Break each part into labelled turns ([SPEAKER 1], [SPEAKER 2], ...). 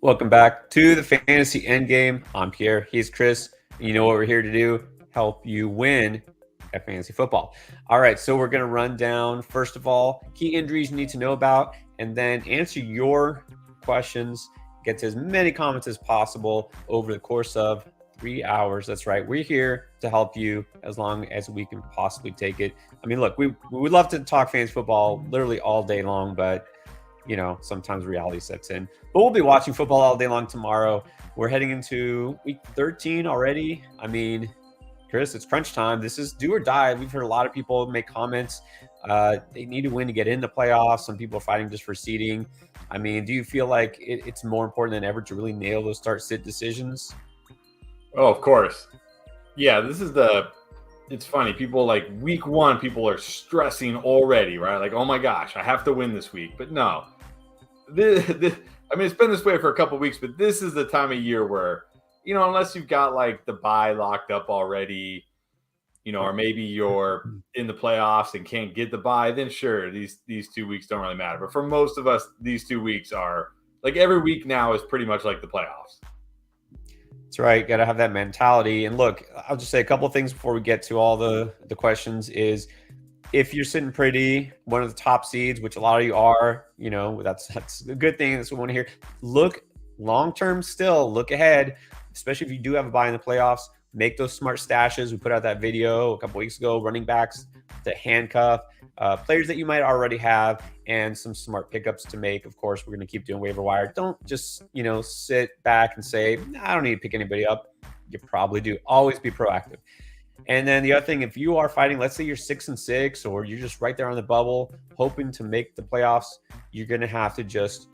[SPEAKER 1] Welcome back to the Fantasy Endgame. I'm Pierre. He's Chris. And you know what we're here to do? Help you win at fantasy football. All right, so we're going to run down, first of all, key injuries you need to know about, and then answer your questions, get to as many comments as possible over the course of 3 hours. That's right. We're here to help you as long as we can possibly take it. I mean, look, we would love to talk fantasy football literally all day long, but sometimes reality sets in. But we'll be watching football all day long tomorrow. We're heading into week 13 already. I mean, Chris, it's crunch time. This is do or die. We've heard a lot of people make comments. They need to win to get in the playoffs. Some people are fighting just for seeding. I mean, do you feel like it's more important than ever to really nail those start-sit decisions?
[SPEAKER 2] Oh, of course. Yeah, it's funny. People like week one, people are stressing already, right? Like, oh my gosh, I have to win this week. But no, it's been this way for a couple of weeks, but this is the time of year where, unless you've got like the bye locked up already, or maybe you're in the playoffs and can't get the bye, then sure, these 2 weeks don't really matter. But for most of us, these 2 weeks are like every week now is pretty much like the playoffs.
[SPEAKER 1] That's right. Got to have that mentality. And look, I'll just say a couple of things before we get to all the questions is if you're sitting pretty, one of the top seeds, which a lot of you are, that's a good thing. That's what we want to hear. Look long-term still, look ahead, especially if you do have a bye in the playoffs, make those smart stashes. We put out that video a couple weeks ago, running backs to handcuff, players that you might already have, and some smart pickups to make. Of course, we're going to keep doing waiver wire. Don't just, sit back and say, I don't need to pick anybody up. You probably do. Always be proactive. And then the other thing, if you are fighting, let's say you're 6-6, or you're just right there on the bubble, hoping to make the playoffs, you're going to have to just,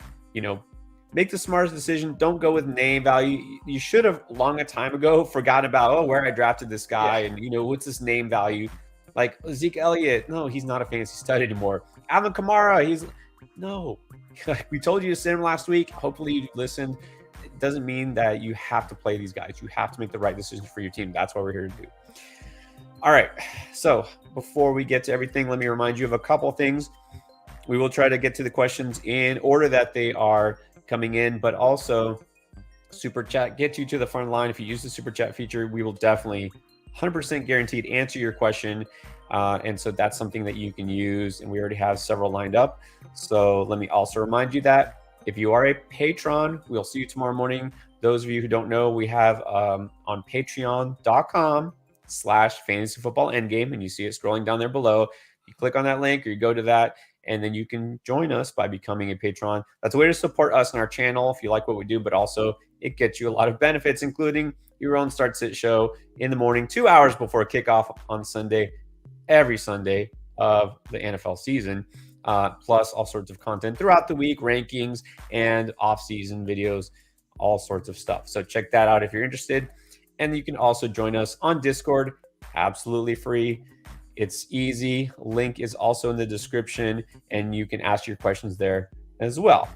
[SPEAKER 1] make the smartest decision. Don't go with name value. You should have long a time ago forgotten about, where I drafted this guy and, what's this name value? Like Zeke Elliott, no, he's not a fantasy stud anymore. Alvin Kamara, no. We told you to sit him last week. Hopefully you listened. It doesn't mean that you have to play these guys. You have to make the right decisions for your team. That's what we're here to do. All right. So before we get to everything, let me remind you of a couple things. We will try to get to the questions in order that they are coming in, but also Super Chat get you to the front line. If you use the Super Chat feature, we will definitely 100% guaranteed answer your question. And so that's something that you can use. And we already have several lined up. So let me also remind you that if you are a patron, we'll see you tomorrow morning. Those of you who don't know, we have on patreon.com/fantasy football endgame, and you see it scrolling down there below. You click on that link or you go to that, and then you can join us by becoming a patron. That's a way to support us and our channel if you like what we do, but also it gets you a lot of benefits, including your own start-sit show in the morning, 2 hours before kickoff on Sunday, every Sunday of the NFL season, plus all sorts of content throughout the week, rankings and off-season videos, all sorts of stuff. So check that out if you're interested. And you can also join us on Discord, absolutely free. It's easy. Link is also in the description, and you can ask your questions there as well.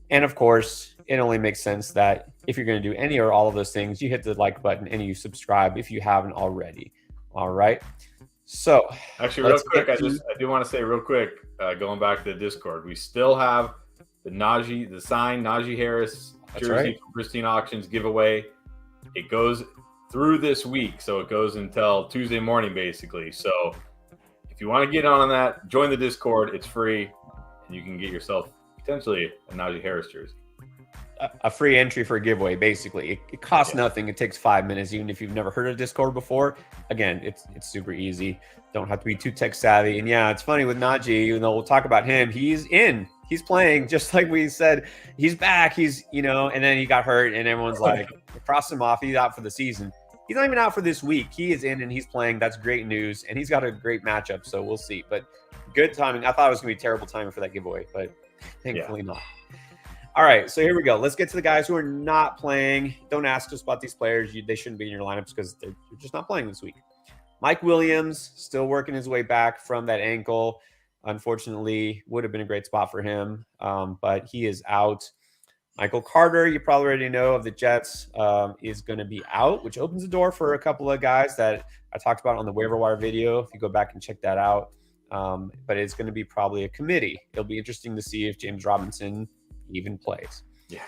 [SPEAKER 1] And of course, it only makes sense that if you're going to do any or all of those things, you hit the like button and you subscribe if you haven't already. All right. So
[SPEAKER 2] actually, real quick, I do want to say real quick, going back to the Discord, we still have the signed Najee Harris jersey from Pristine Auctions giveaway. It goes through this week, so it goes until Tuesday morning, basically. So if you want to get on that, join the Discord. It's free, and you can get yourself potentially a Najee Harris jersey.
[SPEAKER 1] A free entry for a giveaway, basically. It costs nothing. It takes 5 minutes, even if you've never heard of Discord before. Again, it's super easy. Don't have to be too tech savvy. And yeah, it's funny with Najee, even though we'll talk about him, he's in. He's playing, just like we said. He's back. He's, and then he got hurt, and everyone's like, cross him off. He's out for the season. He's not even out for this week. He is in and he's playing. That's great news. And he's got a great matchup, so we'll see. But good timing. I thought it was going to be terrible timing for that giveaway, but thankfully not. All right, so here we go. Let's get to the guys who are not playing. Don't ask us about these players. They shouldn't be in your lineups because they're just not playing this week. Mike Williams, still working his way back from that ankle. Unfortunately, would have been a great spot for him, but he is out. Michael Carter, you probably already know, of the Jets, is going to be out, which opens the door for a couple of guys that I talked about on the waiver wire video, if you go back and check that out. But it's going to be probably a committee. It'll be interesting to see if James Robinson even plays.
[SPEAKER 2] Yeah.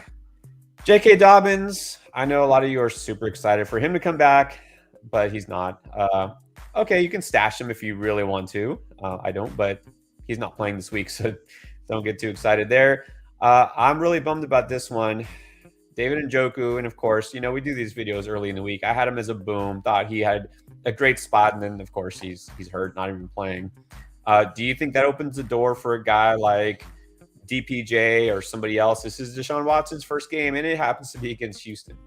[SPEAKER 1] J.K. Dobbins, I know a lot of you are super excited for him to come back, but he's not. Okay, you can stash him if you really want to. I don't, but he's not playing this week, so don't get too excited there. I'm really bummed about this one. David Njoku, and of course, you know, we do these videos early in the week. I had him as a boom, thought he had a great spot, and then, of course, he's hurt, not even playing. Do you think that opens the door for a guy like DPJ or somebody else? This is Deshaun Watson's first game, and it happens to be against Houston.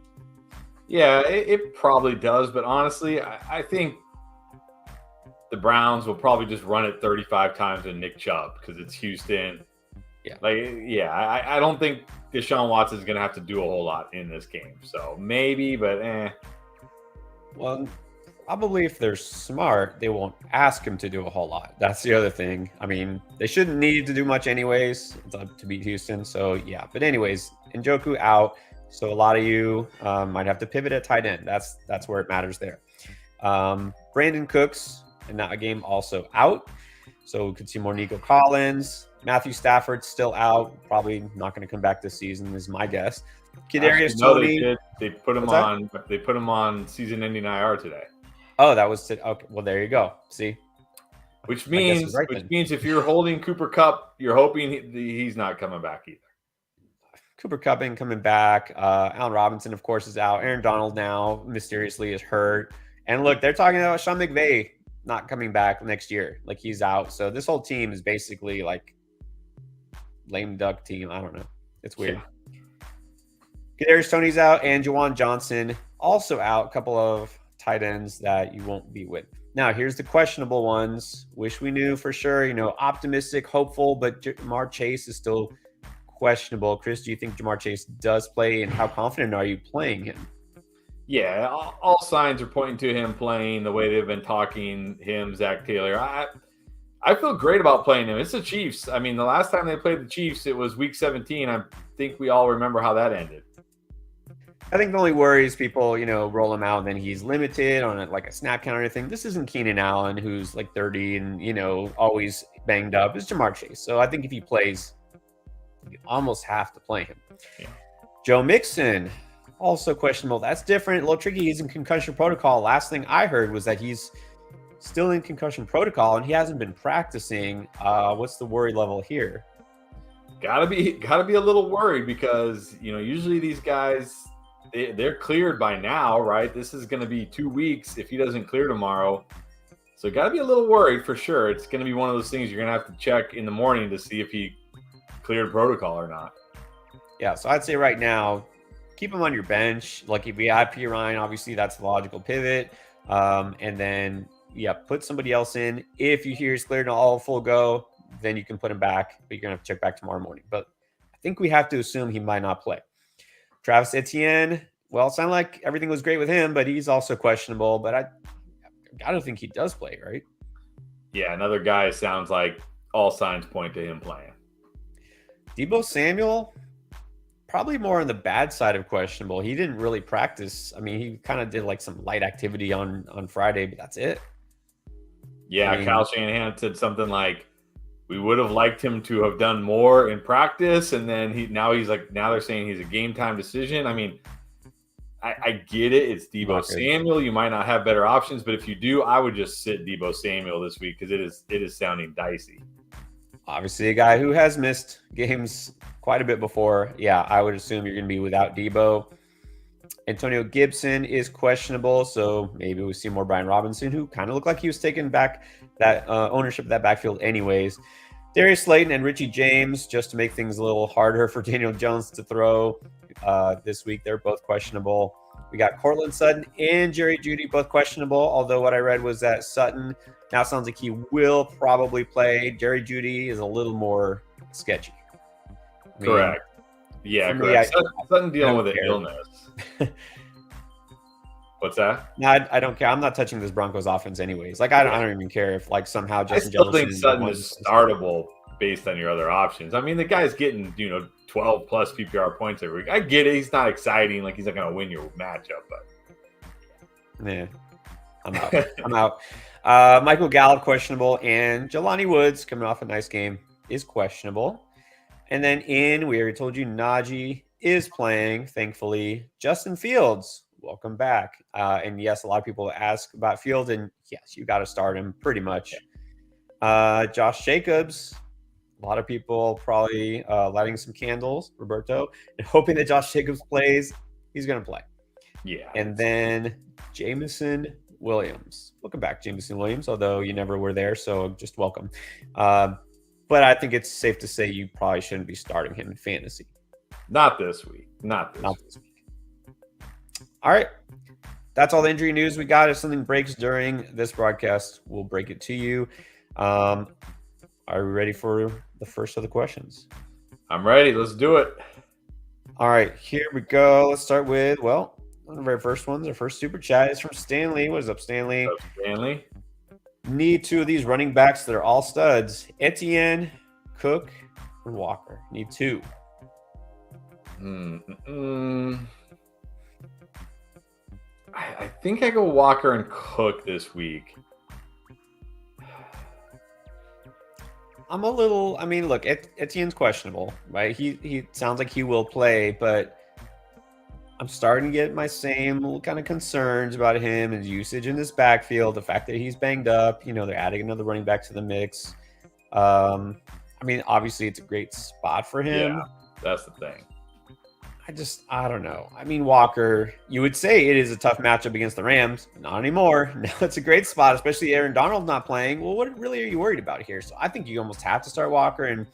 [SPEAKER 2] Yeah, it probably does. But honestly, I think the Browns will probably just run it 35 times with Nick Chubb because it's Houston.
[SPEAKER 1] Yeah.
[SPEAKER 2] I don't think Deshaun Watson is going to have to do a whole lot in this game. So maybe, but
[SPEAKER 1] Well, probably if they're smart, they won't ask him to do a whole lot. That's the other thing. I mean, they shouldn't need to do much anyways to beat Houston. So, yeah. But anyways, Njoku out. So a lot of you might have to pivot at tight end. That's where it matters there. Brandon Cooks in that game also out. So we could see more Nico Collins. Matthew Stafford still out. Probably not going to come back this season is my guess. Kadarius Toney.
[SPEAKER 2] They put him on. They put him on season-ending IR today.
[SPEAKER 1] Oh, that was okay. Well, there you go. See,
[SPEAKER 2] which means if you're holding Cooper Kupp, you're hoping he's not coming back either.
[SPEAKER 1] Cooper Kupp ain't coming back. Allen Robinson, of course, is out. Aaron Donald now mysteriously is hurt. And look, they're talking about Sean McVay not coming back next year. Like he's out. So this whole team is basically like lame duck team. I don't know. It's weird. Yeah. Kadarius Toney's out and Juwan Johnson also out. A couple of tight ends that you won't be with. Now, here's the questionable ones. Wish we knew for sure. You know, optimistic, hopeful, but Ja'Marr Chase is still questionable. Chris, do you think Ja'Marr Chase does play, and how confident are you playing him?
[SPEAKER 2] Yeah, all signs are pointing to him playing the way they've been talking him, Zach Taylor. I feel great about playing him. It's the Chiefs. I mean, the last time they played the Chiefs, it was week 17. I think we all remember how that ended.
[SPEAKER 1] I think the only worry is people, you know, roll him out and then he's limited on like a snap count or anything. This isn't Keenan Allen, who's like 30 and, you know, always banged up. It's Ja'Marr Chase. So I think if he plays, you almost have to play him. Yeah. Joe Mixon, also questionable. That's different. A little tricky. He's in concussion protocol. Last thing I heard was that he's still in concussion protocol and he hasn't been practicing. What's the worry level here?
[SPEAKER 2] Gotta be a little worried because, you know, usually these guys, they're cleared by now, right? This is going to be 2 weeks if he doesn't clear tomorrow. So got to be a little worried for sure. It's going to be one of those things you're going to have to check in the morning to see if he cleared protocol or not.
[SPEAKER 1] Yeah, so I'd say right now, keep him on your bench. Like if we add P. Ryan, obviously that's the logical pivot. And then, yeah, put somebody else in. If you hear he's cleared and all full go, then you can put him back, but you're going to have to check back tomorrow morning. But I think we have to assume he might not play. Travis Etienne, well, it sounded like everything was great with him, but he's also questionable. But I don't think he does play, right?
[SPEAKER 2] Yeah, another guy sounds like all signs point to him playing.
[SPEAKER 1] Deebo Samuel, probably more on the bad side of questionable. He didn't really practice. I mean, he kind of did like some light activity on Friday, but that's it.
[SPEAKER 2] Yeah, I mean, Kyle Shanahan said something like, we would have liked him to have done more in practice, and then now they're saying he's a game time decision. I mean, I get it. It's Deebo Samuel. You might not have better options, but if you do, I would just sit Deebo Samuel this week because it is sounding dicey.
[SPEAKER 1] Obviously, a guy who has missed games quite a bit before. Yeah, I would assume you're going to be without Deebo. Antonio Gibson is questionable, so maybe we see more Brian Robinson, who kind of looked like he was taking back that ownership of that backfield anyways. Darius Slayton and Richie James, just to make things a little harder for Daniel Jones to throw this week. They're both questionable. We got Cortland Sutton and Jerry Jeudy, both questionable, although what I read was that Sutton now sounds like he will probably play. Jerry Jeudy is a little more sketchy.
[SPEAKER 2] Correct. Yeah, correct. Sutton dealing with an illness. What's that?
[SPEAKER 1] No, I don't care. I'm not touching this Broncos offense anyways. Like I don't even care if like somehow Justin
[SPEAKER 2] Jefferson think Sutton is startable based on your other options. I mean, the guy's getting 12 plus PPR points every week. I get it. He's not exciting. Like he's not going to win your matchup, but
[SPEAKER 1] yeah, I'm out. I'm out. Michael Gallup questionable, and Jelani Woods coming off a nice game is questionable. And then we already told you Najee is playing, thankfully, Justin Fields. Welcome back. And yes, a lot of people ask about Fields, and yes, you got to start him pretty much. Josh Jacobs. A lot of people probably lighting some candles, Roberto, and hoping that Josh Jacobs plays. He's going to play.
[SPEAKER 2] Yeah.
[SPEAKER 1] And then Jameson Williams. Welcome back, Jameson Williams, although you never were there, so just welcome. But I think it's safe to say you probably shouldn't be starting him in fantasy.
[SPEAKER 2] Not this week. Not this week.
[SPEAKER 1] All right. That's all the injury news we got. If something breaks during this broadcast, we'll break it to you. Are we ready for the first of the questions?
[SPEAKER 2] I'm ready. Let's do it.
[SPEAKER 1] All right. Here we go. Let's start with, one of our first ones. Our first super chat is from Stanley. What is up, Stanley?
[SPEAKER 2] What's up, Stanley?
[SPEAKER 1] Need 2 of these running backs that are all studs. Etienne, Cook, and Walker. Need 2.
[SPEAKER 2] I think I go Walker and Cook this week.
[SPEAKER 1] Look, Etienne's questionable, right? He sounds like he will play, but I'm starting to get my same kind of concerns about him, his usage in this backfield, the fact that he's banged up. They're adding another running back to the mix. Obviously it's a great spot for him.
[SPEAKER 2] Yeah, that's the thing.
[SPEAKER 1] I don't know. Walker, you would say it is a tough matchup against the Rams. Not anymore. Now it's a great spot, especially Aaron Donald's not playing. Well, what really are you worried about here? So I think you almost have to start Walker. And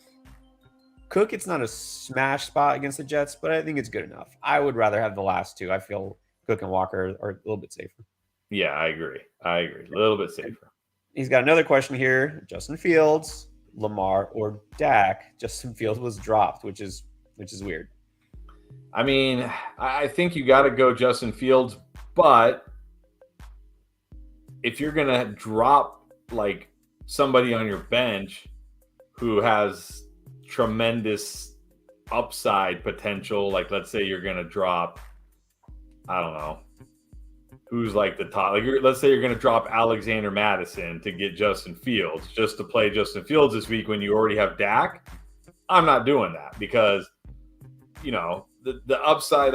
[SPEAKER 1] Cook, it's not a smash spot against the Jets, but I think it's good enough. I would rather have the last 2. I feel Cook and Walker are a little bit safer.
[SPEAKER 2] Yeah, I agree. A little bit safer.
[SPEAKER 1] He's got another question here. Justin Fields, Lamar, or Dak? Justin Fields was dropped, which is weird.
[SPEAKER 2] I think you got to go Justin Fields, but if you're going to drop like somebody on your bench who has tremendous upside potential, like let's say you're going to drop, I don't know, who's like the top, let's say you're going to drop Alexander Madison to get Justin Fields just to play Justin Fields this week when you already have Dak. I'm not doing that because, the upside,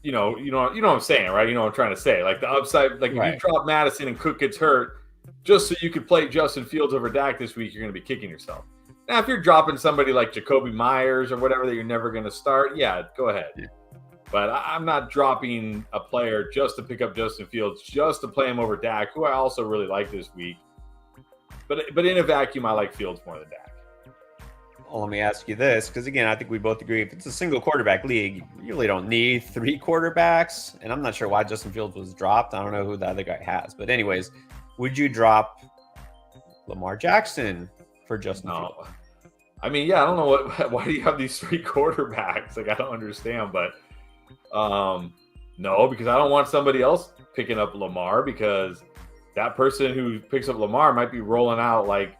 [SPEAKER 2] you know what I'm saying, right? You know what I'm trying to say. Like the upside, like
[SPEAKER 1] right.
[SPEAKER 2] If you drop Madison and Cook gets hurt, just so you could play Justin Fields over Dak this week, you're going to be kicking yourself. Now, if you're dropping somebody like Jacoby Myers or whatever that you're never going to start, yeah, go ahead. Yeah. But I'm not dropping a player just to pick up Justin Fields, just to play him over Dak, who I also really like this week. But in a vacuum, I like Fields more than Dak.
[SPEAKER 1] Well, let me ask you this, because again, I think we both agree if it's a single quarterback league, you really don't need 3 quarterbacks. And I'm not sure why Justin Fields was dropped. I don't know who the other guy has. But anyways, would you drop Lamar Jackson for Justin Fields?
[SPEAKER 2] I don't know why do you have these 3 quarterbacks? Like, I don't understand. But no, because I don't want somebody else picking up Lamar, because that person who picks up Lamar might be rolling out like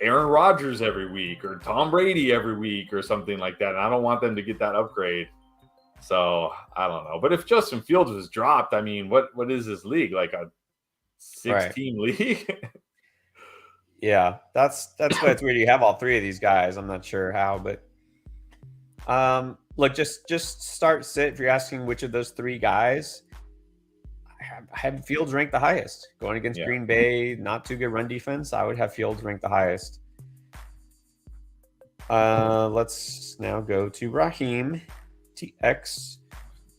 [SPEAKER 2] Aaron Rodgers every week or Tom Brady every week or something like that. And I don't want them to get that upgrade. So I don't know. But if Justin Fields was dropped, what is this league? Like a 6-team league?
[SPEAKER 1] Yeah, that's why it's weird. You have all 3 of these guys. I'm not sure how, but look, just start sit. If you're asking which of those 3 guys, I have Fields ranked the highest. Going against Green Bay, not too good run defense, I would have Fields ranked the highest. Let's now go to Raheem TX.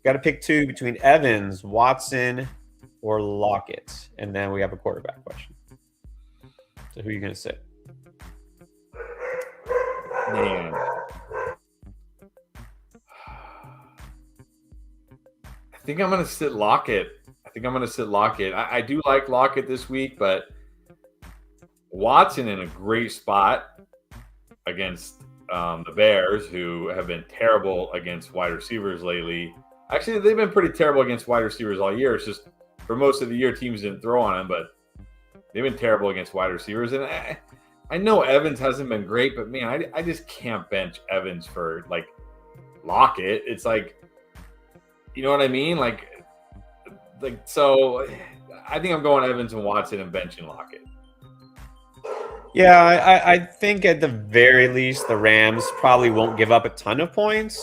[SPEAKER 1] Got to pick 2 between Evans, Watson, or Lockett, and then we have a quarterback question. So who are you going to sit?
[SPEAKER 2] Man. I think I'm going to sit Lockett. I do like Lockett this week, but Watson in a great spot against the Bears, who have been terrible against wide receivers lately. Actually, they've been pretty terrible against wide receivers all year. It's just for most of the year, teams didn't throw on them, but they've been terrible against wide receivers. And I know Evans hasn't been great, but man, I just can't bench Evans for like Lockett. It's like, you know what I mean? Like, so I think I'm going Evans and Watson and benching Lockett.
[SPEAKER 1] Yeah, I think at the very least the Rams probably won't give up a ton of points,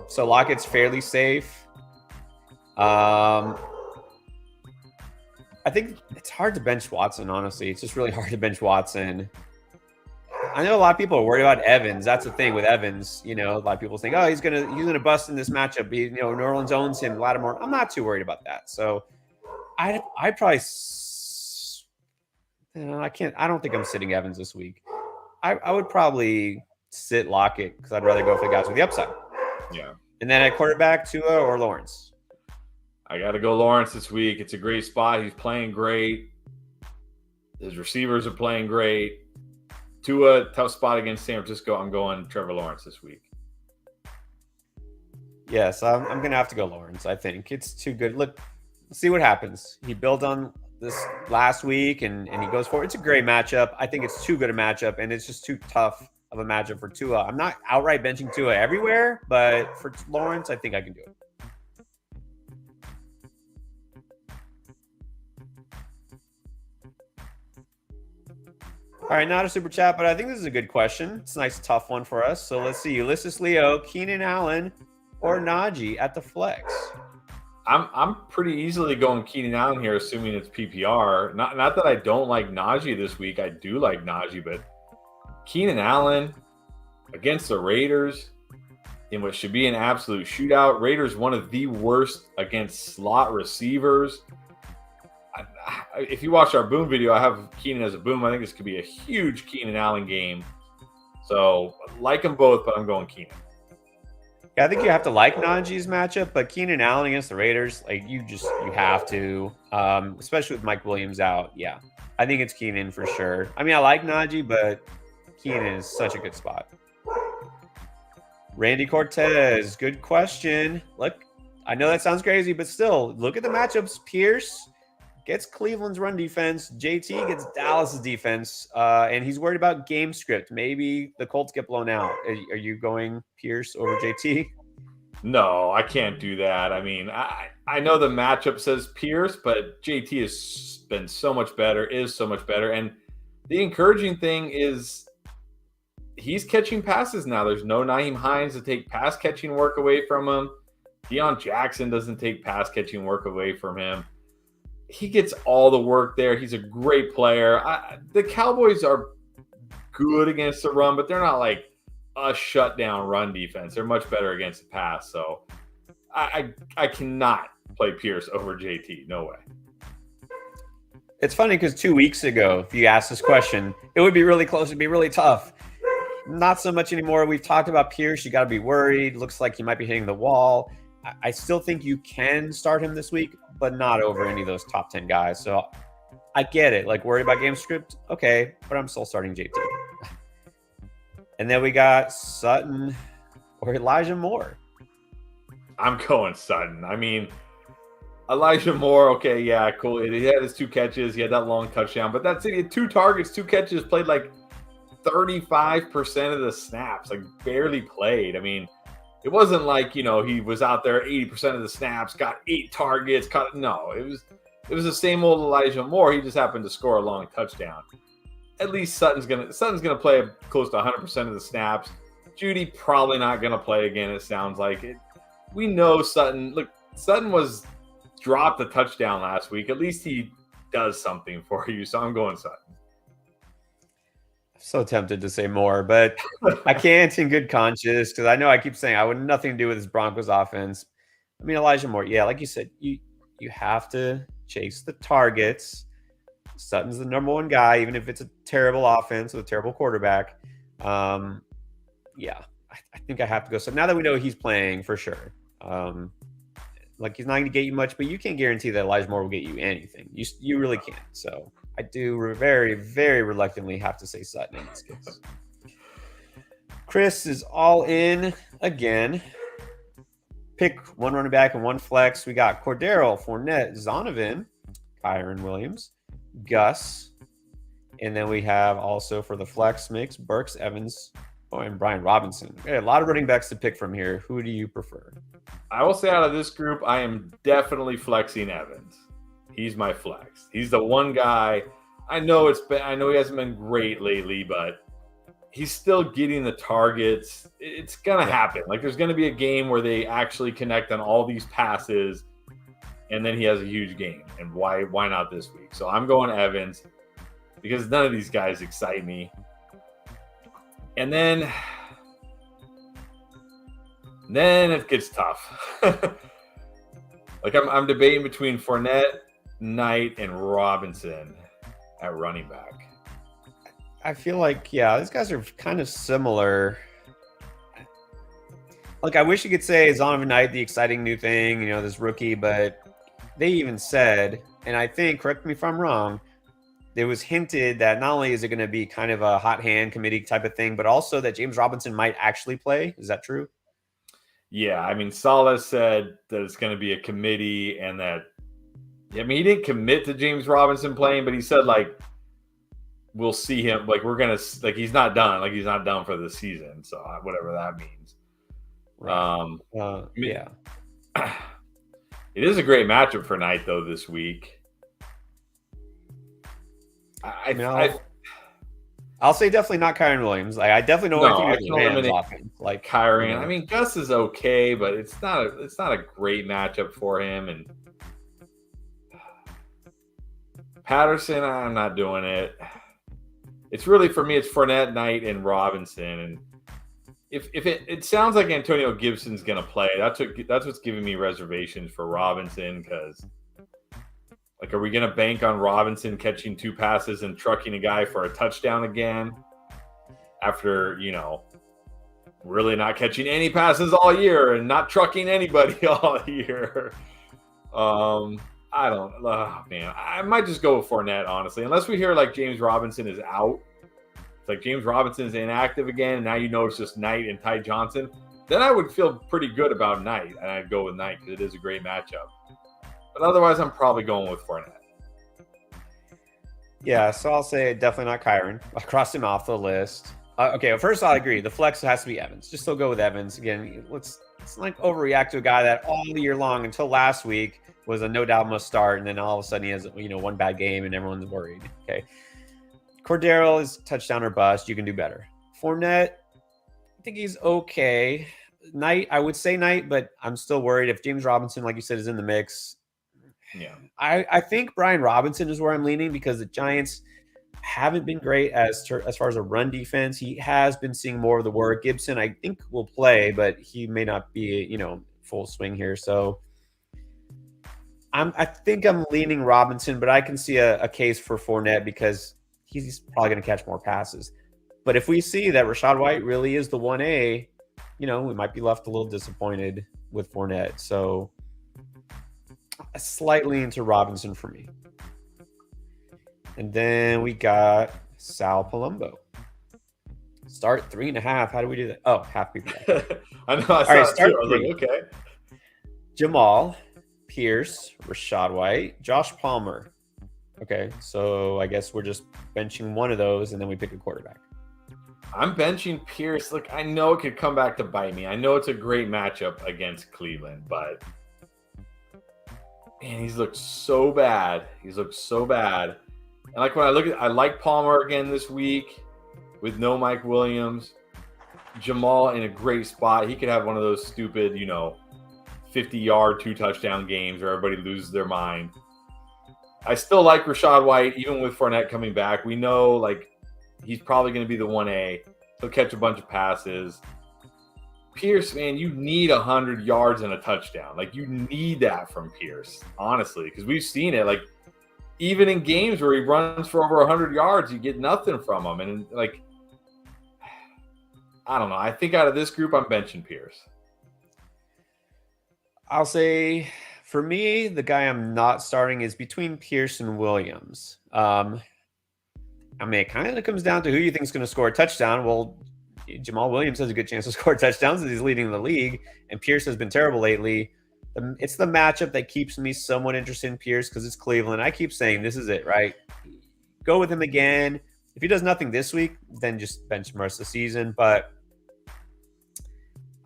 [SPEAKER 1] so Lockett's fairly safe. I think it's hard to bench Watson, honestly. It's just really hard to bench Watson. I know a lot of people are worried about Evans. That's the thing with Evans. You know, a lot of people think, oh, he's gonna bust in this matchup. New Orleans owns him. Lattimore. I'm not too worried about that. So I probably I don't think I'm sitting Evans this week. I would probably sit Lockett because I'd rather go for the guys with the upside.
[SPEAKER 2] Yeah.
[SPEAKER 1] And then at quarterback, Tua or Lawrence.
[SPEAKER 2] I got to go Lawrence this week. It's a great spot. He's playing great. His receivers are playing great. Tua, tough spot against San Francisco. I'm going Trevor Lawrence this week.
[SPEAKER 1] Yes, I'm going to have to go Lawrence. I think it's too good. Look, let's see what happens. He built on this last week and he goes forward. It's a great matchup. I think it's too good a matchup, and it's just too tough of a matchup for Tua. I'm not outright benching Tua everywhere, but for Lawrence, I think I can do it. All right, not a super chat, but I think this is a good question. It's a nice, tough one for us. So let's see. Ulysses Leo, Keenan Allen, or Najee at the flex?
[SPEAKER 2] I'm pretty easily going Keenan Allen here, assuming it's PPR. Not that I don't like Najee this week. I do like Najee, but Keenan Allen against the Raiders in what should be an absolute shootout. Raiders, one of the worst against slot receivers. If you watch our boom video, I have Keenan as a boom. I think this could be a huge Keenan Allen game. So like them both, but I'm going Keenan.
[SPEAKER 1] Yeah, I think you have to like Najee's matchup, but Keenan Allen against the Raiders, like you have to, especially with Mike Williams out. Yeah, I think it's Keenan for sure. I mean, I like Najee, but Keenan is such a good spot. Randy Cortez, good question. Look, I know that sounds crazy, but still, look at the matchups. Pierce gets Cleveland's run defense. JT gets Dallas's defense, and he's worried about game script. Maybe the Colts get blown out. Are you going Pierce over JT?
[SPEAKER 2] No, I can't do that. I mean, I know the matchup says Pierce, but JT has been so much better, And the encouraging thing is he's catching passes now. There's no Nyheim Hines to take pass catching work away from him. Deion Jackson doesn't take pass catching work away from him. He gets all the work there. He's a great player. The Cowboys are good against the run, but they're not like a shutdown run defense. They're much better against the pass. So I cannot play Pierce over JT. No way.
[SPEAKER 1] It's funny because 2 weeks ago, if you asked this question, it would be really close. It'd be really tough. Not so much anymore. We've talked about Pierce. You got to be worried. Looks like he might be hitting the wall. I still think you can start him this week, but not over any of those top 10 guys. So I get it. Like, worried about game script? Okay, but I'm still starting JT. And then we got Sutton or Elijah Moore.
[SPEAKER 2] I'm going Sutton. I mean, Elijah Moore, okay, yeah, cool. He had his 2 catches. He had that long touchdown. But that's it. He had 2 targets, 2 catches, played like 35% of the snaps, like barely played. I mean, it wasn't like, he was out there 80% of the snaps, got 8 targets. No, it was the same old Elijah Moore. He just happened to score a long touchdown. At least Sutton's gonna play close to 100% of the snaps. Judy probably not gonna play again. It sounds like it. We know Sutton. Look, Sutton was dropped a touchdown last week. At least he does something for you. So I'm going Sutton.
[SPEAKER 1] So tempted to say more, but I can't in good conscience because I know I keep saying I want nothing to do with this Broncos offense. I mean, Elijah Moore, yeah, like you said, you have to chase the targets. Sutton's the number 1 guy, even if it's a terrible offense with a terrible quarterback. Yeah, I think I have to go. So now that we know he's playing for sure, like he's not going to get you much, but you can't guarantee that Elijah Moore will get you anything. You really can't. So I do very, very reluctantly have to say Sutton in this case. Chris is all in again. Pick 1 running back and 1 flex. We got Cordero, Fournette, Zonovan, Kyron Williams, Gus, and then we have also for the flex mix, Burks, Evans, and Brian Robinson. A lot of running backs to pick from here. Who do you prefer?
[SPEAKER 2] I will say out of this group, I am definitely flexing Evans. He's my flex. He's the one guy. I know he hasn't been great lately, but he's still getting the targets. It's gonna happen. Like there's gonna be a game where they actually connect on all these passes, and then he has a huge game. And why not this week? So I'm going Evans because none of these guys excite me. And then it gets tough. Like I'm debating between Fournette, Knight, and Robinson at running back.
[SPEAKER 1] I feel like, yeah, these guys are kind of similar. Like, I wish you could say Zonovan Knight, the exciting new thing, this rookie, but they even said, and I think, correct me if I'm wrong, it was hinted that not only is it going to be kind of a hot hand committee type of thing, but also that James Robinson might actually play. Is that true?
[SPEAKER 2] Yeah, I mean, Saleh said that it's going to be a committee and that, I mean, he didn't commit to James Robinson playing, but he said, like, we'll see him. Like, we're going to, like, he's not done. Like, he's not done for the season. So, whatever that means.
[SPEAKER 1] Right. Yeah.
[SPEAKER 2] It is a great matchup for Knight, though, this week.
[SPEAKER 1] I'll say definitely not Kyren Williams. Like, I definitely don't want to think of Rams offense. Like
[SPEAKER 2] Kyren. I mean, Gus is okay, but it's not a great matchup for him. And Patterson, I'm not doing it. It's really, for me, it's Fournette, Knight, and Robinson. And if it sounds like Antonio Gibson's going to play, that's what's giving me reservations for Robinson, because like, are we going to bank on Robinson catching 2 passes and trucking a guy for a touchdown again after, really not catching any passes all year and not trucking anybody all year? I don't. Oh, man, I might just go with Fournette, honestly, unless we hear like James Robinson is out. It's like James Robinson is inactive again, and now it's just Knight and Ty Johnson. Then I would feel pretty good about Knight, and I'd go with Knight because it is a great matchup. But otherwise, I'm probably going with Fournette.
[SPEAKER 1] Yeah, so I'll say definitely not Kyren. I crossed him off the list. Okay, well, first I'll agree. The flex has to be Evans. Just still go with Evans. Again, let's like overreact to a guy that all year long until last week was a no doubt must start, and then all of a sudden he has one bad game and everyone's worried. Okay, Cordero is touchdown or bust. You can do better. Fournette, I think he's okay. Knight, I would say Knight, but I'm still worried if James Robinson, like you said, is in the mix.
[SPEAKER 2] Yeah,
[SPEAKER 1] I think Brian Robinson is where I'm leaning because the Giants haven't been great as far as a run defense. He has been seeing more of the work. Gibson, I think, will play, but he may not be, full swing here. So I think I'm leaning Robinson, but I can see a case for Fournette because he's probably going to catch more passes. But if we see that Rachaad White really is the 1A, we might be left a little disappointed with Fournette. So slightly into Robinson for me. And then we got Sal Palumbo. Start 3.5. How do we do that? Oh, half people.
[SPEAKER 2] I know. All right, start. I was like, okay.
[SPEAKER 1] Jamal, Pierce, Rachaad White, Josh Palmer. Okay, so I guess we're just benching one of those, and then we pick a quarterback.
[SPEAKER 2] I'm benching Pierce. Look, I know it could come back to bite me. I know it's a great matchup against Cleveland, but man, he's looked so bad. And like when I like Palmer again this week with no Mike Williams. Jamal in a great spot. He could have one of those stupid, 50-yard, 2-touchdown games where everybody loses their mind. I still like Rachaad White, even with Fournette coming back. We know, like, he's probably going to be the 1A. He'll catch a bunch of passes. Pierce, man, you need 100 yards and a touchdown. Like, you need that from Pierce, honestly, because we've seen it. Like, even in games where he runs for over 100 yards, you get nothing from him. And, like, I don't know. I think out of this group, I'm benching Pierce.
[SPEAKER 1] I'll say, for me, the guy I'm not starting is between Pierce and Williams. It kind of comes down to who you think is going to score a touchdown. Well, Jamal Williams has a good chance to score touchdowns as he's leading the league, and Pierce has been terrible lately. It's the matchup that keeps me somewhat interested in Pierce because it's Cleveland. I keep saying this is it, right? Go with him again. If he does nothing this week, then just bench him the rest of the season. But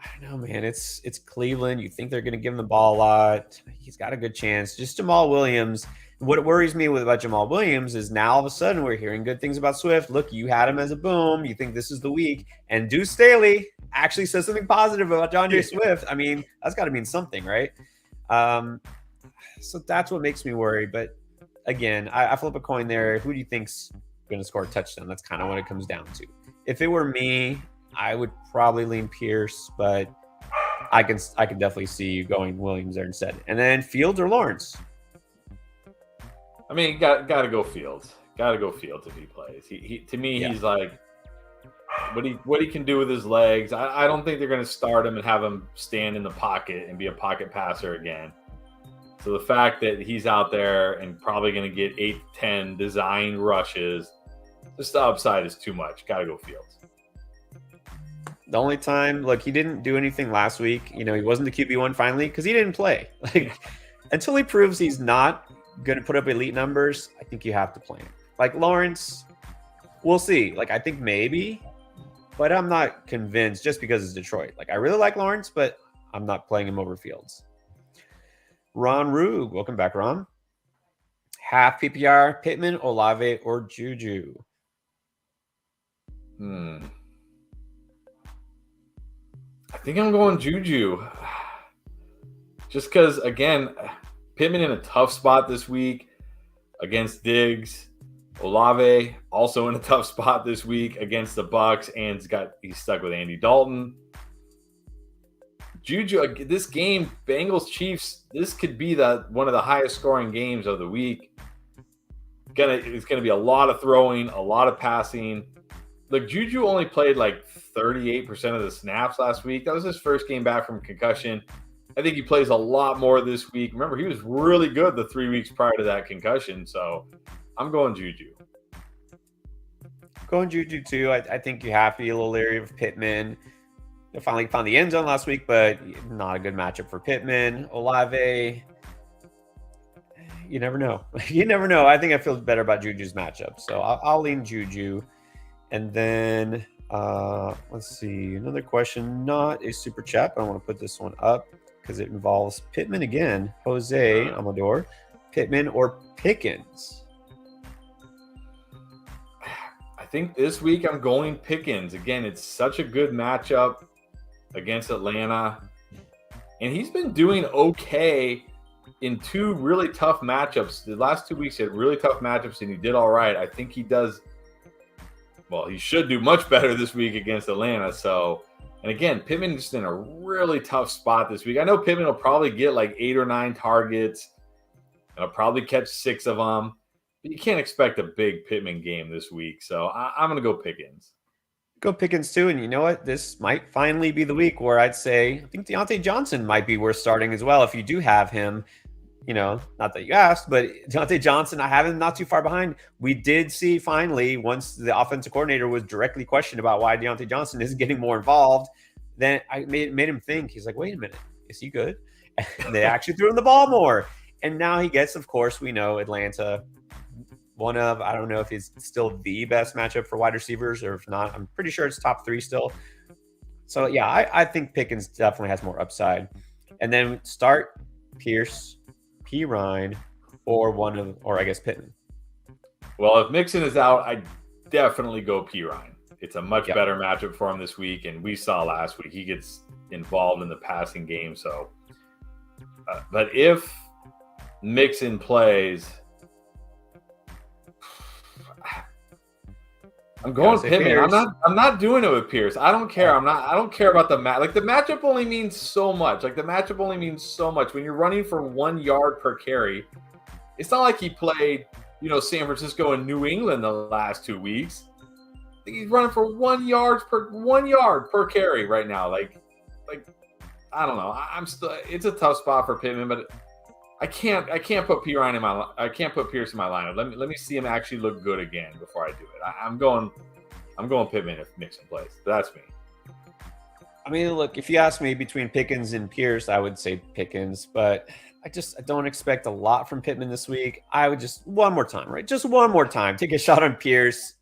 [SPEAKER 1] I don't know, man. It's Cleveland. You think they're going to give him the ball a lot. He's got a good chance. Just Jamal Williams. what worries me about Jamal Williams is now all of a sudden we're hearing good things about Swift. Look, you had him as a boom. You think this is the week. And Deuce Staley actually says something positive about DeAndre Swift. I mean, that's got to mean something, right? So that's what makes me worry. But again, I flip a coin there. Who do you think's going to score a touchdown? That's kind of what it comes down to. If it were me, I would probably lean Pierce, but I can definitely see you going Williams there instead. And then Fields or Lawrence?
[SPEAKER 2] I mean, got to go Fields. Got to go Fields if he plays. He to me, he's like what he can do with his legs. I don't think they're going to start him and have him stand in the pocket and be a pocket passer again. So the fact that he's out there and probably going to get 8 to 10 design rushes, just the upside is too much. Got to go Fields.
[SPEAKER 1] The only time, look, he didn't do anything last week. He wasn't the QB1 finally because he didn't play. Like, until he proves he's not going to put up elite numbers, I think you have to play him. Like Lawrence, we'll see. Like, I think maybe, but I'm not convinced just because it's Detroit. Like, I really like Lawrence, but I'm not playing him over Fields. Ron Rug, welcome back, Ron. Half PPR, Pittman, Olave, or Juju?
[SPEAKER 2] I think I'm going Juju. Just because, again, Pittman in a tough spot this week against Diggs. Olave also in a tough spot this week against the Bucs, and he's stuck with Andy Dalton. Juju, this game, Bengals Chiefs, this could be one of the highest scoring games of the week. It's gonna be a lot of throwing, a lot of passing. Look, Juju only played like 38% of the snaps last week. That was his first game back from concussion. I think he plays a lot more this week. Remember, he was really good the 3 weeks prior to that concussion. So I'm going Juju.
[SPEAKER 1] Going Juju too. I think you have to be a little leery of Pittman. They finally found the end zone last week, but not a good matchup for Pittman. Olave, you never know. You never know. I think I feel better about Juju's matchup. So I'll lean Juju. And then let's see. Another question, not a super chat, but I want to put this one up because it involves Pittman again. Jose Amador, Pittman or Pickens?
[SPEAKER 2] I think this week I'm going Pickens. Again, it's such a good matchup against Atlanta. And he's been doing okay in 2 really tough matchups. The last 2 weeks he had really tough matchups and he did all right. I think he does. Well, he should do much better this week against Atlanta. So, and again, Pittman just in a really tough spot this week. I know Pittman will probably get like 8 or 9 targets. And he'll probably catch 6 of them. But you can't expect a big Pittman game this week. So I'm going to go Pickens.
[SPEAKER 1] Go Pickens too. And you know what? This might finally be the week where I'd say I think Deontay Johnson might be worth starting as well if you do have him. Not that you asked, but Deontay Johnson, I have him not too far behind. We did see finally, once the offensive coordinator was directly questioned about why Deontay Johnson isn't getting more involved, then I made him think. He's like, wait a minute, is he good? And they actually threw him the ball more. And now he gets, of course, we know Atlanta, I don't know if he's still the best matchup for wide receivers or if not. I'm pretty sure it's top 3 still. So, yeah, I think Pickens definitely has more upside. And then start Pierce, P. Ryan, or I guess Pittman.
[SPEAKER 2] Well, if Mixon is out, I definitely go P. Ryan. It's a much better matchup for him this week, and we saw last week he gets involved in the passing game. So, but if Mixon plays, I'm going Pittman. I'm not doing it with Pierce. I don't care. I don't care about the match. Like the matchup only means so much. When you're running for 1 yard per carry. It's not like he played, San Francisco and New England the last 2 weeks. I think he's running for 1 yard per carry right now. Like I don't know. It's a tough spot for Pittman, but I can't put Pierce in my lineup. Let me see him actually look good again before I do it. I'm going Pittman if Mixon plays. That's me.
[SPEAKER 1] I mean, look, if you ask me between Pickens and Pierce, I would say Pickens, but I don't expect a lot from Pittman this week. I would just one more time, right? Just one more time, take a shot on Pierce.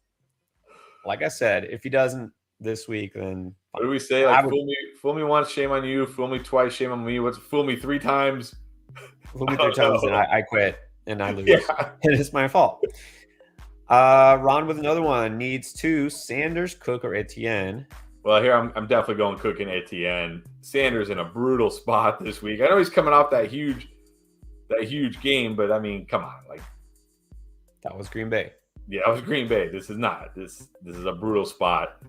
[SPEAKER 1] Like I said, if he doesn't this week, then
[SPEAKER 2] what do we say? Like fool me once, shame on you. Fool me twice, shame on me. Fool me 3 times?
[SPEAKER 1] Fool me 3 times and I quit. and I lose.
[SPEAKER 2] Yeah.
[SPEAKER 1] And it's my fault. Ron with another one needs two: Sanders, Cook, or Etienne.
[SPEAKER 2] Well, here I'm definitely going Cook and Etienne. Sanders in a brutal spot this week. I know he's coming off that huge game, but I mean, come on, like
[SPEAKER 1] that was Green Bay.
[SPEAKER 2] Yeah, that was Green Bay. This is not. This is a brutal spot.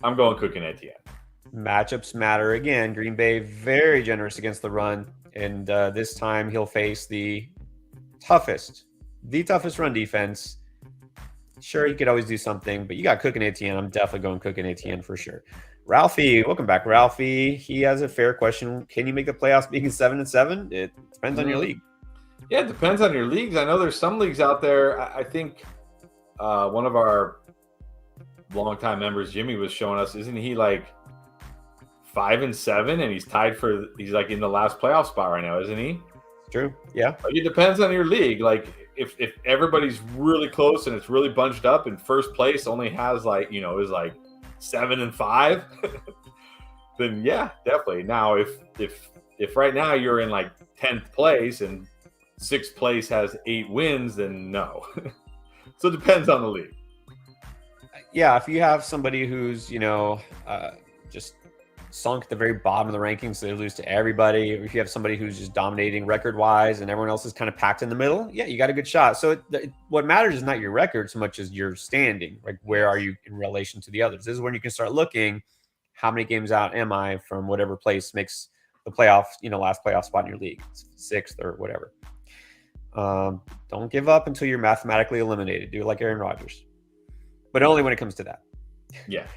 [SPEAKER 2] I'm going Cook and Etienne.
[SPEAKER 1] Matchups matter again. Green Bay very generous against the run, and this time he'll face the toughest run defense. Sure, he could always do something, but you got Cook and Etienne. I'm definitely going Cook and Etienne for sure. Ralphie, welcome back, Ralphie. He has a fair question. Can you make the playoffs being 7-7? It depends on your league.
[SPEAKER 2] Yeah, it depends on your leagues. I know there's some leagues out there. I think one of our longtime members, Jimmy, was showing us. Isn't he like 5-7, and he's tied for? He's like in the last playoff spot right now, isn't he?
[SPEAKER 1] True. Yeah.
[SPEAKER 2] Like, it depends on your league. Like if everybody's really close and it's really bunched up, and first place only has like is like 7-5, then yeah, definitely. Now if right now you're in like 10th place and 6th place has 8 wins, then no. So it depends on the league.
[SPEAKER 1] Yeah, if you have somebody who's just sunk at the very bottom of the rankings, so they lose to everybody. Or if you have somebody who's just dominating record-wise and everyone else is kind of packed in the middle, yeah, you got a good shot. So what matters is not your record so much as your standing. Like, where are you in relation to the others? This is when you can start looking, how many games out am I from whatever place makes the playoff, last playoff spot in your league, 6th or whatever. Don't give up until you're mathematically eliminated. Do it like Aaron Rodgers, but only when it comes to that.
[SPEAKER 2] Yeah.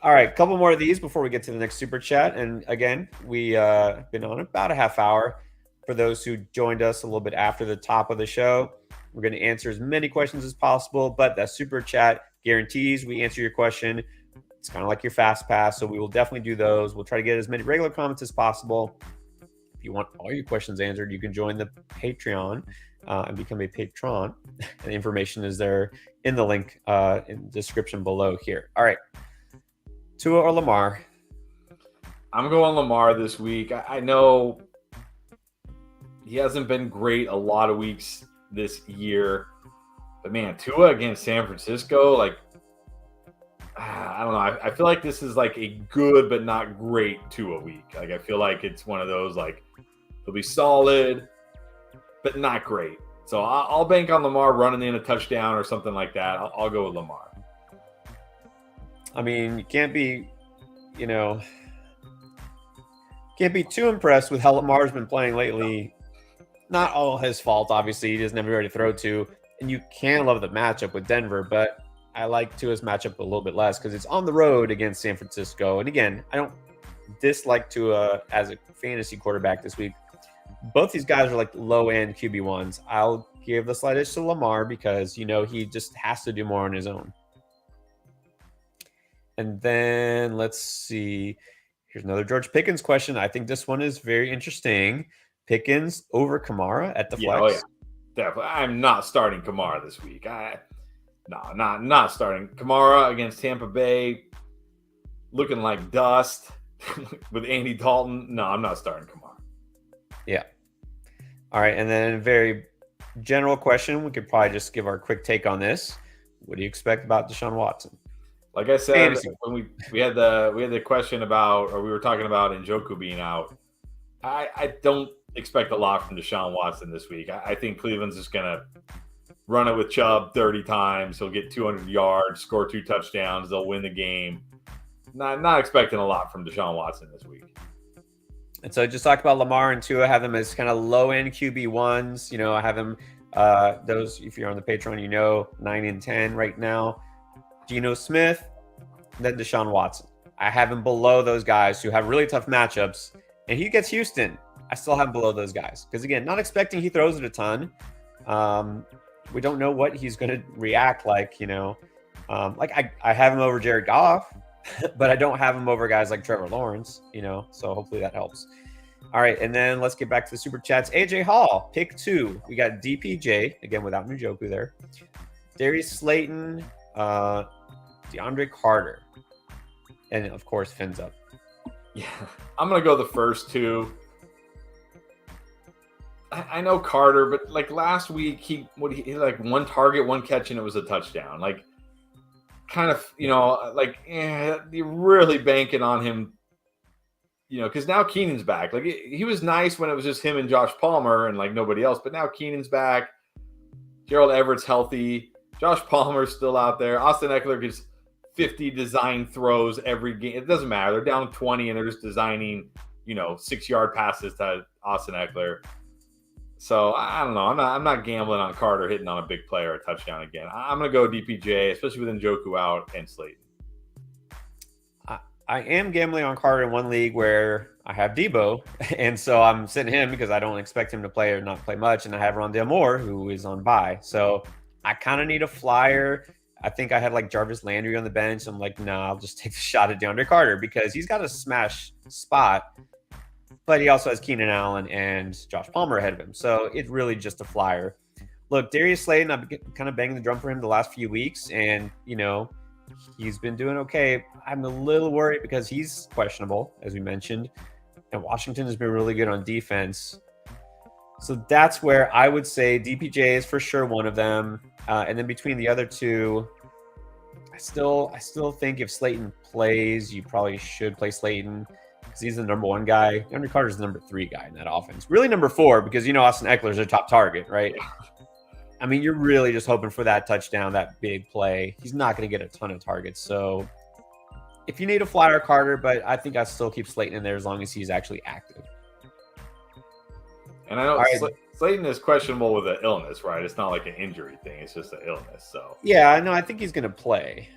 [SPEAKER 1] All right, a couple more of these before we get to the next super chat. And again, we been on about a half hour. For those who joined us a little bit after the top of the show, we're going to answer as many questions as possible, but that super chat guarantees we answer your question. It's kind of like your fast pass, so we will definitely do those. We'll try to get as many regular comments as possible. If you want all your questions answered, you can join the Patreon and become a patron. And the information is there in the link in the description below here. All right. Tua or Lamar?
[SPEAKER 2] I'm going Lamar this week. I know he hasn't been great a lot of weeks this year. But, man, Tua against San Francisco, like, I don't know. I feel like this is like a good but not great Tua week. Like, I feel like it's one of those, like, he'll be solid but not great. So I'll bank on Lamar running in a touchdown or something like that. I'll go with Lamar.
[SPEAKER 1] I mean, you can't be too impressed with how Lamar's been playing lately. Not all his fault, obviously. He doesn't have anybody to throw to. And you can love the matchup with Denver, but I like Tua's matchup a little bit less because it's on the road against San Francisco. And again, I don't dislike Tua as a fantasy quarterback this week. Both these guys are like low-end QB1s. I'll give the slight edge to Lamar because, he just has to do more on his own. And then let's see. Here's another George Pickens question. I think this one is very interesting. Pickens over Kamara at the flex.
[SPEAKER 2] Oh yeah, definitely. I'm not starting Kamara this week. Not starting Kamara against Tampa Bay. Looking like dust with Andy Dalton. No, I'm not starting Kamara.
[SPEAKER 1] Yeah. All right, and then very general question. We could probably just give our quick take on this. What do you expect about Deshaun Watson?
[SPEAKER 2] Like I said, when we had the question about, or we were talking about Njoku being out, I don't expect a lot from Deshaun Watson this week. I think Cleveland's just gonna run it with Chubb 30 times. He'll get 200 yards, score 2 touchdowns. They'll win the game. Not expecting a lot from Deshaun Watson this week.
[SPEAKER 1] And so just talk about Lamar and Tua. Have them as kind of low-end QB1s. I have them, those, if you're on the Patreon, 9 and 10 right now. Geno Smith, then Deshaun Watson. I have him below those guys who have really tough matchups. And he gets Houston. I still have him below those guys. Because, again, not expecting he throws it a ton. We don't know what he's going to react like, Like, I have him over Jared Goff. But I don't have him over guys like Trevor Lawrence, so hopefully that helps. All right, and then let's get back to the super chats. AJ Hall, pick 2. We got DPJ, again, without Njoku there. Darius Slayton, DeAndre Carter, and, of course, Fins up.
[SPEAKER 2] Yeah, I'm going to go the first 2. I know Carter, but like last week, he like one target, one catch, and it was a touchdown. Like, kind of, you're really banking on him, because now Keenan's back. Like, he was nice when it was just him and Josh Palmer and like nobody else, but now Keenan's back. Gerald Everett's healthy. Josh Palmer's still out there. Austin Eckler gets 50 design throws every game. It doesn't matter. They're down 20 and they're just designing, 6-yard passes to Austin Eckler. So I don't know. I'm not gambling on Carter hitting on a big play or a touchdown again. I'm going to go DPJ, especially with Njoku out and Slayton.
[SPEAKER 1] I am gambling on Carter in one league where I have Debo, and so I'm sitting him because I don't expect him to play or not play much, and I have Rondale Moore, who is on bye. So I kind of need a flyer. I think I had like Jarvis Landry on the bench. I'm like, no, I'll just take the shot at DeAndre Carter because he's got a smash spot, but he also has Keenan Allen and Josh Palmer ahead of him. So it's really just a flyer. Look, Darius Slayton, I've been kind of banging the drum for him the last few weeks, and, he's been doing okay. I'm a little worried because he's questionable, as we mentioned, and Washington has been really good on defense. So that's where I would say DPJ is for sure one of them. And then between the other two, I still think if Slayton plays, you probably should play Slayton because he's the number 1 guy. DeAndre Carter's the number 3 guy in that offense. Really number 4 because, Austin Eckler's their top target, right? I mean, you're really just hoping for that touchdown, that big play. He's not going to get a ton of targets. So if you need a flyer, Carter, but I think I still keep Slayton in there as long as he's actually active.
[SPEAKER 2] And I know Slayton is questionable with an illness, right? It's not like an injury thing. It's just an illness. So
[SPEAKER 1] yeah, I know. I think he's going to play.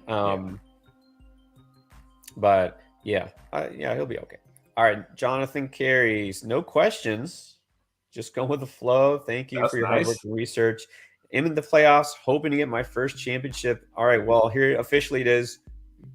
[SPEAKER 1] But yeah, he'll be okay. All right, Jonathan carries. No questions. Just go with the flow. Thank you for your hard work and research. I'm in the playoffs, hoping to get my first championship. All right, well, here officially it is.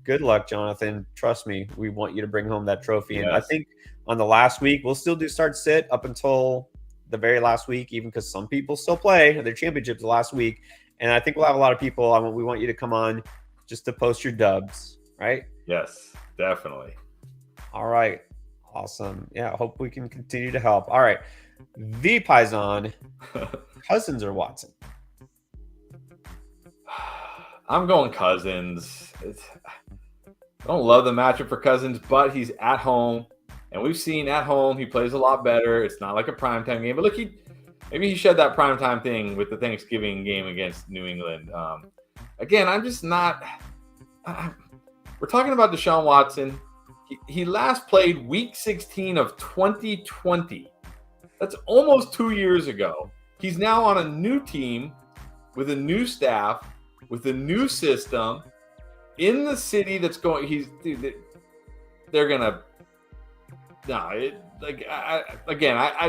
[SPEAKER 1] Good luck, Jonathan. Trust me, we want you to bring home that trophy. And I think on the last week, we'll still do start sit up until the very last week, even because some people still play their championships the last week. And I think we'll have a lot of people. We want you to come on just to post your dubs, right?
[SPEAKER 2] Yes, definitely.
[SPEAKER 1] All right. Awesome. Yeah, I hope we can continue to help. All right. The Paisan, Cousins or Watson?
[SPEAKER 2] I'm going Cousins. I don't love the matchup for Cousins, but he's at home. And we've seen at home he plays a lot better. It's not like a primetime game. But look, maybe he shed that primetime thing with the Thanksgiving game against New England. Again, I'm just not we're talking about Deshaun Watson. He last played week 16 of 2020. That's almost 2 years ago. He's now on a new team with a new staff, with a new system in the city that's going. They're gonna. No, I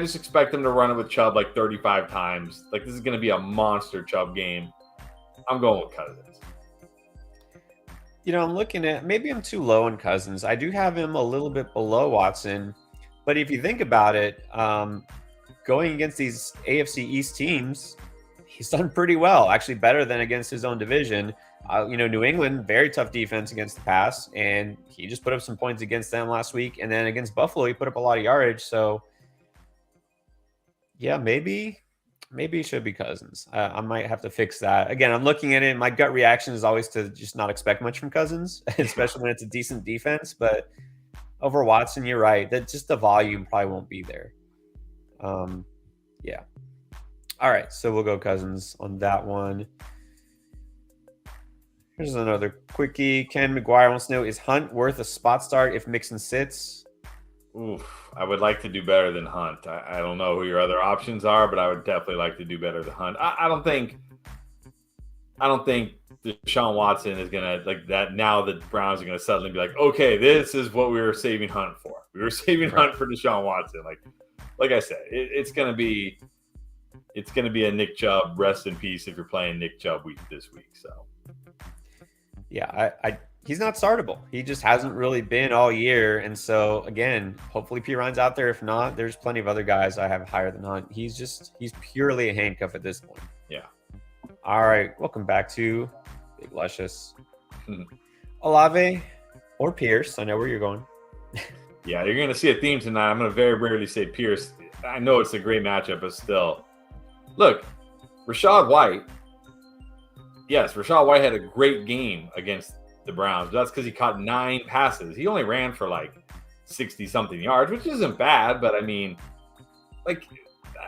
[SPEAKER 2] just expect them to run it with Chubb like 35 times. Like, this is going to be a monster Chubb game. I'm going with Cousins.
[SPEAKER 1] I'm looking at, maybe I'm too low on Cousins. I do have him a little bit below Watson. But if you think about it, going against these AFC East teams, he's done pretty well, actually better than against his own division. New England, very tough defense against the pass, and he just put up some points against them last week. And then against Buffalo, he put up a lot of yardage. So, yeah, maybe it should be Cousins. I might have to fix that. Again, I'm looking at it. My gut reaction is always to just not expect much from Cousins, especially when it's a decent defense. But over Watson, you're right. That just the volume probably won't be there. Yeah. All right, so we'll go Cousins on that one. Here's another quickie. Ken McGuire wants to know, is Hunt worth a spot start if Mixon sits?
[SPEAKER 2] Oof, I would like to do better than Hunt. I don't know who your other options are, but I would definitely like to do better than Hunt. I don't think Deshaun Watson is gonna like that. Now the Browns are gonna suddenly be like, okay, this is what we were saving Hunt for. We were saving Hunt for Deshaun Watson. Like I said, it's gonna be a Nick Chubb rest in peace if you're playing Nick Chubb this week. So
[SPEAKER 1] yeah, he's not startable. He just hasn't really been all year. And so, again, hopefully Piron's out there. If not, there's plenty of other guys I have higher than Hunt. He's purely a handcuff at this point.
[SPEAKER 2] Yeah.
[SPEAKER 1] All right. Welcome back to Big Luscious. Olave or Pierce. I know where you're going.
[SPEAKER 2] Yeah, you're going to see a theme tonight. I'm going to very rarely say Pierce. I know it's a great matchup, but still. Look, Rachaad White. Yes, Rachaad White had a great game against the Browns. But that's because he caught 9 passes. He only ran for like 60-something yards, which isn't bad. But I mean, like,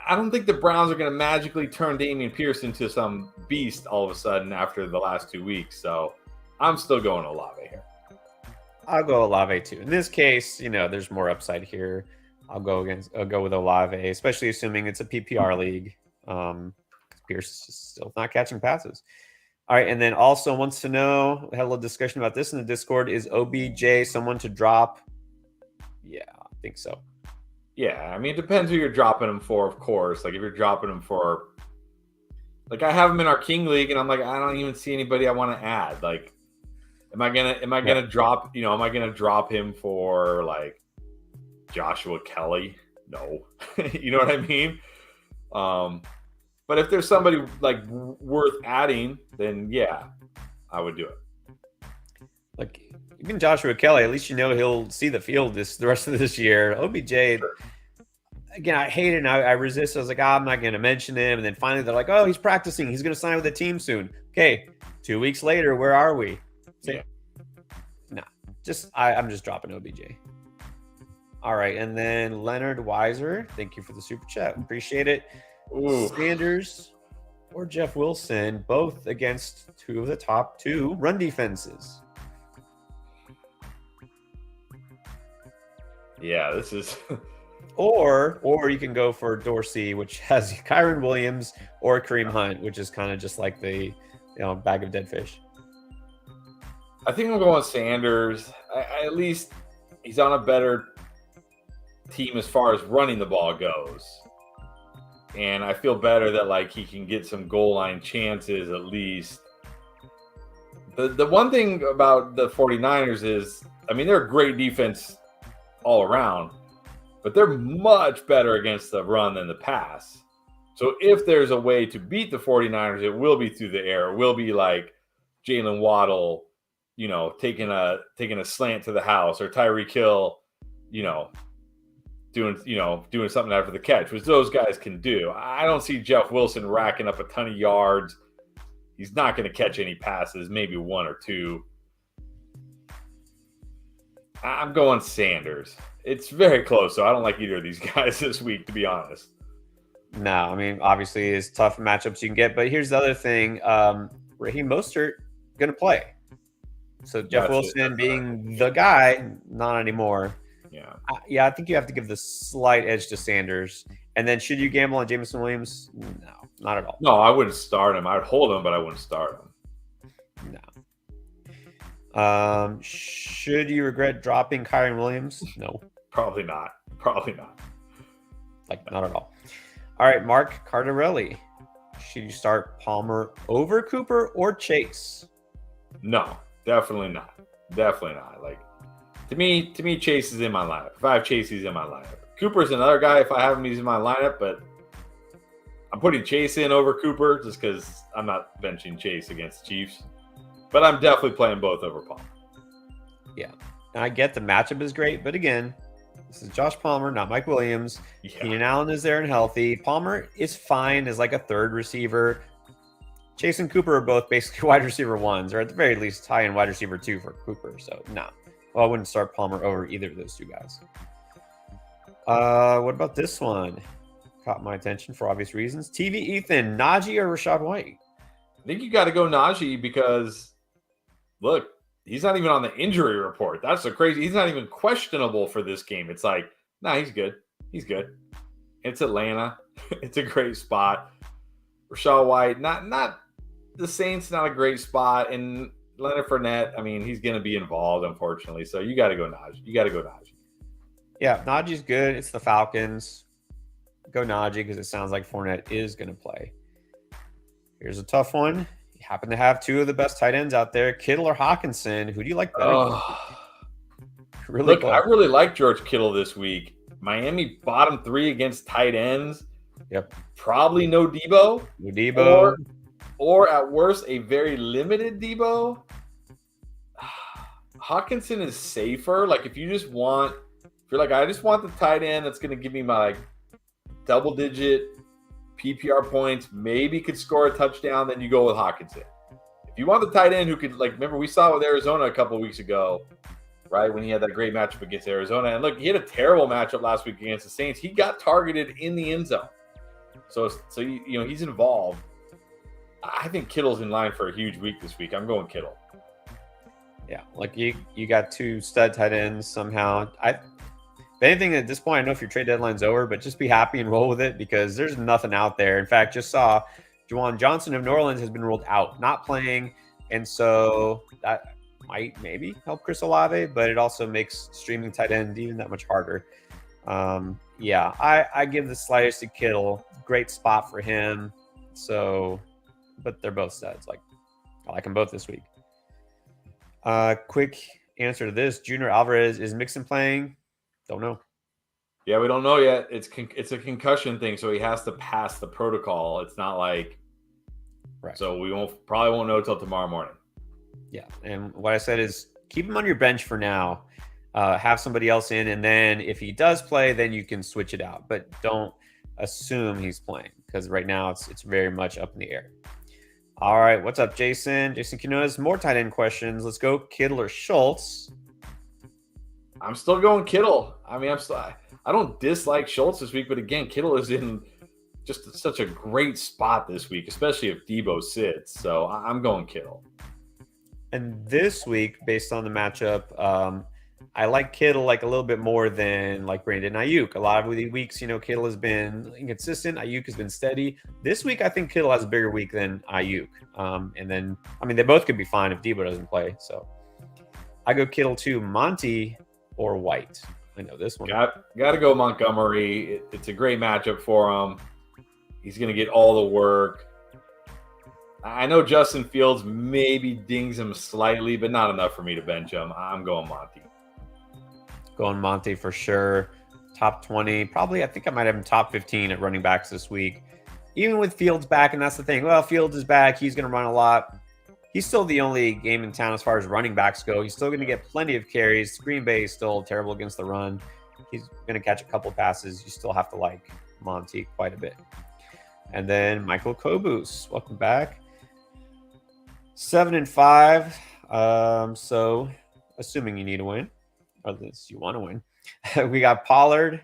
[SPEAKER 2] I don't think the Browns are going to magically turn Dameon Pierce into some beast all of a sudden after the last 2 weeks. So I'm still going Olave here.
[SPEAKER 1] I'll go Olave too. In this case, there's more upside here. I'll go with Olave, especially assuming it's a PPR league. Pierce is still not catching passes. All right, and then also wants to know, we had a little discussion about this in the Discord, is OBJ someone to drop? Yeah, I think so.
[SPEAKER 2] Yeah, I mean, it depends who you're dropping him for, of course. Like, if you're dropping him for, like, I have him in our King League, and I'm like, I don't even see anybody I want to add. Like, am I gonna drop? Am I gonna drop him for like Joshua Kelly? No, you know what I mean. But if there's somebody like worth adding, then yeah, I would do it.
[SPEAKER 1] Like even Joshua Kelly, at least he'll see the field the rest of this year. OBJ, sure. Again, I hate it and I resist. I was like, I'm not going to mention him. And then finally they're like, oh, he's practicing. He's going to sign with the team soon. Okay, 2 weeks later, where are we?
[SPEAKER 2] Yeah.
[SPEAKER 1] No, I'm just dropping OBJ. All right, and then Leonard Weiser, thank you for the super chat. Appreciate it. Ooh. Sanders or Jeff Wilson, both against 2 of the top 2 run defenses.
[SPEAKER 2] Yeah, this is
[SPEAKER 1] or you can go for Dorsey, which has Kyren Williams, or Kareem Hunt, which is kind of just like the bag of dead fish.
[SPEAKER 2] I think I'm going Sanders. At least he's on a better team as far as running the ball goes. And I feel better that like he can get some goal line chances at least. The one thing about the 49ers is, I mean, they're a great defense all around, but they're much better against the run than the pass. So if there's a way to beat the 49ers, it will be through the air. It will be like Jalen Waddle, taking a slant to the house, or Tyreek Hill, doing something after the catch, which those guys can do. I don't see Jeff Wilson racking up a ton of yards. He's not going to catch any passes, maybe 1 or 2. I'm going Sanders. It's very close, so I don't like either of these guys this week, to be honest.
[SPEAKER 1] No, I mean, obviously, it's tough matchups you can get, but here's the other thing. Raheem Mostert going to play. So Jeff Wilson being the guy, not anymore.
[SPEAKER 2] Yeah.
[SPEAKER 1] I think you have to give the slight edge to Sanders. And then should you gamble on Jameson Williams? No, not at all.
[SPEAKER 2] No, I wouldn't start him. I would hold him, but I wouldn't start him.
[SPEAKER 1] No. Should you regret dropping Kyren Williams? No.
[SPEAKER 2] Probably not.
[SPEAKER 1] Like, not at all. All right, Mark Cardarelli. Should you start Palmer over Cooper or Chase?
[SPEAKER 2] No, definitely not. Like, To me, Chase is in my lineup. If I have Chase, he's in my lineup. Cooper's another guy. If I have him, he's in my lineup. But I'm putting Chase in over Cooper just because I'm not benching Chase against the Chiefs. But I'm definitely playing both over Palmer.
[SPEAKER 1] Yeah. And I get the matchup is great. But again, this is Josh Palmer, not Mike Williams. Yeah. Keenan Allen is there and healthy. Palmer is fine as like a third receiver. Chase and Cooper are both basically wide receiver 1s, or at the very least high-end wide receiver 2 for Cooper. So, no. Well, I wouldn't start Palmer over either of those 2 guys. What about this one? Caught my attention for obvious reasons. TV Ethan, Najee or Rachaad White?
[SPEAKER 2] I think you got to go Najee because, look, he's not even on the injury report. That's so crazy. He's not even questionable for this game. It's like, he's good. He's good. It's Atlanta. It's a great spot. Rachaad White, not the Saints, not a great spot. And Leonard Fournette, I mean, he's going to be involved, unfortunately. So you got to go Najee. Yeah,
[SPEAKER 1] Najee's good. It's the Falcons. Go Najee because it sounds like Fournette is going to play. Here's a tough one. You happen to have 2 of the best tight ends out there, Kittle or Hawkinson. Who do you like better?
[SPEAKER 2] Look, I really like George Kittle this week. Miami bottom 3 against tight ends.
[SPEAKER 1] Yep.
[SPEAKER 2] Probably no Debo.
[SPEAKER 1] No Debo.
[SPEAKER 2] Or at worst, a very limited Debo. Hawkinson is safer. Like, if you're like, I just want the tight end that's going to give me my double-digit PPR points, maybe could score a touchdown, then you go with Hockenson. If you want the tight end who could, like, remember we saw with Arizona a couple of weeks ago, right, when he had that great matchup against Arizona. And look, he had a terrible matchup last week against the Saints. He got targeted in the end zone. So you know, he's involved. I think Kittle's in line for a huge week this week. I'm going Kittle.
[SPEAKER 1] Yeah, like you got 2 stud tight ends somehow. If anything, at this point, I know if your trade deadline's over, but just be happy and roll with it because there's nothing out there. In fact, just saw Juwan Johnson of New Orleans has been ruled out, not playing. And so that might maybe help Chris Olave, but it also makes streaming tight end even that much harder. Yeah, I give the slightest to Kittle. Great spot for him. So, but they're both studs. Like, I like them both this week. Quick answer to this: Junior Alvarez, is Mixon playing? Don't know.
[SPEAKER 2] Yeah, we don't know yet. It's a concussion thing, so he has to pass the protocol. It's not like
[SPEAKER 1] right.
[SPEAKER 2] So we probably won't know till tomorrow morning.
[SPEAKER 1] Yeah, and what I said is keep him on your bench for now. Have somebody else in, and then if he does play, then you can switch it out. But don't assume he's playing because right now it's very much up in the air. All right, what's up, Jason? Jason Quinones, more tight end questions. Let's go, Kittle or Schultz.
[SPEAKER 2] I'm still going Kittle. I mean, I don't dislike Schultz this week, but again, Kittle is in just such a great spot this week, especially if Debo sits. So I'm going Kittle.
[SPEAKER 1] And this week, based on the matchup, I like Kittle like a little bit more than like Brandon Ayuk. A lot of the weeks, you know, Kittle has been inconsistent. Ayuk has been steady. This week, I think Kittle has a bigger week than Ayuk. And then, I mean, they both could be fine if Debo doesn't play. So I go Kittle to Monty or White. I know this one.
[SPEAKER 2] Got to go Montgomery. It's a great matchup for him. He's going to get all the work. I know Justin Fields maybe dings him slightly, but not enough for me to bench him. I'm going Monty.
[SPEAKER 1] Going Monty for sure. Top 20. Probably, I think I might have him top 15 at running backs this week. Even with Fields back, and that's the thing. Well, Fields is back. He's going to run a lot. He's still the only game in town as far as running backs go. He's still going to get plenty of carries. Green Bay is still terrible against the run. He's going to catch a couple passes. You still have to like Monty quite a bit. And then Michael Kobus. Welcome back. 7-5. So assuming you need a win, or at least you want to win, we got Pollard,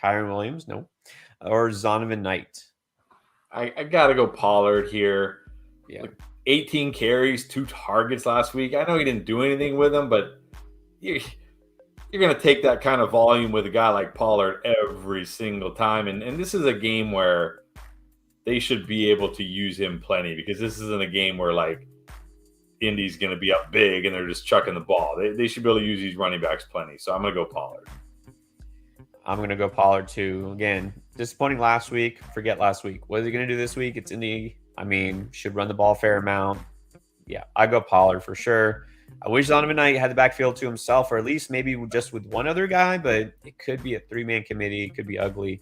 [SPEAKER 1] Kyron Williams, no, or Zonovan Knight.
[SPEAKER 2] I got to go Pollard here.
[SPEAKER 1] Yeah.
[SPEAKER 2] Like 18 carries, 2 targets last week. I know he didn't do anything with them, but you're going to take that kind of volume with a guy like Pollard every single time. And this is a game where they should be able to use him plenty because this isn't a game where like Indy's going to be up big and they're just chucking the ball. They should be able to use these running backs plenty. So I'm going to go Pollard.
[SPEAKER 1] I'm going to go Pollard too. Again, disappointing last week. Forget last week. What is he going to do this week? It's Indy. I mean, should run the ball a fair amount. Yeah, I go Pollard for sure. I wish Zonovan Knight had the backfield to himself, or at least maybe just with one other guy, but it could be a 3-man committee. It could be ugly.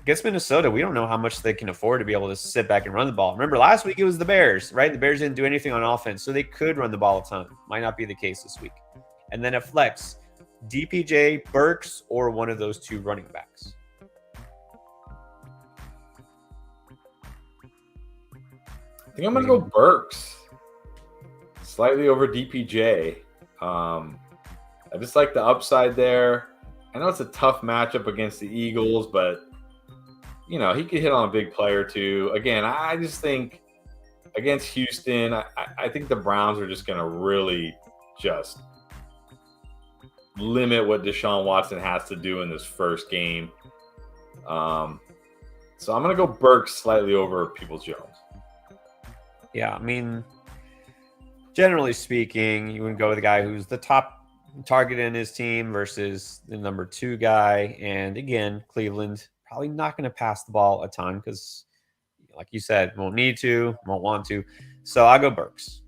[SPEAKER 1] Against Minnesota, we don't know how much they can afford to be able to sit back and run the ball. Remember, last week it was the Bears, right? The Bears didn't do anything on offense, so they could run the ball a ton. Might not be the case this week. And then at flex, DPJ, Burks, or one of those 2 running backs.
[SPEAKER 2] I think I'm going to go Burks. Slightly over DPJ. I just like the upside there. I know it's a tough matchup against the Eagles, but you know, he could hit on a big player too. Again, I just think against Houston, I think the Browns are just going to really just limit what Deshaun Watson has to do in this first game. So I'm going to go Burks slightly over Peoples-Jones.
[SPEAKER 1] Yeah, I mean, generally speaking, you would go with a guy who's the top target in his team versus the number 2 guy. And again, Cleveland probably not going to pass the ball a ton because, like you said, won't need to, won't want to. So I'll go Burks.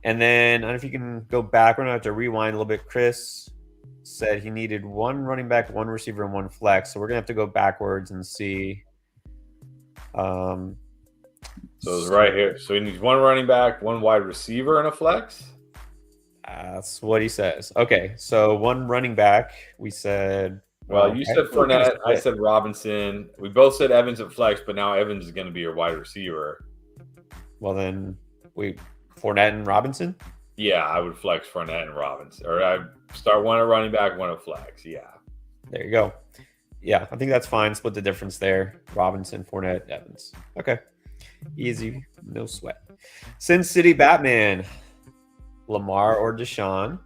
[SPEAKER 1] And then, I don't know if you can go back. We're going to have to rewind a little bit. Chris said he needed 1 running back, 1 receiver, and 1 flex. So we're going to have to go backwards and see.
[SPEAKER 2] So it's right here. So he needs 1 running back, 1 wide receiver, and a flex?
[SPEAKER 1] That's what he says. Okay, so 1 running back. We said
[SPEAKER 2] Well, you said Fournette. I said Robinson. We both said Evans at flex, but now Evans is going to be your wide receiver.
[SPEAKER 1] Well, then Fournette and Robinson?
[SPEAKER 2] Yeah, I would flex Fournette and Robinson. Or I'd start one at running back, one at flex. Yeah.
[SPEAKER 1] There you go. Yeah, I think that's fine. Split the difference there. Robinson, Fournette, Evans. Okay. Easy. No sweat. Sin City Batman. Lamar or Deshaun?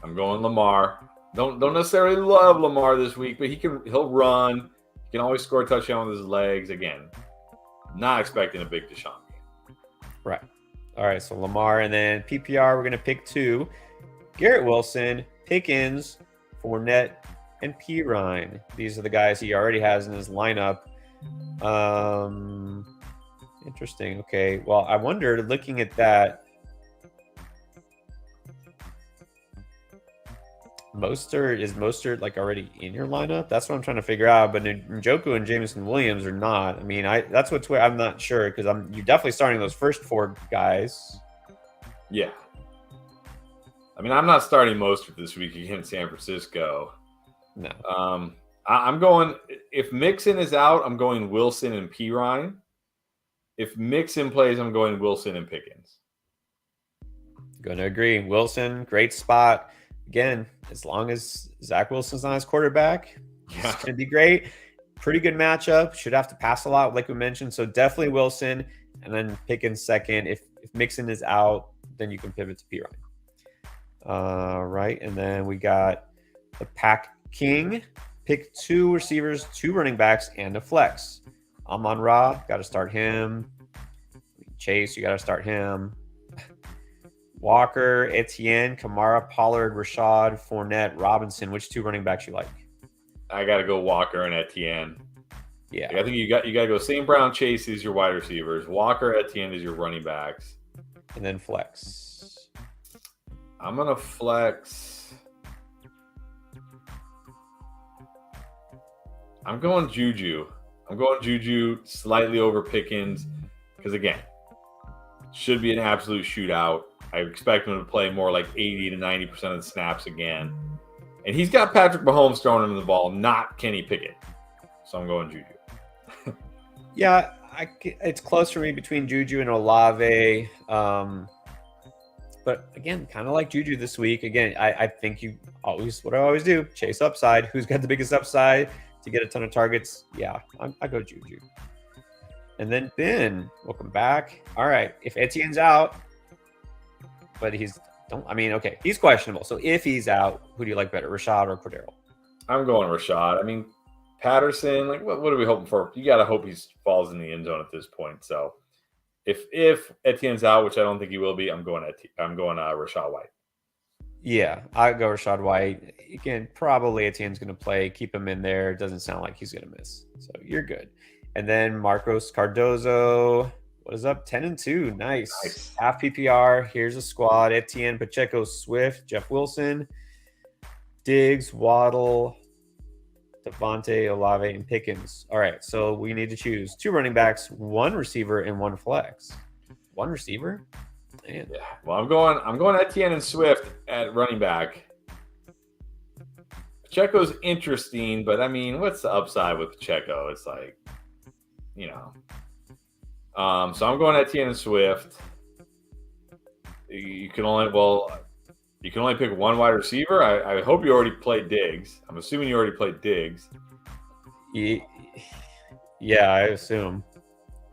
[SPEAKER 2] I'm going Lamar. Don't necessarily love Lamar this week, but he'll run. He can always score a touchdown with his legs. Again, not expecting a big Deshaun game.
[SPEAKER 1] Right. All right, so Lamar, and then PPR, we're going to pick 2. Garrett Wilson, Pickens, Fournette, and Pirine. These are the guys he already has in his lineup. Interesting. Okay, well, I wonder, looking at that, is Mostert like already in your lineup? That's what I'm trying to figure out. But Njoku and Jameson Williams are not. I mean, that's what's where I'm not sure, because you're definitely starting those first 4 guys.
[SPEAKER 2] Yeah. I mean, I'm not starting Mostert this week against San Francisco.
[SPEAKER 1] No.
[SPEAKER 2] I'm going, if Mixon is out, I'm going Wilson and Pirine. If Mixon plays, I'm going Wilson and Pickens.
[SPEAKER 1] Going to agree. Wilson, great spot. Again, as long as Zach Wilson's not his quarterback, it's going to be great. Pretty good matchup. Should have to pass a lot, like we mentioned. So definitely Wilson, and then Pickens second. If Mixon is out, then you can pivot to Pirine. Right, and then we got the Pack King. Pick 2 receivers, 2 running backs, and a flex. Amon-Ra, got to start him. Chase, you got to start him. Walker, Etienne, Kamara, Pollard, Rashad, Fournette, Robinson. Which 2 running backs you like?
[SPEAKER 2] I got to go Walker and Etienne.
[SPEAKER 1] Yeah,
[SPEAKER 2] I think you got to go St. Brown, Chase is your wide receivers. Walker, Etienne is your running backs.
[SPEAKER 1] And then flex.
[SPEAKER 2] I'm gonna flex. I'm going Juju. I'm going Juju slightly over Pickens because, again, should be an absolute shootout. I expect him to play more like 80 to 90% of the snaps again. And he's got Patrick Mahomes throwing him the ball, not Kenny Pickett. So I'm going Juju.
[SPEAKER 1] Yeah, it's close for me between Juju and Olave. But again, kind of like Juju this week. Again, I think what I always do, chase upside. Who's got the biggest upside to get a ton of targets? Yeah, I go Juju. And then Ben, welcome back. All right, if Etienne's out, but he's questionable. So if he's out, who do you like better, Rashad or Cordero?
[SPEAKER 2] I'm going Rashad. I mean, Patterson, like what are we hoping for? You got to hope he falls in the end zone at this point. So if Etienne's out, which I don't think he will be, I'm going Rachaad White.
[SPEAKER 1] Yeah, I go Rachaad White. Again, probably Etienne's going to play. Keep him in there. It doesn't sound like he's going to miss. So you're good. And then Marcos Cardozo. What is up? 10-2. Nice. Half PPR. Here's a squad. Etienne, Pacheco, Swift, Jeff Wilson, Diggs, Waddle, Devontae, Olave, and Pickens. All right, so we need to choose 2 running backs, 1 receiver, and 1 flex. 1 receiver? Man.
[SPEAKER 2] Yeah. Well, I'm going Etienne and Swift at running back. Pacheco's interesting, but I mean, what's the upside with Pacheco? It's like, so I'm going Etienne and Swift. You can only pick 1 wide receiver. I hope you already played Diggs. I'm assuming you already played Diggs.
[SPEAKER 1] Yeah, I assume.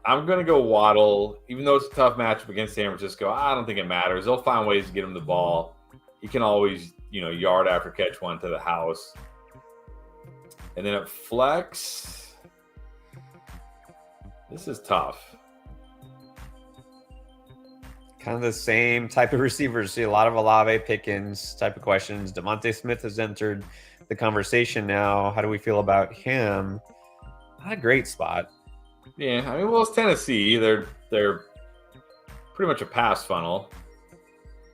[SPEAKER 2] I'm going to go Waddle. Even though it's a tough matchup against San Francisco, I don't think it matters. They'll find ways to get him the ball. He can always, yard after catch one to the house. And then at flex, this is tough.
[SPEAKER 1] Kind of the same type of receivers. See a lot of Olave, Pickens type of questions. DeVonta Smith has entered the conversation now. How do we feel about him? Not a great spot.
[SPEAKER 2] Yeah, I mean, well, it's Tennessee. They're pretty much a pass funnel.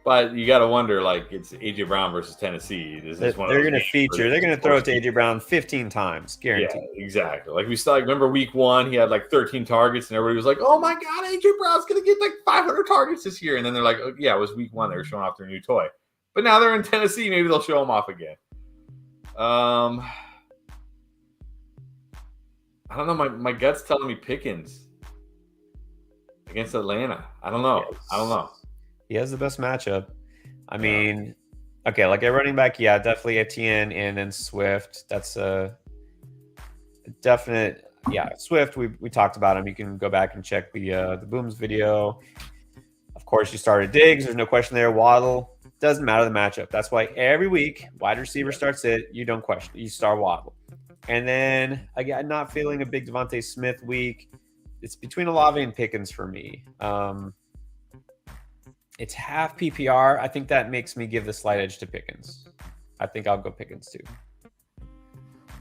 [SPEAKER 2] But you got to wonder, like, it's A.J. Brown versus Tennessee.
[SPEAKER 1] They're going to feature. They're going to throw it to A.J. Brown 15 times, guaranteed.
[SPEAKER 2] Yeah, exactly. Like we saw, remember week 1, he had like 13 targets, and everybody was like, "Oh my God, A.J. Brown's going to get like 500 targets this year." And then they're like, "Oh, yeah, it was week 1. They were showing off their new toy." But now they're in Tennessee. Maybe they'll show them off again. I don't know. My gut's telling me Pickens against Atlanta. I don't know.
[SPEAKER 1] Yes.
[SPEAKER 2] I don't know.
[SPEAKER 1] He has the best matchup. I mean, okay, like at running back, yeah, definitely Etienne and then Swift. That's a definite. Yeah, Swift. We talked about him. You can go back and check the Booms video. Of course, you started Diggs. There's no question there. Waddle. Doesn't matter the matchup. That's why every week wide receiver starts it. You don't question. You start Waddle. And then again, not feeling a big Devontae Smith week. It's between Olave and Pickens for me. It's half PPR. I think that makes me give the slight edge to Pickens. I think I'll go Pickens too.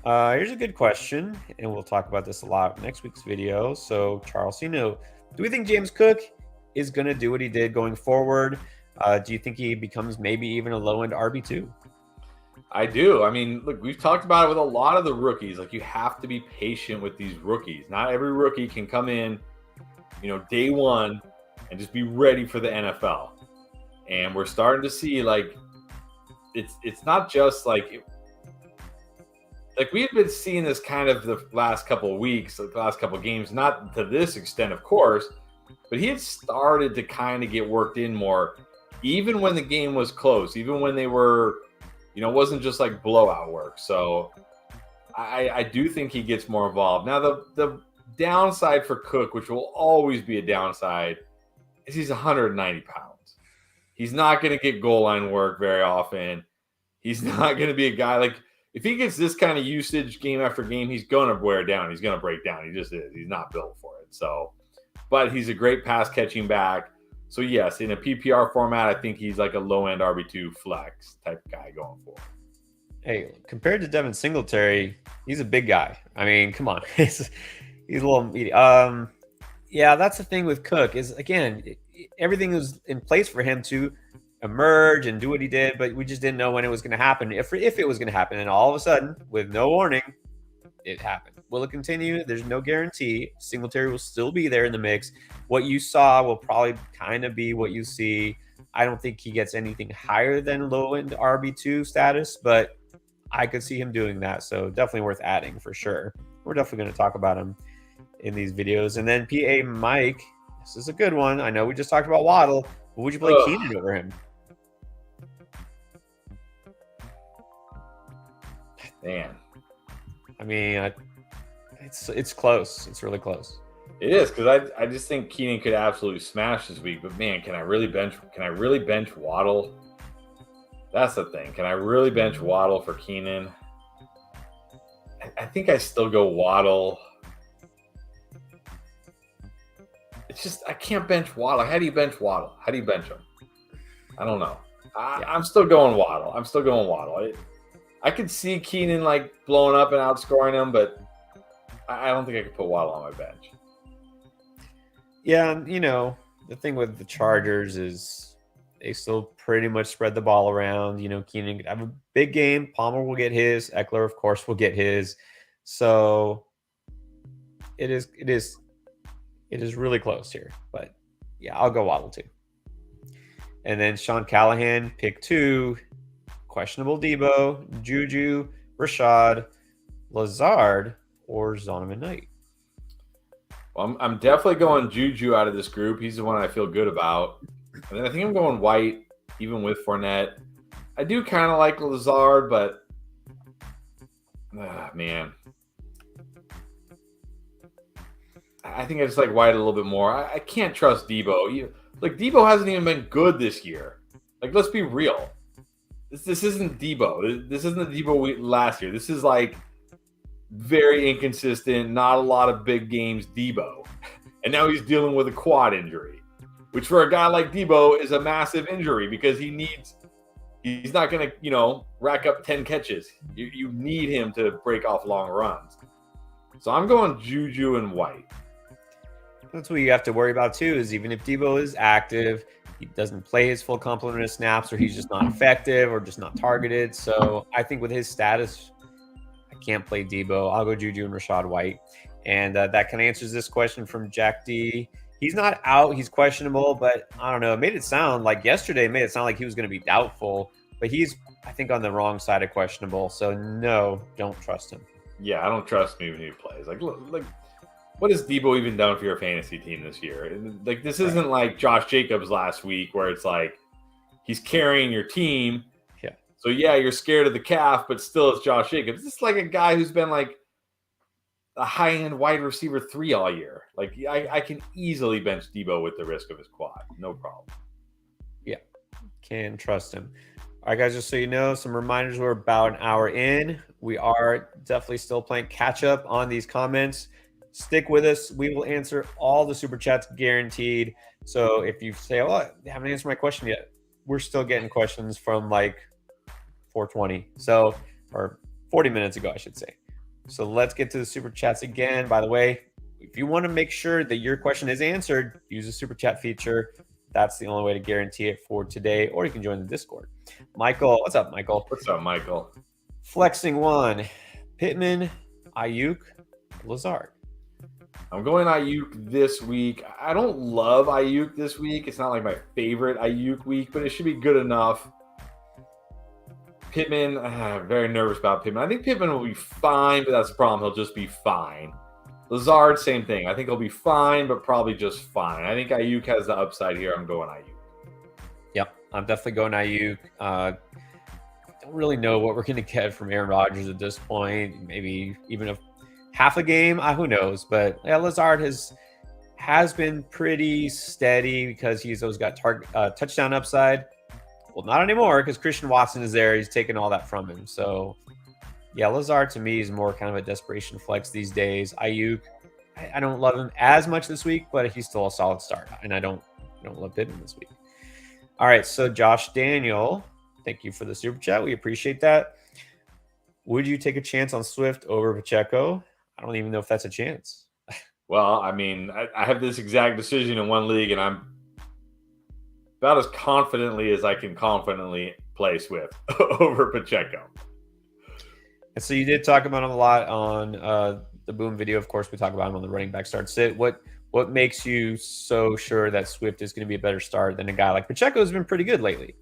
[SPEAKER 1] Here's a good question, and we'll talk about this a lot in next week's video. So, Charles, do we think James Cook is going to do what he did going forward? Do you think he becomes maybe even a low-end RB2?
[SPEAKER 2] I do. I mean, look, we've talked about it with a lot of the rookies. Like, you have to be patient with these rookies. Not every rookie can come in, day one and just be ready for the NFL. And we're starting to see, like, it's not just like we had been seeing this kind of the last couple of weeks, like the last couple of games, not to this extent, of course, but he had started to kind of get worked in more, even when the game was close, even when they were, it wasn't just like blowout work. So I do think he gets more involved. Now, the downside for Cook, which will always be a downside, is he's 190 pounds. He's not going to get goal line work very often. He's not going to be a guy like, if he gets this kind of usage game after game, he's going to wear down. He's going to break down. He just is. He's not built for it. So, but he's a great pass catching back. So yes, in a PPR format, I think he's like a low end RB2 flex type guy going forward.
[SPEAKER 1] Hey, compared to Devin Singletary, he's a big guy. I mean, come on, he's a little. Yeah, that's the thing with Cook is, again, everything was in place for him to emerge and do what he did, but we just didn't know when it was going to happen, if it was going to happen. And all of a sudden, with no warning, it happened. Will it continue? There's no guarantee. Singletary will still be there in the mix. What you saw will probably kind of be what you see. I don't think he gets anything higher than low-end RB2 status, but I could see him doing that. So definitely worth adding for sure. We're definitely going to talk about him in these videos. And then PA Mike, this is a good one. I know we just talked about Waddle, but would you play Keenan over him?
[SPEAKER 2] Man,
[SPEAKER 1] I mean, it's close. It's really close.
[SPEAKER 2] It is, because I just think Keenan could absolutely smash this week. But man, can I really bench Waddle? That's the thing. Can I really bench Waddle for Keenan? I think I still go Waddle. It's just I can't bench Waddle. How do you bench Waddle? How do you bench him? I don't know. I'm still going Waddle. I could see Keenan like blowing up and outscoring him, but I don't think I could put Waddle on my bench.
[SPEAKER 1] Yeah, the thing with the Chargers is they still pretty much spread the ball around. Keenan could have a big game. Palmer will get his. Eckler, of course, will get his. So it is really close here. But yeah, I'll go Waddle too. And then Sean Callahan, pick 2. Questionable Debo, Juju, Rashad, Lazard, or Zonovan Knight.
[SPEAKER 2] Well, I'm definitely going Juju out of this group. He's the one I feel good about. And then I think I'm going White, even with Fournette. I do kind of like Lazard, but man. I think I just like White a little bit more. I can't trust Debo. Debo hasn't even been good this year. Like, let's be real. This isn't Debo. This isn't the Debo last year. This is like very inconsistent, not a lot of big games Debo. And now he's dealing with a quad injury, which for a guy like Debo is a massive injury because he's not going to, rack up 10 catches. You need him to break off long runs. So I'm going Juju and White.
[SPEAKER 1] That's what you have to worry about too, is even if Debo is active, he doesn't play his full complement of snaps, or he's just not effective or just not targeted. So I think with his status, I can't play Debo. I'll go Juju and Rashad White. And that kind of answers this question from Jack D. He's not out. He's questionable, but I don't know. It made it sound like he was going to be doubtful, but he's, I think, on the wrong side of questionable. So no, don't trust him.
[SPEAKER 2] Yeah, I don't trust him even if he plays. Like, look, like, what has Debo even done for your fantasy team this year? And, like, this isn't like Josh Jacobs last week where it's like he's carrying your team.
[SPEAKER 1] Yeah.
[SPEAKER 2] So yeah, you're scared of the calf, but still it's Josh Jacobs. It's like a guy who's been like a high-end wide receiver 3 all year. Like, I can easily bench Debo with the risk of his quad. No problem.
[SPEAKER 1] Yeah. Can trust him. All right, guys, just so you know, some reminders. We're about an hour in. We are definitely still playing catch up on these comments. Stick with us. We will answer all the super chats guaranteed. So if you say, oh, I haven't answered my question yet, we're still getting questions from like 420. So, or 40 minutes ago, I should say. So let's get to the super chats again. By the way, if you want to make sure that your question is answered, use the super chat feature. That's the only way to guarantee it for today, or you can join the Discord. Michael, what's up, Michael?
[SPEAKER 2] What's up, Michael?
[SPEAKER 1] Flexing one, Pittman, Ayuk, Lazard.
[SPEAKER 2] I'm going Ayuk this week. I don't love Ayuk this week. It's not like my favorite Ayuk week, but it should be good enough. Pittman, I'm very nervous about Pittman. I think Pittman will be fine, but that's the problem. He'll just be fine. Lazard, same thing. I think he'll be fine, but probably just fine. I think Ayuk has the upside here. I'm going Ayuk.
[SPEAKER 1] Yep, I'm definitely going Ayuk. Don't really know what we're going to get from Aaron Rodgers at this point. Maybe even a half a game. Who knows? But yeah, Lazard has been pretty steady because he's always got touchdown upside. Well, not anymore because Christian Watson is there. He's taking all that from him. So, yeah, Lazard to me is more kind of a desperation flex these days. Ayuk, I don't love him as much this week, but he's still a solid start. And I don't love Pittman this week. All right, so Josh Daniel, thank you for the super chat. We appreciate that. Would you take a chance on Swift over Pacheco? I don't even know if that's a chance.
[SPEAKER 2] Well, I mean, I have this exact decision in one league, and I'm about as confidently as I can confidently play Swift over Pacheco.
[SPEAKER 1] And so you did talk about him a lot on the Boom video. Of course, we talk about him on the running back start sit. What makes you so sure that Swift is going to be a better start than a guy like Pacheco has been pretty good lately?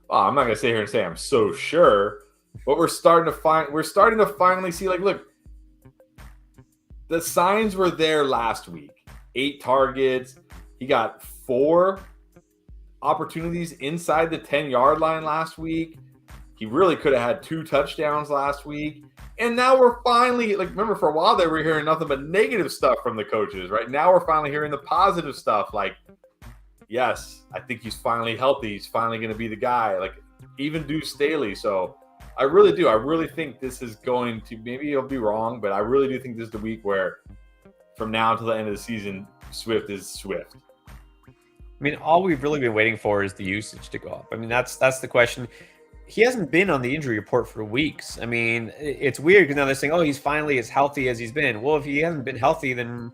[SPEAKER 2] Well, I'm not going to sit here and say I'm so sure, but we're starting to finally see, like, look, the signs were there last week. 8 targets. He got 4 opportunities inside the 10-yard line last week. He really could have had 2 touchdowns last week. And now we're finally, like, remember for a while there, we were hearing nothing but negative stuff from the coaches. Right now we're finally hearing the positive stuff. Like, yes, I think he's finally healthy. He's finally going to be the guy. Like, even Deuce Staley. So I really do. I really think this is going to, maybe it'll be wrong, but I really do think this is the week where from now until the end of the season, Swift is Swift.
[SPEAKER 1] I mean, all we've really been waiting for is the usage to go up. I mean, that's the question. He hasn't been on the injury report for weeks. I mean, it's weird because now they're saying, oh, he's finally as healthy as he's been. Well, if he hasn't been healthy, then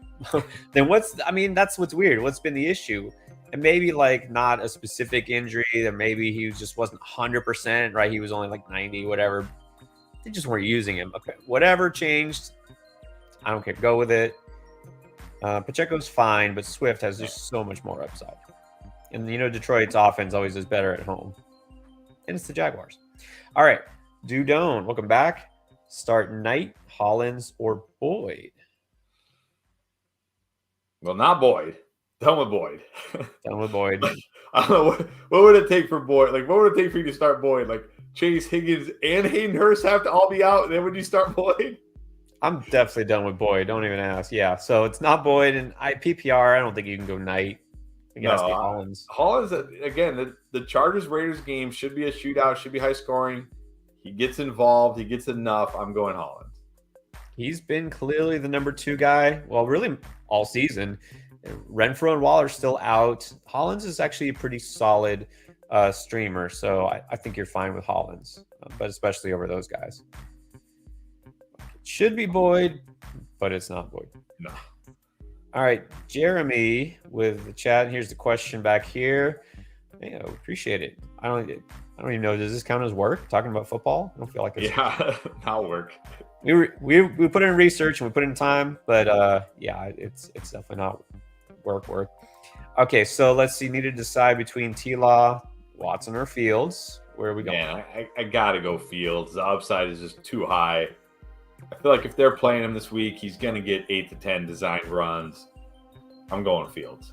[SPEAKER 1] that's what's weird. What's been the issue? And maybe like not a specific injury, that maybe he just wasn't 100%, right? He was only like 90, whatever. They just weren't using him. Okay, whatever changed, I don't care. Go with it. Pacheco's fine, but Swift has just so much more upside. And, Detroit's offense always is better at home. And it's the Jaguars. All right. Dudone, welcome back. Start Knight, Hollins, or Boyd?
[SPEAKER 2] Well, not Boyd. Done with Boyd.
[SPEAKER 1] Done with Boyd.
[SPEAKER 2] I don't know. What would it take for Boyd? Like, what would it take for you to start Boyd? Like, Chase, Higgins, and Hayden Hurst have to all be out, and then would you start Boyd?
[SPEAKER 1] I'm definitely done with Boyd. Don't even ask. Yeah, so it's not Boyd. And PPR, I don't think you can go Knight. Hollins.
[SPEAKER 2] Hollins, again, the Chargers-Raiders game should be a shootout, should be high scoring. He gets involved. He gets enough. I'm going Hollins.
[SPEAKER 1] He's been clearly the number 2 guy. Well, really all season. Renfrow and Waller still out. Hollins is actually a pretty solid streamer. So I think you're fine with Hollins, but especially over those guys. It should be Boyd, but it's not Boyd.
[SPEAKER 2] No.
[SPEAKER 1] All right, Jeremy with the chat. Here's the question back here. Yeah, appreciate it. I don't even know. Does this count as work? Talking about football? I don't feel like it's
[SPEAKER 2] not work.
[SPEAKER 1] We put in research and we put in time, but it's definitely not work. Okay, so let's see. Need to decide between T-Law, Watson, or Fields. Where are we going?
[SPEAKER 2] Man, I gotta go Fields. The upside is just too high. I feel like if they're playing him this week, he's going to get 8 to 10 designed runs. I'm going Fields.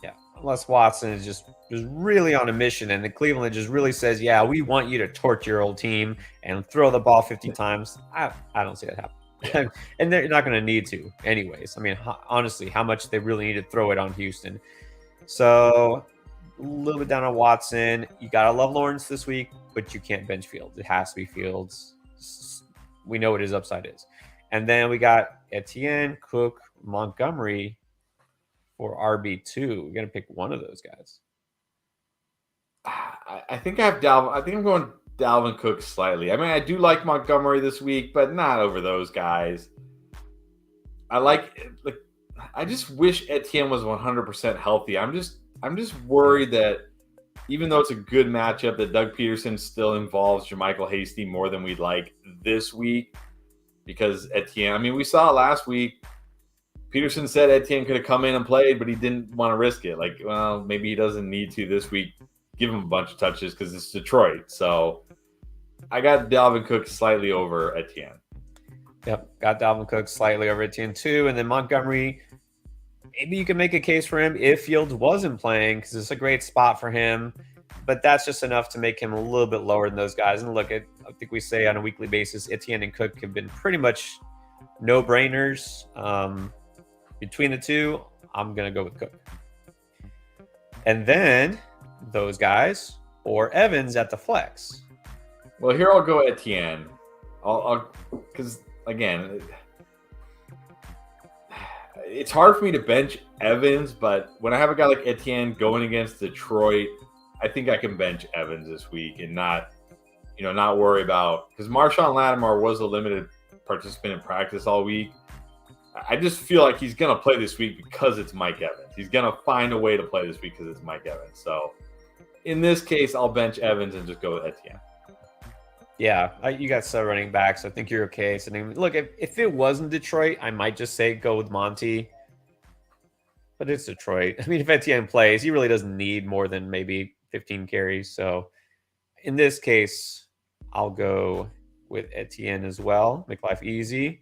[SPEAKER 1] Yeah, unless Watson is just really on a mission, and the Cleveland just really says, "Yeah, we want you to torch your old team and throw the ball 50 times." I don't see that happen. Yeah. And they're not going to need to, anyways. I mean, honestly, how much they really need to throw it on Houston. So a little bit down on Watson. You gotta love Lawrence this week, but you can't bench Fields. It has to be Fields. We know what his upside is. And then we got Etienne, Cook, Montgomery for RB2. We're gonna pick one of those guys.
[SPEAKER 2] I think I have Dalvin. I think I'm going Dalvin Cook slightly. I mean, I do like Montgomery this week, but not over those guys. I just wish Etienne was 100% healthy. I'm just worried that even though it's a good matchup, that Doug Peterson still involves JaMychal Hasty more than we'd like this week, because Etienne, I mean, we saw it last week. Peterson said Etienne could have come in and played, but he didn't want to risk it. Like, well, maybe he doesn't need to this week. Give him a bunch of touches because it's Detroit. So I got Dalvin Cook slightly over Etienne.
[SPEAKER 1] Yep, got Dalvin Cook slightly over Etienne too. And then Montgomery, maybe you can make a case for him if Fields wasn't playing, because it's a great spot for him. But that's just enough to make him a little bit lower than those guys. And look, I think we say on a weekly basis, Etienne and Cook have been pretty much no-brainers. Between the two, I'm going to go with Cook. And then those guys or Evans at the flex.
[SPEAKER 2] Well, here I'll go Etienne. I'll because again, it's hard for me to bench Evans, but when I have a guy like Etienne going against Detroit, I think I can bench Evans this week and not worry about, because Marshawn Lattimore was a limited participant in practice all week. I just feel like he's going to play this week because it's Mike Evans. He's going to find a way to play this week because it's Mike Evans. So in this case, I'll bench Evans and just go with Etienne.
[SPEAKER 1] Yeah, you got some running backs. I think you're okay. So look, if it wasn't Detroit, I might just say go with Monty. But it's Detroit. I mean, if Etienne plays, he really doesn't need more than maybe 15 carries. So in this case, I'll go with Etienne as well. Make life easy.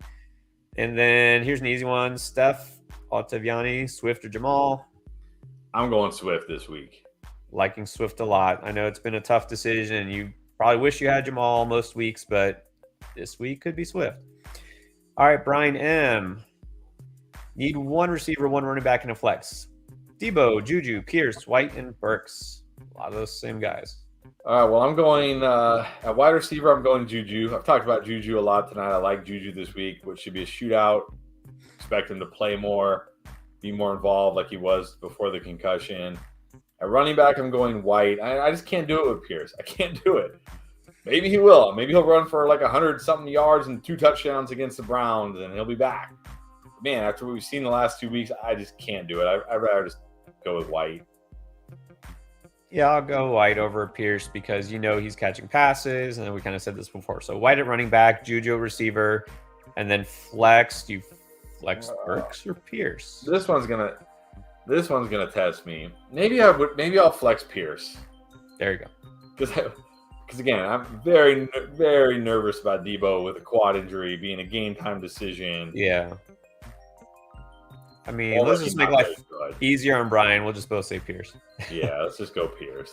[SPEAKER 1] And then here's an easy one. Steph, Ottaviani, Swift, or Jamal?
[SPEAKER 2] I'm going Swift this week.
[SPEAKER 1] Liking Swift a lot. I know it's been a tough decision. You probably wish you had Jamal most weeks, but this week could be Swift. All right, Brian M. Need one receiver, one running back, and a flex. Debo, Juju, Pierce, White, and Burks. A lot of those same guys.
[SPEAKER 2] All right, well, I'm going at wide receiver. I'm going Juju. I've talked about Juju a lot tonight. I like Juju this week, which should be a shootout. Expect him to play more, be more involved like he was before the concussion. At running back, I'm going White. I just can't do it with Pierce. I can't do it. Maybe he will. Maybe he'll run for like 100-something yards and 2 touchdowns against the Browns, and he'll be back. Man, after what we've seen the last 2 weeks, I just can't do it. I'd rather just go with White.
[SPEAKER 1] Yeah, I'll go White over Pierce because he's catching passes, and we kind of said this before. So White at running back, Juju receiver, and then flex. Do you flex Burks or Pierce?
[SPEAKER 2] This one's gonna test me. Maybe I'll flex Pierce.
[SPEAKER 1] There you go.
[SPEAKER 2] Because again, I'm very, very nervous about Debo with a quad injury being a game time decision.
[SPEAKER 1] Yeah. I mean, let's just make life easier on Brian. We'll just both say Pierce.
[SPEAKER 2] Yeah, let's just go Pierce.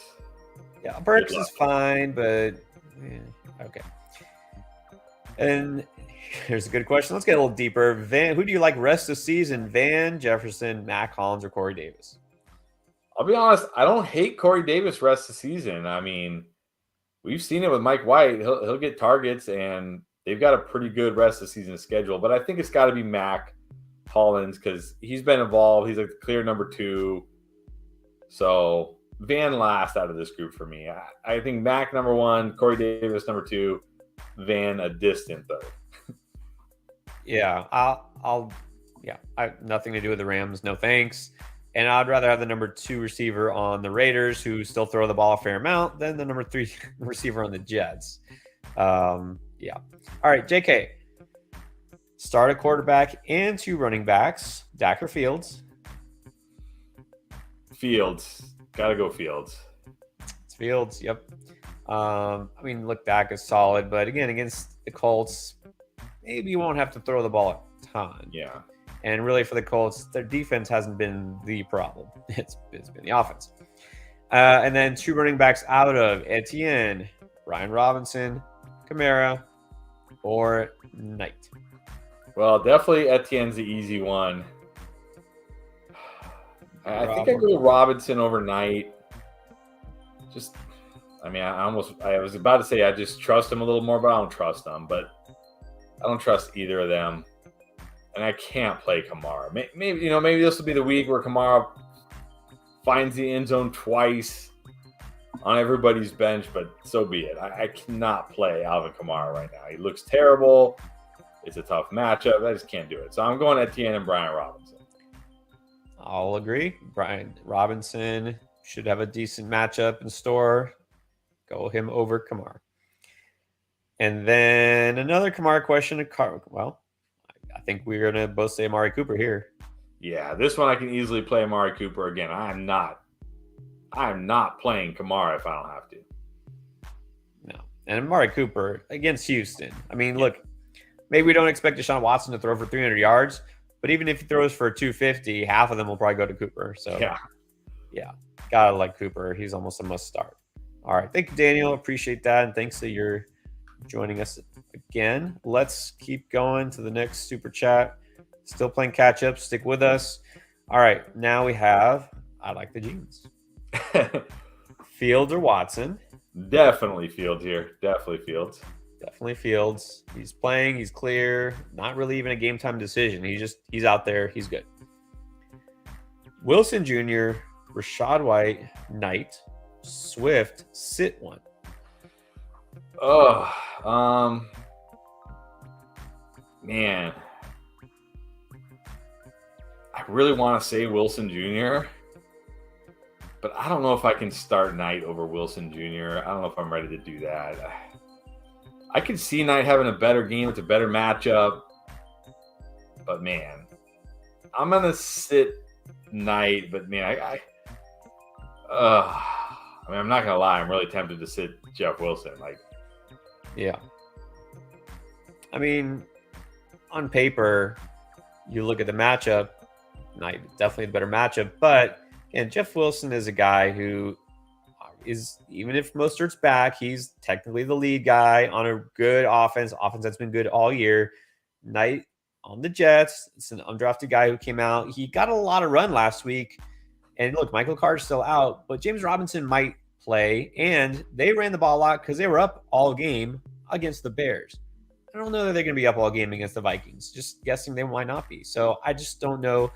[SPEAKER 1] Yeah, Burks is fine, but okay. And here's a good question. Let's get a little deeper. Who do you like rest of the season? Van, Jefferson, Mac Hollins, or Corey Davis?
[SPEAKER 2] I'll be honest. I don't hate Corey Davis rest of the season. I mean, we've seen it with Mike White. He'll get targets, and they've got a pretty good rest of the season schedule. But I think it's got to be Mac Hollins because he's been involved. He's a clear number 2. So Van last out of this group for me. I think Mac number 1, Corey Davis number 2, Van a distant 3rd.
[SPEAKER 1] Yeah, I have nothing to do with the Rams. No thanks. And I'd rather have the number 2 receiver on the Raiders, who still throw the ball a fair amount, than the number 3 receiver on the Jets. Yeah. All right, JK. Start a quarterback and 2 running backs. Dak or Fields?
[SPEAKER 2] Fields. Gotta go Fields.
[SPEAKER 1] It's Fields, yep. I mean, look, Dak is solid, but again, against the Colts, maybe you won't have to throw the ball a ton.
[SPEAKER 2] Yeah.
[SPEAKER 1] And really for the Colts, their defense hasn't been the problem. It's been the offense. And then 2 running backs out of Etienne, Brian Robinson, Kamara, or Knight.
[SPEAKER 2] Well, definitely Etienne's the easy one. I think I go Robinson overnight. Just, I mean, I was about to say I just trust him a little more, but I don't trust them. But I don't trust either of them. And I can't play Kamara. Maybe this will be the week where Kamara finds the end zone twice on everybody's bench, but so be it. I cannot play Alvin Kamara right now. He looks terrible. It's a tough matchup. I just can't do it. So I'm going Etienne and Brian Robinson.
[SPEAKER 1] I'll agree. Brian Robinson should have a decent matchup in store. Go him over Kamara. And then another Kamara question. Well, I think we're going to both say Amari Cooper here.
[SPEAKER 2] Yeah, this one I can easily play Amari Cooper again. I'm not playing Kamara if I don't have to.
[SPEAKER 1] No. And Amari Cooper against Houston. I mean, look, maybe we don't expect Deshaun Watson to throw for 300 yards, but even if he throws for 250, half of them will probably go to Cooper. So, yeah, gotta like Cooper. He's almost a must start. All right. Thank you, Daniel. Appreciate that. And thanks that you're joining us again. Let's keep going to the next super chat. Still playing catch up. Stick with us. All right. Now we have I like the jeans. Fields or Watson?
[SPEAKER 2] Definitely Fields here. Definitely Fields.
[SPEAKER 1] Definitely Fields. He's playing. He's clear. Not really even a game time decision. He's out there. He's good. Wilson Jr., Rachaad White, Knight, Swift, sit one.
[SPEAKER 2] Oh, man. I really want to say Wilson Jr., but I don't know if I can start Knight over Wilson Jr. I don't know if I'm ready to do that. I can see Knight having a better game. It's a better matchup. But, man, I'm going to sit Knight. But, man, I'm not going to lie. I'm really tempted to sit Jeff Wilson.
[SPEAKER 1] Yeah. I mean, on paper, you look at the matchup, Knight definitely the better matchup. But, and Jeff Wilson is a guy who is, even if Mostert's back, he's technically the lead guy on a good offense that's been good all year. Knight on the Jets, it's an undrafted guy who came out. He got a lot of run last week. And look, Michael Carter's still out, but James Robinson might play. And they ran the ball a lot because they were up all game against the Bears. I don't know that they're going to be up all game against the Vikings. Just guessing they might not be. So I just don't know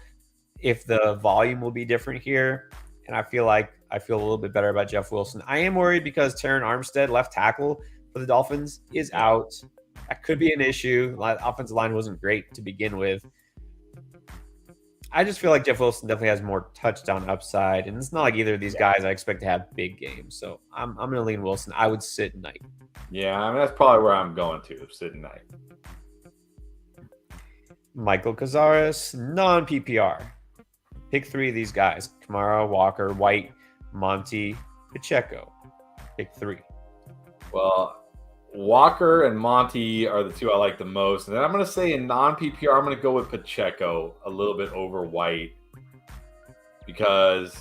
[SPEAKER 1] if the volume will be different here. And I feel a little bit better about Jeff Wilson. I am worried because Terron Armstead, left tackle for the Dolphins, is out. That could be an issue. The offensive line wasn't great to begin with. I just feel like Jeff Wilson definitely has more touchdown upside. And it's not like either of these guys I expect to have big games. So I'm going to lean Wilson. I would sit Knight.
[SPEAKER 2] Yeah, I mean, that's probably where I'm going to, sit Knight.
[SPEAKER 1] Michael Cazares, non-PPR. Pick 3 of these guys: Kamara, Walker, White, Monty, Pacheco. Pick 3.
[SPEAKER 2] Well, Walker and Monty are the 2 I like the most. And then I'm going to say in non-PPR, I'm going to go with Pacheco a little bit over White. Because,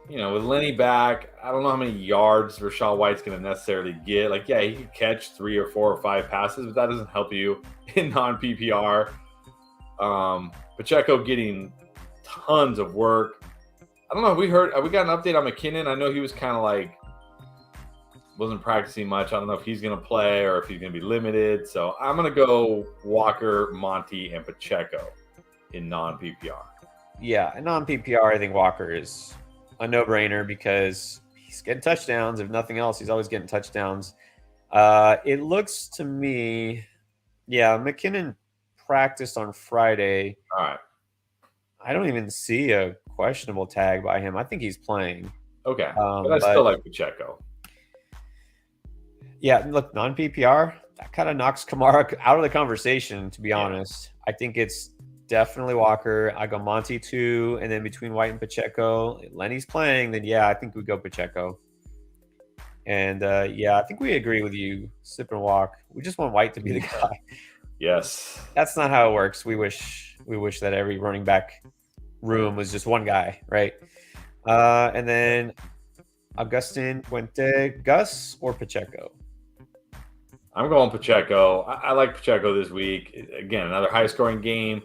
[SPEAKER 2] with Lenny back, I don't know how many yards Rachaad White's going to necessarily get. He could catch 3 or 4 or 5 passes, but that doesn't help you in non-PPR. Pacheco getting tons of work. I don't know. We got an update on McKinnon. I know he was kind of wasn't practicing much. I don't know if he's going to play or if he's going to be limited. So I'm going to go Walker, Monty, and Pacheco in non-PPR.
[SPEAKER 1] Yeah, in non-PPR, I think Walker is a no-brainer because he's getting touchdowns. If nothing else, he's always getting touchdowns. It looks to me, McKinnon practiced on Friday.
[SPEAKER 2] All right.
[SPEAKER 1] I don't even see a questionable tag by him. I think he's playing.
[SPEAKER 2] Okay. But I still like Pacheco.
[SPEAKER 1] Yeah, look, non-PPR, that kind of knocks Kamara out of the conversation, to be honest. I think it's definitely Walker. I go Monty 2, and then between White and Pacheco, if Lenny's playing, then I think we go Pacheco. And I think we agree with you, sip and walk. We just want White to be the guy.
[SPEAKER 2] Yes.
[SPEAKER 1] That's not how it works. We wish that every running back room was just one guy, right? And then Augustin Puente, Gus or Pacheco?
[SPEAKER 2] I'm going Pacheco. I like Pacheco this week. Again, another high-scoring game.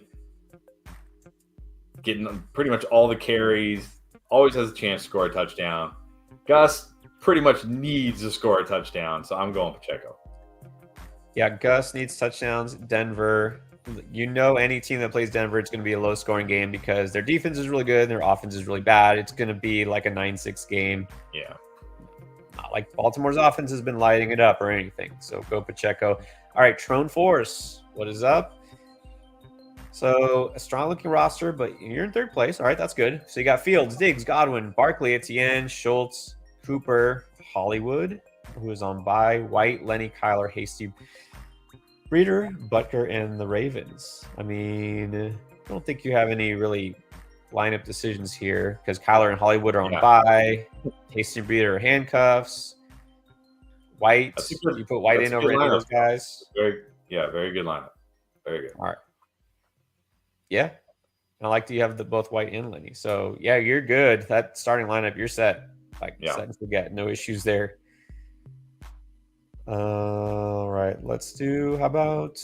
[SPEAKER 2] Getting pretty much all the carries. Always has a chance to score a touchdown. Gus pretty much needs to score a touchdown, so I'm going Pacheco.
[SPEAKER 1] Yeah, Gus needs touchdowns. Denver, any team that plays Denver, it's going to be a low-scoring game because their defense is really good and their offense is really bad. It's going to be like a 9-6 game.
[SPEAKER 2] Yeah.
[SPEAKER 1] Not like Baltimore's offense has been lighting it up or anything. So go Pacheco. All right, Trone Force, what is up? So a strong-looking roster, but you're in third place. All right, that's good. So you got Fields, Diggs, Godwin, Barkley, Etienne, Schultz, Cooper, Hollywood, who is on bye, White, Lenny, Kyler, Hasty, Breeder, Butker, and the Ravens. I mean, I don't think you have any really lineup decisions here because Kyler and Hollywood are on bye. Hasty and Breeder are handcuffs. White, you put White in over any of those guys.
[SPEAKER 2] Very good lineup. Very good.
[SPEAKER 1] All right. Yeah. I like that you have both White and Lenny. So, yeah, you're good. That starting lineup, you're set. Set and forget. No issues there. All right. Let's do, how about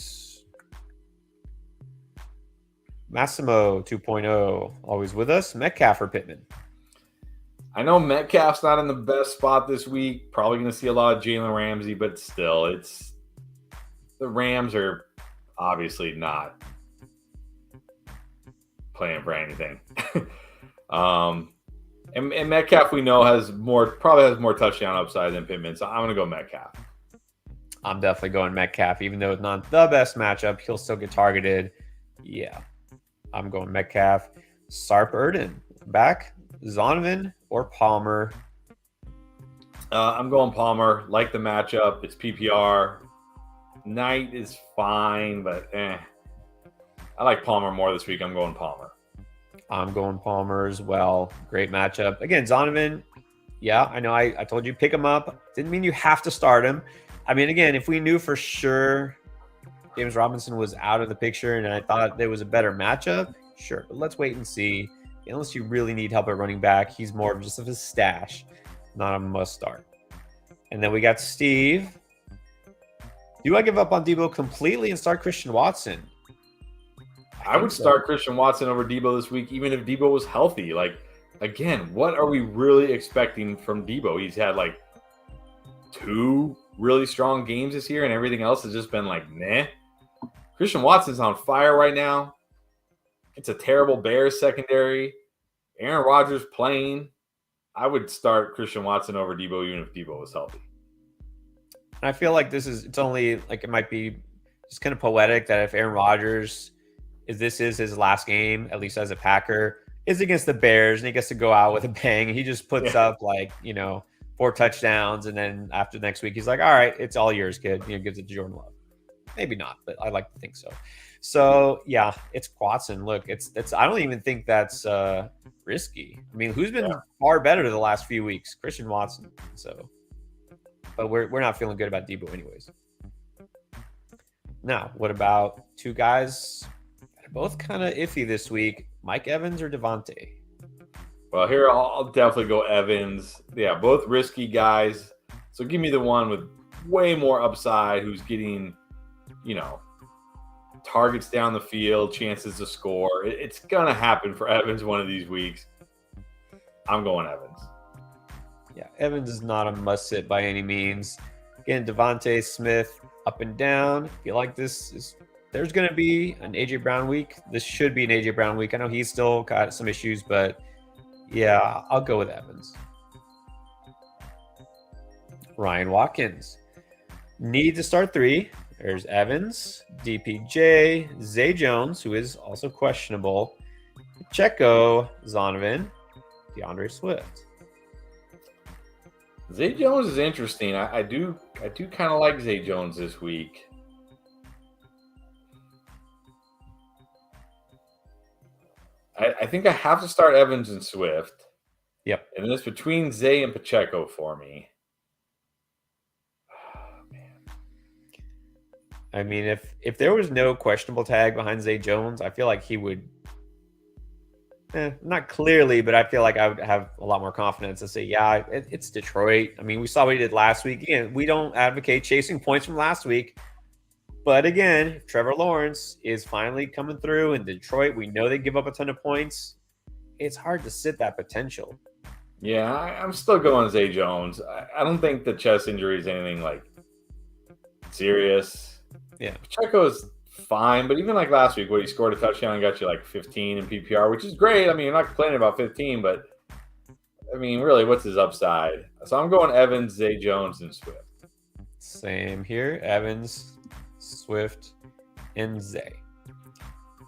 [SPEAKER 1] Massimo 2.0? Always with us. Metcalf or Pittman?
[SPEAKER 2] I know Metcalf's not in the best spot this week. Probably going to see a lot of Jalen Ramsey, but still, the Rams are obviously not playing for anything. And Metcalf, we know, probably has more touchdown upside than Pittman, so I'm going to go Metcalf.
[SPEAKER 1] I'm definitely going Metcalf. Even though it's not the best matchup, he'll still get targeted. Yeah, I'm going Metcalf. Sarp Erden, back. Zonovan or Palmer?
[SPEAKER 2] I'm going Palmer. Like the matchup. It's PPR. Knight is fine, but I like Palmer more this week. I'm going Palmer.
[SPEAKER 1] I'm going Palmer as well. Great matchup. Again, Zonovan, yeah, I know I told you pick him up. Didn't mean you have to start him. I mean, again, if we knew for sure James Robinson was out of the picture and I thought there was a better matchup, sure. But let's wait and see. Unless you really need help at running back, he's more of just a stash, not a must start. And then we got Steve. Do I give up on Debo completely and start Christian Watson?
[SPEAKER 2] I would start Christian Watson over Debo this week, even if Debo was healthy. Like, again, what are we really expecting from Debo? He's had like 2 really strong games this year, and everything else has just been like, meh. Christian Watson's on fire right now. It's a terrible Bears secondary. Aaron Rodgers playing. I would start Christian Watson over Debo, even if Debo was healthy.
[SPEAKER 1] And I feel like it's only like it might be just kind of poetic that if Aaron Rodgers this is his last game, at least as a Packer, is against the Bears, and he gets to go out with a bang. He just puts up 4 touchdowns, and then after next week, he's like, "All right, it's all yours, kid." Gives it to Jordan Love. Maybe not, but I like to think so. So yeah, it's Watson. Look, it's I don't even think that's risky. I mean, who's been far better the last few weeks? Christian Watson. So, but we're not feeling good about Debo anyways. Now, what about 2 guys that are both kind of iffy this week? Mike Evans or Devontae?
[SPEAKER 2] Well, here I'll definitely go Evans. Yeah, both risky guys. So give me the one with way more upside, who's getting, targets down the field, chances to score. It's going to happen for Evans one of these weeks. I'm going Evans.
[SPEAKER 1] Yeah, Evans is not a must-sit by any means. Again, Devontae Smith up and down. I feel like there's going to be an A.J. Brown week. This should be an A.J. Brown week. I know he's still got some issues, but yeah, I'll go with Evans. Ryan Watkins. Need to start 3. There's Evans, DPJ, Zay Jones, who is also questionable, Pacheco, Zonovan, DeAndre Swift.
[SPEAKER 2] Zay Jones is interesting. I do kind of like Zay Jones this week. I think I have to start Evans and Swift.
[SPEAKER 1] Yep.
[SPEAKER 2] And it's between Zay and Pacheco for me.
[SPEAKER 1] I mean, if there was no questionable tag behind Zay Jones, I feel like he would. Not clearly, but I feel like I would have a lot more confidence to say, yeah, it's Detroit. I mean, we saw what he did last week. Again, we don't advocate chasing points from last week. But again, if Trevor Lawrence is finally coming through in Detroit, we know they give up a ton of points. It's hard to sit that potential.
[SPEAKER 2] Yeah, I'm still going Zay Jones. I don't think the chest injury is anything like serious.
[SPEAKER 1] Yeah.
[SPEAKER 2] Pacheco's fine, but even like last week where he scored a touchdown and got you like 15 in PPR, which is great. I mean, you're not complaining about 15, but I mean, really, what's his upside? So I'm going Evans, Zay Jones, and Swift.
[SPEAKER 1] Same here. Evans, Swift, and Zay.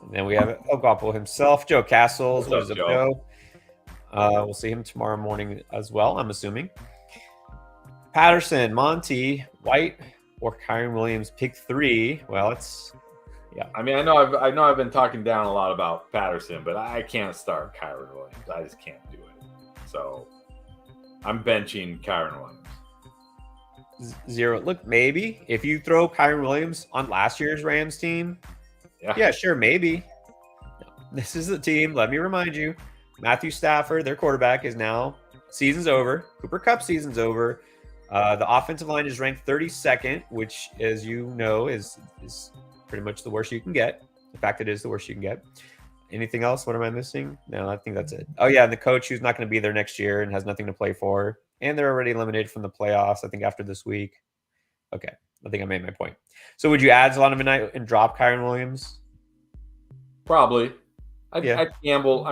[SPEAKER 1] And then we have Ogapo himself, Joe Castles. What is up, Joe? We'll see him tomorrow morning as well, I'm assuming. Patterson, Monty, White, or Kyren Williams. Pick 3. Well, it's yeah.
[SPEAKER 2] I mean, I know I've been talking down a lot about Patterson, but I can't start Kyren Williams. I just can't do it. So I'm benching Kyren Williams.
[SPEAKER 1] 0. Look, maybe if you throw Kyren Williams on last year's Rams team, yeah, sure, maybe. No, this is the team. Let me remind you, Matthew Stafford, their quarterback, is now season's over. Cooper Kupp season's over. The offensive line is ranked 32nd, which, as you know, is pretty much the worst you can get. In fact, it is the worst you can get. Anything else? What am I missing? No, I think that's it. Oh, yeah, and the coach who's not going to be there next year and has nothing to play for. And they're already eliminated from the playoffs, I think, after this week. Okay, I think I made my point. So would you add Zonovan Knight and drop Kyren Williams?
[SPEAKER 2] Probably. I'd gamble.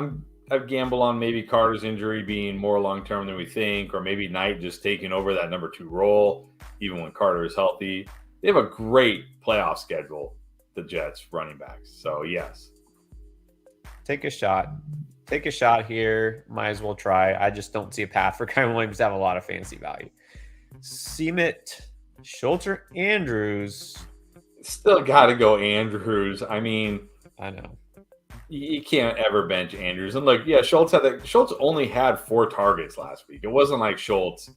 [SPEAKER 2] I'd gamble on maybe Carter's injury being more long-term than we think, or maybe Knight just taking over that number 2 role, even when Carter is healthy. They have a great playoff schedule, the Jets running backs. So, yes.
[SPEAKER 1] Take a shot. Take a shot here. Might as well try. I just don't see a path for Kyren Williams to have a lot of fantasy value. Seamit, Schultz, or Andrews?
[SPEAKER 2] Still got to go Andrews. I mean,
[SPEAKER 1] I know.
[SPEAKER 2] You can't ever bench Andrews. And look, yeah, Schultz only had 4 targets last week. It wasn't like Schultz.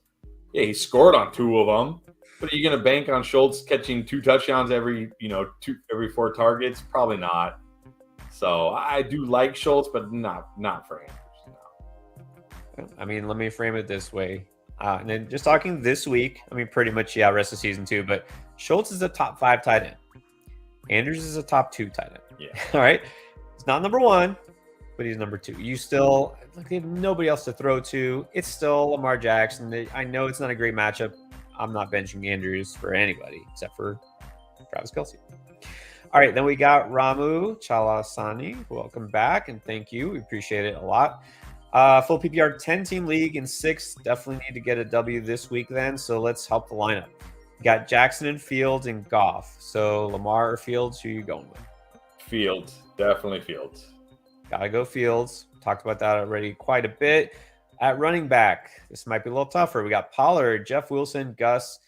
[SPEAKER 2] Yeah, he scored on 2 of them. But are you going to bank on Schultz catching 2 touchdowns every 4 targets? Probably not. So I do like Schultz, but not for Andrews. No.
[SPEAKER 1] I mean, let me frame it this way. And then just talking this week, I mean, pretty much, yeah, rest of season too. But Schultz is a top 5 tight end. Andrews is a top 2 tight end.
[SPEAKER 2] Yeah.
[SPEAKER 1] All right. He's not number 1, but he's number 2. You still they have nobody else to throw to. It's still Lamar Jackson. I know it's not a great matchup. I'm not benching Andrews for anybody except for Travis Kelce. All right, then we got Ramu Chalasani. Welcome back, and thank you. We appreciate it a lot. Full PPR 10-team league in 6. Definitely need to get a W this week then, so let's help the lineup. We got Jackson and Fields and Goff. So Lamar or Fields, who are you going with?
[SPEAKER 2] Fields. Definitely Fields.
[SPEAKER 1] Gotta go Fields. Talked about that already quite a bit. At running back, this might be a little tougher. We got Pollard, Jeff Wilson, Gus,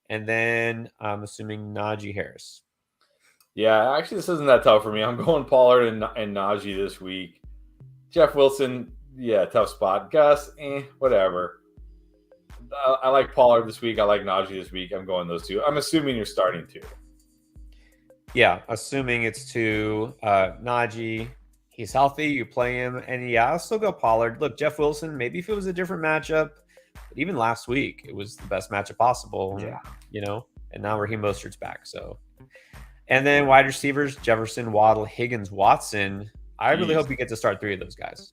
[SPEAKER 1] and then I'm assuming Najee Harris.
[SPEAKER 2] Yeah, actually, this isn't that tough for me. I'm going Pollard and Najee this week. Jeff Wilson, yeah, tough spot. Gus, whatever. I like Pollard this week. I like Najee this week. I'm going those 2. I'm assuming you're starting 2.
[SPEAKER 1] Yeah, assuming it's 2. Najee, he's healthy. You play him. And yeah, I'll still go Pollard. Look, Jeff Wilson, maybe if it was a different matchup, but even last week, it was the best matchup possible.
[SPEAKER 2] Yeah.
[SPEAKER 1] And now Raheem Mostert's back. So, and then wide receivers, Jefferson, Waddle, Higgins, Watson. I really hope you get to start 3 of those guys.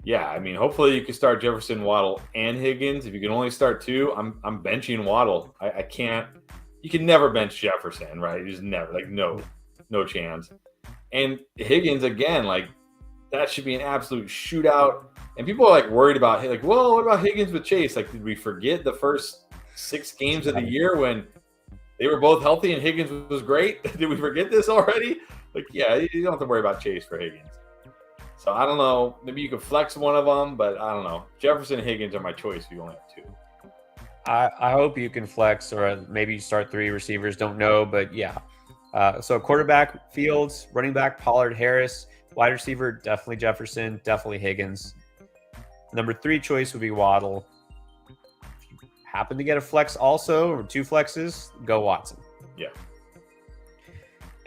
[SPEAKER 2] Yeah, I mean, hopefully you can start Jefferson, Waddle, and Higgins. If you can only start 2, I'm benching Waddle. I can't. You can never bench Jefferson, right? You just never, no chance. And Higgins, again, that should be an absolute shootout. And people are worried about, well, what about Higgins with Chase? Did we forget the first 6 games of the year when they were both healthy and Higgins was great? Did we forget this already? Yeah, you don't have to worry about Chase for Higgins. So I don't know. Maybe you could flex one of them, but I don't know. Jefferson and Higgins are my choice if you only have 2.
[SPEAKER 1] I hope you can flex, or maybe you start 3 receivers. Don't know, but yeah. So quarterback, Fields. Running back, Pollard, Harris. Wide receiver, definitely Jefferson. Definitely Higgins. Number 3 choice would be Waddle. If you happen to get a flex also, or 2 flexes, go Watson.
[SPEAKER 2] Yeah.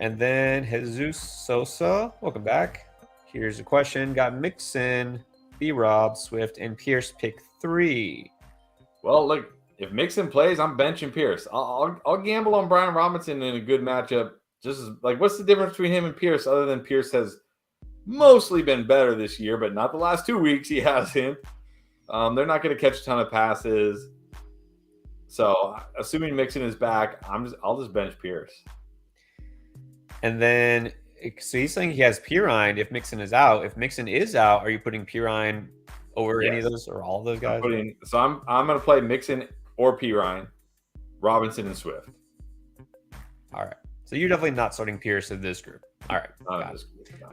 [SPEAKER 1] And then Jesus Sosa, welcome back. Here's a question. Got Mixon, B-Rob, Swift, and Pierce pick 3.
[SPEAKER 2] Well, look, if Mixon plays, I'm benching Pierce. I'll gamble on Brian Robinson in a good matchup. Just as, like, what's the difference between him and Pierce other than Pierce has mostly been better this year, but not the last 2 weeks he hasn't. They're not going to catch a ton of passes. So, assuming Mixon is back, I'll just bench Pierce.
[SPEAKER 1] And then, so he's saying he has Pirine if Mixon is out. If Mixon is out, are you putting Pirine over any of those or all of those guys?
[SPEAKER 2] I'm going to play Mixon or Pirine, Robinson and Swift.
[SPEAKER 1] All right. So you're definitely not starting Pierce in this group. All right.
[SPEAKER 2] No.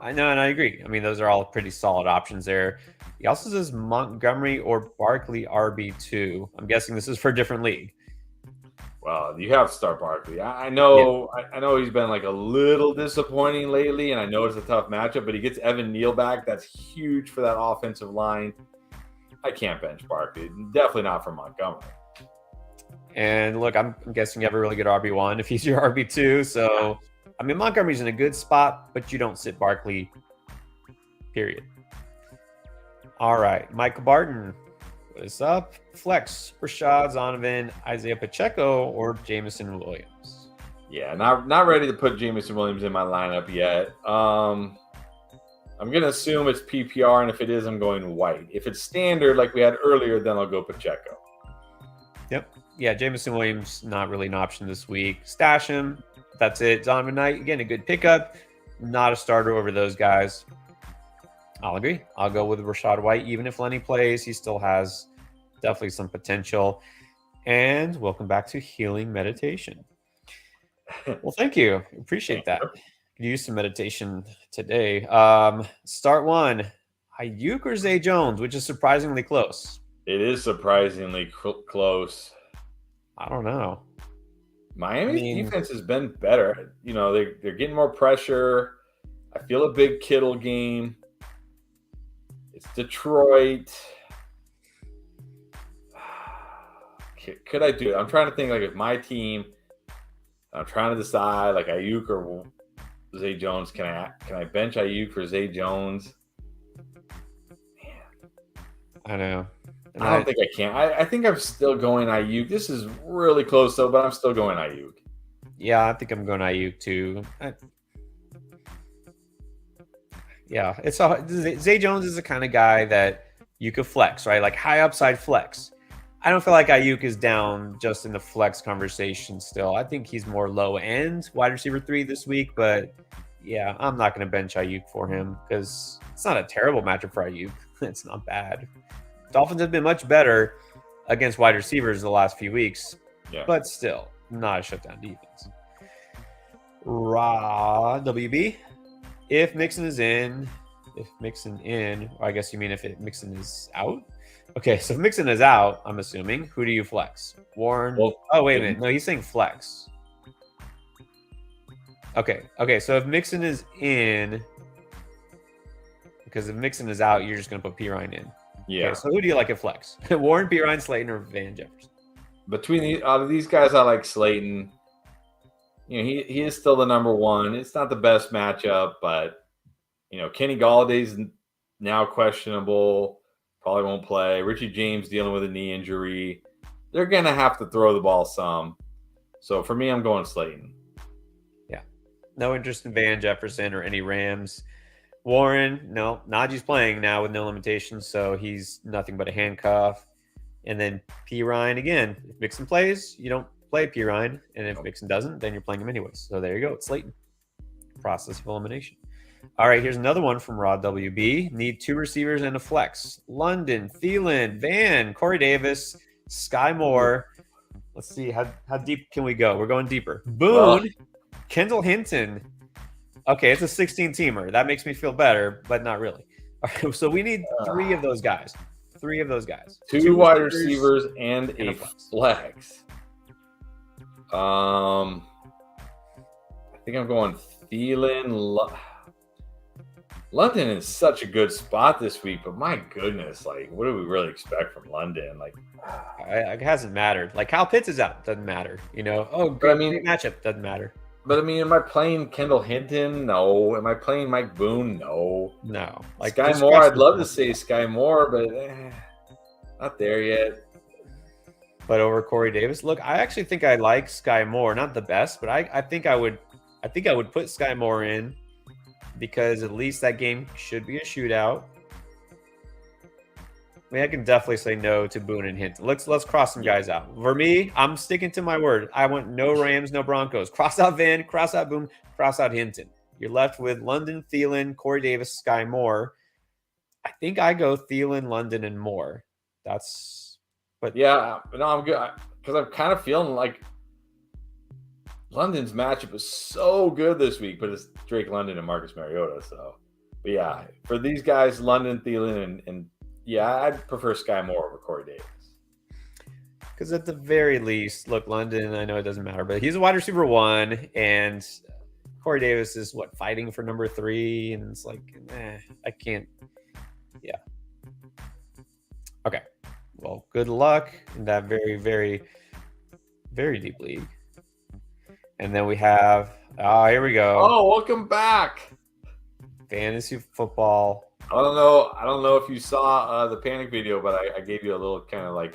[SPEAKER 1] I know, and I agree. I mean, those are all pretty solid options there. He also says Montgomery or Barkley RB2. I'm guessing this is for a different league.
[SPEAKER 2] Well, you have to start Barkley. I know. Yeah. I know he's been like a little disappointing lately, and I know it's a tough matchup. But he gets Evan Neal back. That's huge for that offensive line. I can't bench Barkley. Definitely not for Montgomery.
[SPEAKER 1] And look, I'm guessing you have a really good RB1 if he's your RB2. So, I mean, Montgomery's in a good spot, but you don't sit Barkley, period. All right. Michael Barton, what is up? Flex, Rashad Zonovan, Isaiah Pacheco, or Jameson Williams?
[SPEAKER 2] Yeah, not ready to put Jameson Williams in my lineup yet. I'm going to assume it's PPR, and if it is, I'm going White. If it's standard like we had earlier, then I'll go Pacheco.
[SPEAKER 1] Yep. Yeah, Jameson Williams, not really an option this week. Stash him. That's it. Zonovan Knight, again, a good pickup. Not a starter over those guys. I'll agree. I'll go with Rachaad White. Even if Lenny plays, he still has definitely some potential. And welcome back to Healing Meditation. Well, thank you. Appreciate that. Could use some meditation today. Start one. Ayuk or Zay Jones, which is surprisingly close.
[SPEAKER 2] It is surprisingly close.
[SPEAKER 1] I don't know.
[SPEAKER 2] Miami's defense has been better. You know, they're getting more pressure. I feel a big Kittle game. It's Detroit. Could I do it? I'm trying to think, like, if my team, I'm trying to decide, like, Ayuk or Zay Jones. Can I bench Ayuk for Zay Jones? Man.
[SPEAKER 1] I know. And
[SPEAKER 2] I don't think I can. I think I'm still going Ayuk. This is really close, though, but I'm still going Ayuk.
[SPEAKER 1] Yeah, I think I'm going Ayuk, too. Zay Jones is the kind of guy that you could flex, right? Like high upside flex. I don't feel like Ayuk is down just in the flex conversation still. I think he's more low end wide receiver 3 this week, but yeah, I'm not going to bench Ayuk for him because it's not a terrible matchup for Ayuk. It's not bad. Dolphins have been much better against wide receivers the last few weeks, but still not a shutdown defense. WB. If Mixon is in, or I guess you mean if Mixon is out? Okay, so if Mixon is out, I'm assuming, who do you flex? Warren?
[SPEAKER 2] Well,
[SPEAKER 1] wait a minute. No, he's saying flex. Okay, so if Mixon is in, because if Mixon is out, you're just going to put Pirine in.
[SPEAKER 2] Yeah.
[SPEAKER 1] Okay, so who do you like at flex? Warren, Pirine, Slayton, or Van Jefferson?
[SPEAKER 2] Between out of these guys, I like Slayton. You know, he is still the number one. It's not the best matchup, but, you know, Kenny Galladay's now questionable. Probably won't play. Richie James dealing with a knee injury. They're going to have to throw the ball some. So for me, I'm going Slayton.
[SPEAKER 1] Yeah. No interest in Van Jefferson or any Rams. Warren, no. Najee's playing now with no limitations, so he's nothing but a handcuff. And then Pirine again. If Mixon plays, you don't play Pirine, and if Mixon doesn't, then you're playing him anyways. So there you go. It's Slayton. Process of elimination. All right, here's another one from Rod WB. Need 2 receivers and a flex. London, Thielen, Van, Corey Davis, Sky Moore. Let's see, how deep can we go? We're going deeper. Boone, Kendall Hinton. Okay, it's a 16-teamer. That makes me feel better, but not really. All right, so we need 3 of those guys. 3 of those guys.
[SPEAKER 2] 2 wide receivers and a flex. I think I'm going Thielen. London is such a good spot this week, but my goodness, like, what do we really expect from London? Like,
[SPEAKER 1] it hasn't mattered. Like, Kyle Pitts is out, doesn't matter. You know, great matchup, doesn't matter.
[SPEAKER 2] But I mean, am I playing Kendall Hinton? No. Am I playing Mike Boone? No.
[SPEAKER 1] No.
[SPEAKER 2] Sky Moore, I'd love to say Sky Moore, but not there yet.
[SPEAKER 1] But over Corey Davis, look, I actually think I like Sky Moore. Not the best, but I think I would put Sky Moore in because at least that game should be a shootout. I mean, I can definitely say no to Boone and Hinton. Let's cross some guys out. For me, I'm sticking to my word. I want no Rams, no Broncos. Cross out Van, cross out Boone, cross out Hinton. You're left with London, Thielen, Corey Davis, Sky Moore. I think I go Thielen, London, and Moore. But
[SPEAKER 2] yeah, no, I'm good because I'm kind of feeling like London's matchup is so good this week, but it's Drake London and Marcus Mariota. So, but yeah, for these guys, London, Thielen, and yeah, I'd prefer Sky Moore over Corey Davis.
[SPEAKER 1] Because at the very least, look, London, I know it doesn't matter, but he's a wide receiver 1, and Corey Davis is fighting for number 3, and it's like, I can't. Yeah. Okay. Well, good luck in that very, very, very deep league. And then we have, here we go.
[SPEAKER 2] Oh, welcome back.
[SPEAKER 1] Fantasy football.
[SPEAKER 2] I don't know if you saw the panic video, but I gave you a little kind of I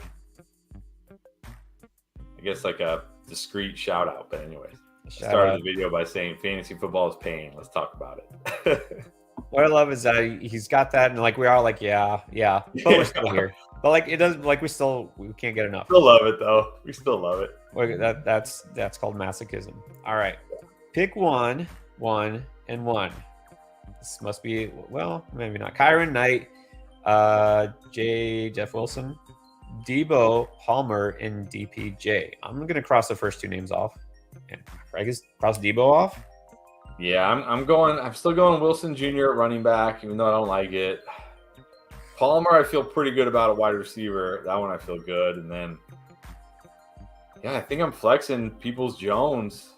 [SPEAKER 2] guess a discreet shout out. But anyways, I started the video by saying fantasy football is pain. Let's talk about it.
[SPEAKER 1] What I love is that he's got that, and we are yeah, but we're still here. But it doesn't we can't get enough.
[SPEAKER 2] Still love it though. We still love it.
[SPEAKER 1] That's called masochism. All right, pick 1, 1, and 1. This must be maybe not. Kyron Knight, Jeff Wilson, Debo, Palmer, and DPJ. I'm gonna cross the first 2 names off, and I guess cross Debo off.
[SPEAKER 2] Yeah, I'm still going Wilson Jr. at running back, even though I don't like it. Palmer, I feel pretty good about a wide receiver. That one I feel good. And then, I think I'm flexing Peoples-Jones.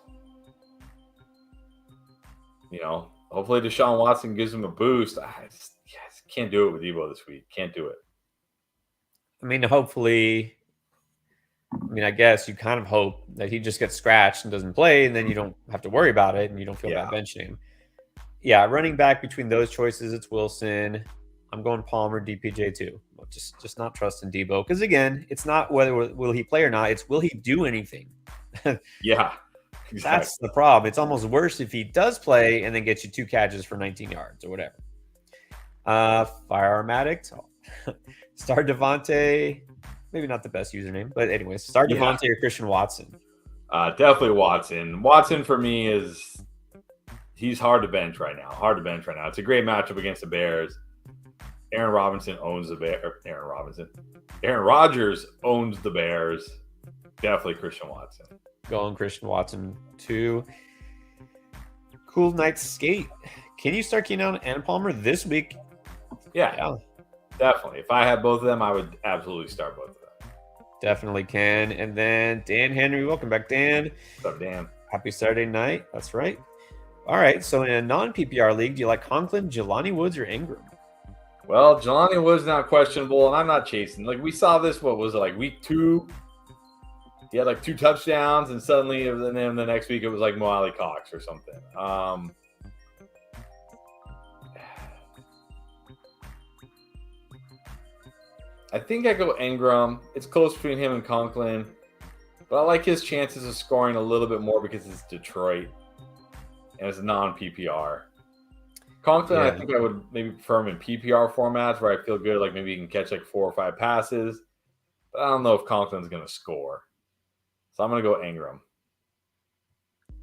[SPEAKER 2] Hopefully Deshaun Watson gives him a boost. I just can't do it with Debo this week. Can't do it.
[SPEAKER 1] I mean, hopefully, I guess you kind of hope that he just gets scratched and doesn't play, and then you don't have to worry about it, and you don't feel bad benching him. Yeah, running back between those choices, it's Wilson. I'm going Palmer, DPJ too. Just not trusting Debo because again, it's not whether will he play or not. It's will he do anything.
[SPEAKER 2] Yeah, exactly.
[SPEAKER 1] That's the problem. It's almost worse if he does play and then gets you 2 catches for 19 yards or whatever. Firearm Addict, Star Devontae. Maybe not the best username, but anyways, Star Devontae or Christian Watson.
[SPEAKER 2] Definitely Watson. Watson for me he's hard to bench right now. It's a great matchup against the Bears. Aaron Rodgers owns the Bears. Definitely Christian Watson.
[SPEAKER 1] Going Christian Watson too. Cool Night Skate. Can you start Keenan and Palmer this week?
[SPEAKER 2] Yeah, definitely. If I had both of them, I would absolutely start both of them.
[SPEAKER 1] Definitely can. And then Dan Henry, welcome back, Dan.
[SPEAKER 2] What's up, Dan?
[SPEAKER 1] Happy Saturday night. That's right. All right. So in a non-PPR league, do you like Conklin, Jelani Woods, or Ingram?
[SPEAKER 2] Well, Jelani Woods now questionable, and I'm not chasing. We saw this. What was it week 2? He had 2 touchdowns, and suddenly, and then the next week it was Mo Alley Cox or something. I think I go Ingram. It's close between him and Conklin, but I like his chances of scoring a little bit more because it's Detroit and it's non-PPR. Conklin, I think I would maybe prefer him in PPR formats where I feel good, maybe he can catch 4 or 5 passes. But I don't know if Conklin's going to score. So I'm going to go Ingram.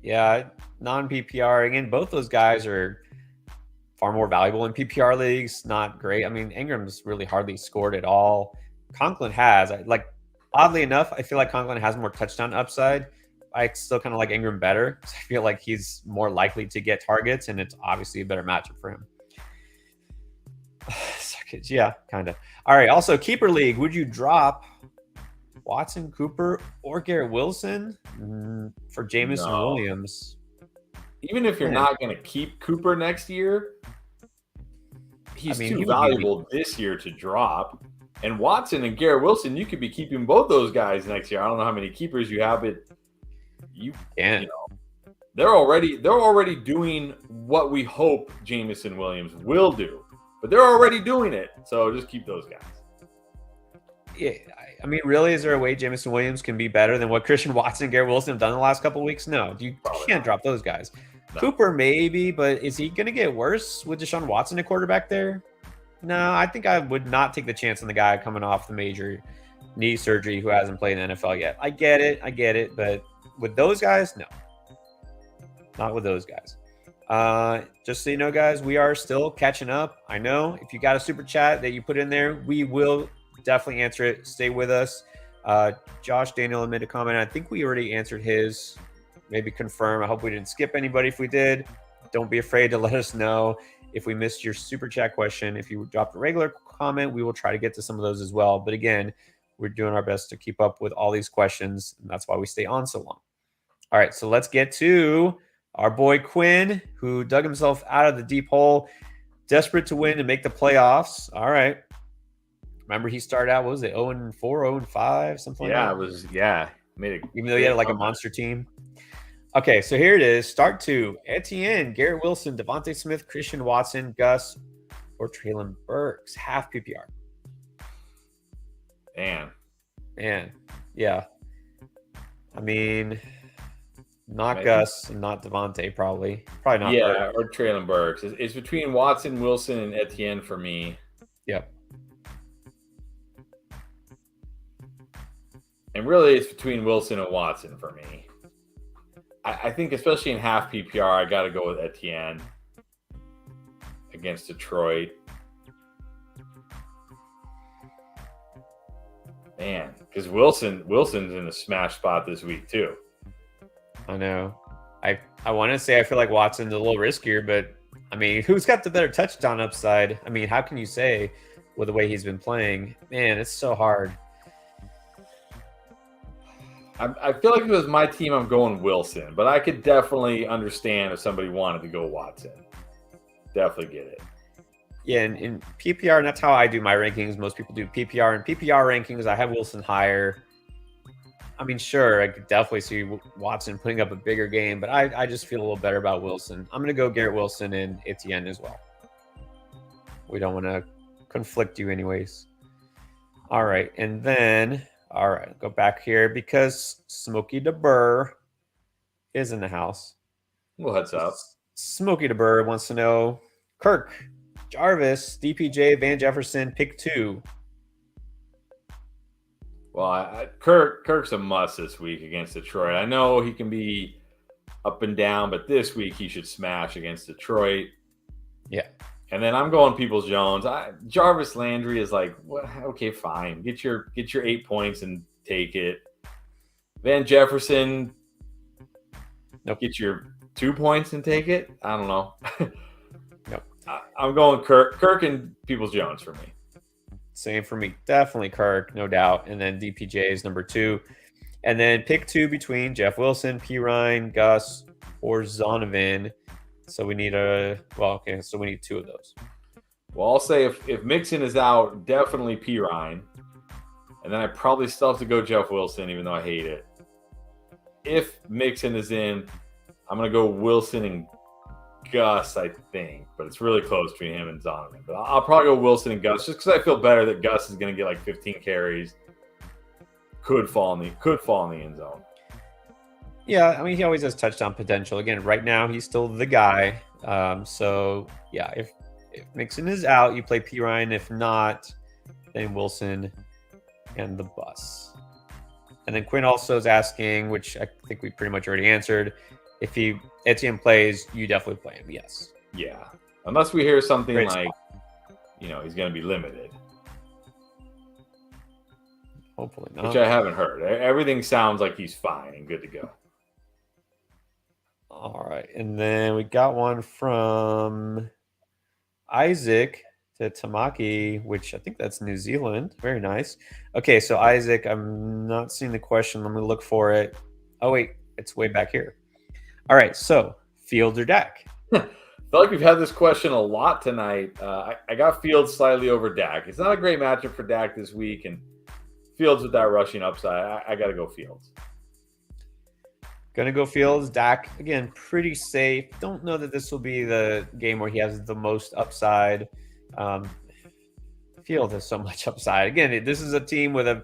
[SPEAKER 1] Yeah, non-PPR. Again, both those guys are far more valuable in PPR leagues. Not great. I mean, Ingram's really hardly scored at all. Conklin has. Oddly enough, I feel like Conklin has more touchdown upside. I still kind of like Ingram better because I feel like he's more likely to get targets, and it's obviously a better matchup for him. Yeah, kind of. All right. Also, keeper league. Would you drop Watson, Cooper, or Garrett Wilson for Jameson Williams?
[SPEAKER 2] Even if you're not going to keep Cooper next year, he's too valuable this year to drop. And Watson and Garrett Wilson, you could be keeping both those guys next year. I don't know how many keepers you have, but you they're already doing what we hope Jameson Williams will do, but they're already doing it. So just keep those guys.
[SPEAKER 1] Yeah, I mean, really, is there a way Jameson Williams can be better than what Christian Watson and Garrett Wilson have done the last couple of weeks? No, you can't drop those guys. No. Cooper, maybe, but is he going to get worse with Deshaun Watson at quarterback there? No, I think I would not take the chance on the guy coming off the major knee surgery who hasn't played in the NFL yet. I get it, but with those guys, no. Not with those guys. Just so you know, guys, we are still catching up. I know if you got a super chat that you put in there, we will definitely answer it. Stay with us. Josh Daniel made a comment. I think we already answered his. Maybe confirm. I hope we didn't skip anybody. If we did, don't be afraid to let us know if we missed your super chat question. If you dropped a regular comment, we will try to get to some of those as well. But again, we're doing our best to keep up with all these questions, and that's why we stay on so long. All right, so let's get to our boy Quinn, who dug himself out of the deep hole, desperate to win and make the playoffs. All right. Remember, he started out, what was it, 0-4, 0-5, something like that?
[SPEAKER 2] Yeah, it was, yeah.
[SPEAKER 1] Even though he had like a monster team. Okay, so here it is. Start 2. Etienne, Garrett Wilson, Devontae Smith, Christian Watson, Gus, or Treylon Burks. Half PPR. Man. Yeah. I mean, not Gus and not Devontae, probably. Probably not.
[SPEAKER 2] Yeah, Burks. Or Treylon Burks. It's between Watson, Wilson, and Etienne for me.
[SPEAKER 1] Yep.
[SPEAKER 2] And really, it's between Wilson and Watson for me. I think, especially in half PPR, I got to go with Etienne against Detroit. Man, because Wilson's in a smash spot this week too.
[SPEAKER 1] I know. I want to say I feel like Watson's a little riskier, but I mean, who's got the better touchdown upside? I mean, how can you say with the way he's been playing? Man, it's so hard.
[SPEAKER 2] I feel like if it was my team, I'm going Wilson, but I could definitely understand if somebody wanted to go Watson. Definitely get it.
[SPEAKER 1] Yeah, in PPR, and that's how I do my rankings. Most people do PPR. And PPR rankings, I have Wilson higher. I mean, sure, I could definitely see Watson putting up a bigger game, but I just feel a little better about Wilson. I'm going to go Garrett Wilson and Etienne as well. We don't want to conflict you anyways. All right, and then... All right, go back here because Smokey DeBurr is in the house.
[SPEAKER 2] Well, heads up.
[SPEAKER 1] Smokey DeBurr wants to know, Kirk, Jarvis, DPJ, Van Jefferson, pick 2.
[SPEAKER 2] Well, Kirk's a must this week against Detroit. I know he can be up and down, but this week he should smash against Detroit.
[SPEAKER 1] Yeah.
[SPEAKER 2] And then I'm going Peoples-Jones. Jarvis Landry is like, well, okay, fine. Get your 8 points and take it. Van Jefferson,
[SPEAKER 1] nope.
[SPEAKER 2] Get your 2 points and take it. I don't know.
[SPEAKER 1] Nope.
[SPEAKER 2] I'm going Kirk and Peoples-Jones for me.
[SPEAKER 1] Same for me. Definitely Kirk, no doubt. And then DPJ is number 2. And then pick 2 between Jeff Wilson, P. Ryan, Gus, or Zonovan. So we need so we need 2 of those.
[SPEAKER 2] Well, I'll say if Mixon is out, definitely P. Ryan. And then I probably still have to go Jeff Wilson, even though I hate it. If Mixon is in, I'm going to go Wilson and Gus, I think. But it's really close between him and Zonovan. But I'll probably go Wilson and Gus just because I feel better that Gus is going to get like 15 carries. Could fall in the end zone.
[SPEAKER 1] Yeah, I mean, he always has touchdown potential. Again, right now, he's still the guy. So, yeah, if Mixon is out, you play P. Ryan. If not, then Wilson and the bus. And then Quinn also is asking, which I think we pretty much already answered, if Etienne plays, you definitely play him, yes.
[SPEAKER 2] Yeah, unless we hear something he's going to be limited.
[SPEAKER 1] Hopefully not.
[SPEAKER 2] Which I haven't heard. Everything sounds like he's fine and good to go.
[SPEAKER 1] All right. And then we got one from Isaac to Tamaki, which I think that's New Zealand. Very nice. Okay, so Isaac, I'm not seeing the question. Let me look for it. Oh, wait. It's way back here. All right. So Fields or Dak?
[SPEAKER 2] I feel like we've had this question a lot tonight. I got Fields slightly over Dak. It's not a great matchup for Dak this week, and Fields with that rushing upside, I got to go Fields.
[SPEAKER 1] Gonna go Fields. Dak, again, pretty safe. Don't know that this will be the game where he has the most upside. Field has so much upside. Again, this is a team with a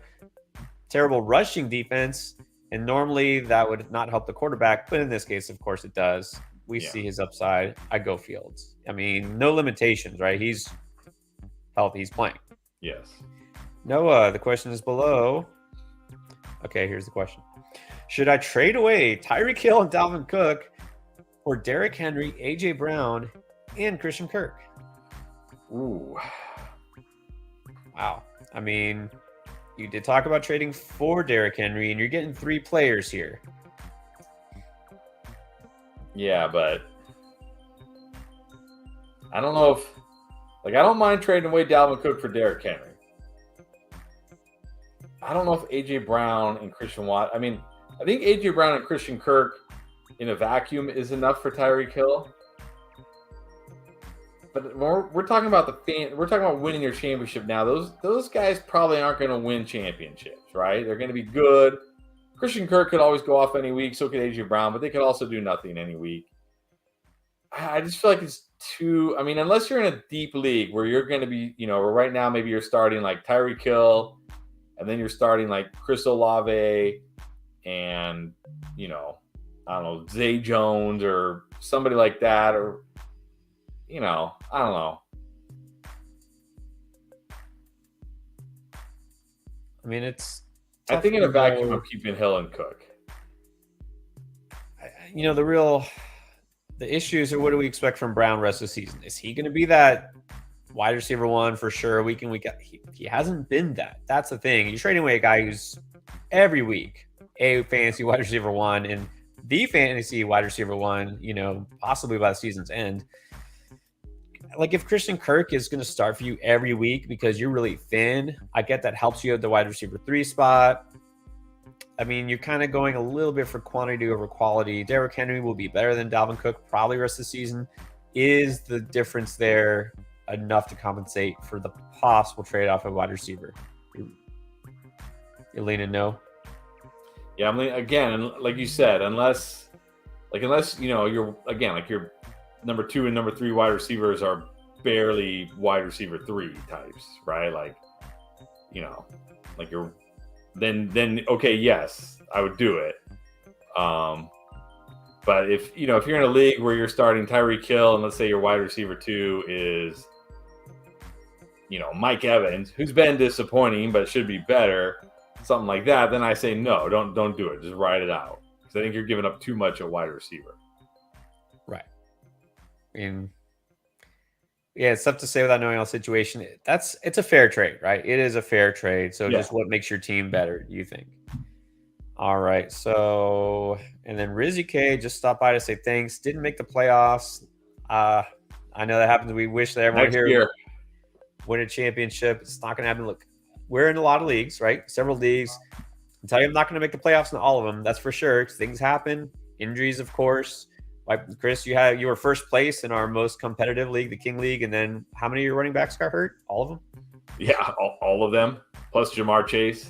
[SPEAKER 1] terrible rushing defense, and normally that would not help the quarterback, but in this case, of course, it does. We see his upside. I go Fields. I mean, no limitations, right? He's healthy. He's playing.
[SPEAKER 2] Yes.
[SPEAKER 1] Noah, the question is below. Okay, here's the question. Should I trade away Tyreek Hill and Dalvin Cook for Derrick Henry, A.J. Brown, and Christian Kirk?
[SPEAKER 2] Ooh.
[SPEAKER 1] Wow. I mean, you did talk about trading for Derrick Henry, and you're getting 3 players here.
[SPEAKER 2] Yeah, but I don't know if, I don't mind trading away Dalvin Cook for Derrick Henry. I don't know if A.J. Brown and Christian Watt, I think A.J. Brown and Christian Kirk in a vacuum is enough for Tyreek Hill. But we're talking about we're talking about winning your championship now. Those guys probably aren't going to win championships, right? They're going to be good. Christian Kirk could always go off any week, so could A.J. Brown, but they could also do nothing any week. I just feel like it's too, unless you're in a deep league where you're going to be, where right now maybe you're starting like Tyreek Hill, and then you're starting like Chris Olave and, I don't know, Zay Jones or somebody like that, or, I don't know.
[SPEAKER 1] I
[SPEAKER 2] think in a vacuum I'm keeping Hill and Cook.
[SPEAKER 1] The issues are, what do we expect from Brown rest of the season? Is he going to be that wide receiver 1 for sure, week in, week out? He hasn't been that. That's the thing. You're trading away a guy who's every week a fantasy wide receiver 1 and the fantasy wide receiver 1, possibly by the season's end. Like, if Christian Kirk is going to start for you every week because you're really thin, I get that helps you at the wide receiver 3 spot. You're kind of going a little bit for quantity over quality. Derrick Henry will be better than Dalvin Cook probably the rest of the season. Is the difference there enough to compensate for the possible trade-off of wide receiver? You're leaning no?
[SPEAKER 2] Yeah, again, like you said, unless you're, again, like your number 2 and number 3 wide receivers are barely wide receiver 3 types, right? Like you're then okay, yes, I would do it. But if you're in a league where you're starting Tyreek Hill and let's say your wide receiver 2 is Mike Evans, who's been disappointing but should be better, something like that, then I say no, don't do it. Just ride it out. Because I think you're giving up too much at wide receiver.
[SPEAKER 1] Right. Yeah, it's tough to say without knowing all the situation. It's a fair trade, right? It is a fair trade. So just what makes your team better, you think? All right. So, and then Rizzy K just stopped by to say thanks. Didn't make the playoffs. I know that happens. We wish that everyone here win a championship. It's not going to happen. Look, we're in a lot of leagues, right? Several leagues. I tell you, I'm not going to make the playoffs in all of them. That's for sure. Things happen. Injuries, of course. Like Chris, you were first place in our most competitive league, the King League, and then how many of your running backs got hurt? All of them?
[SPEAKER 2] Yeah, all of them. Plus Jamar Chase.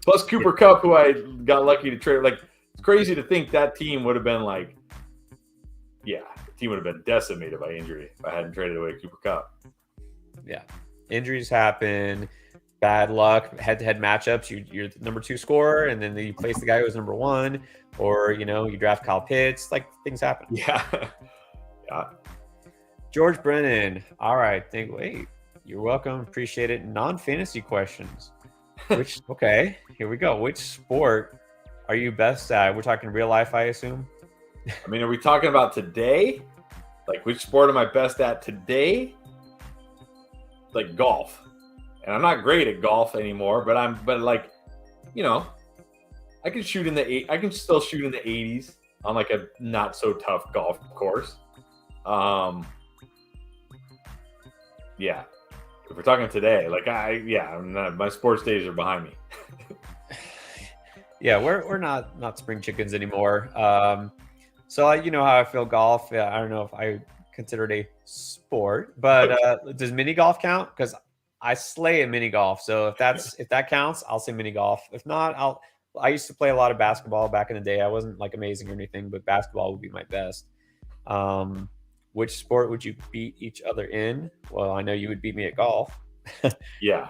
[SPEAKER 2] Plus Cooper Kupp, who I got lucky to trade. Like, it's crazy to think that team would have been like, the team would have been decimated by injury if I hadn't traded away Cooper Kupp.
[SPEAKER 1] Yeah. Injuries happen. Bad luck, head-to-head matchups. You're the number 2 scorer, and then you place the guy who was number 1, or you draft Kyle Pitts. Like, things happen.
[SPEAKER 2] Yeah.
[SPEAKER 1] George Brennan. All right. Wait. You're welcome. Appreciate it. Non-fantasy questions. Okay, here we go. Which sport are you best at? We're talking real life, I assume.
[SPEAKER 2] Are we talking about today? Like, which sport am I best at today? Like golf. And I'm not great at golf anymore, but I can shoot I can still shoot in the 80s on like a not so tough golf course. Yeah. If we're talking today, my sports days are behind me.
[SPEAKER 1] Yeah, we're not spring chickens anymore. So you know how I feel golf. Yeah, I don't know if I consider it a sport, but does mini golf count? Because I slay at mini golf. So if that counts, I'll say mini golf. If not, I used to play a lot of basketball back in the day. I wasn't like amazing or anything, but basketball would be my best. Which sport would you beat each other in? Well, I know you would beat me at golf.
[SPEAKER 2] Yeah,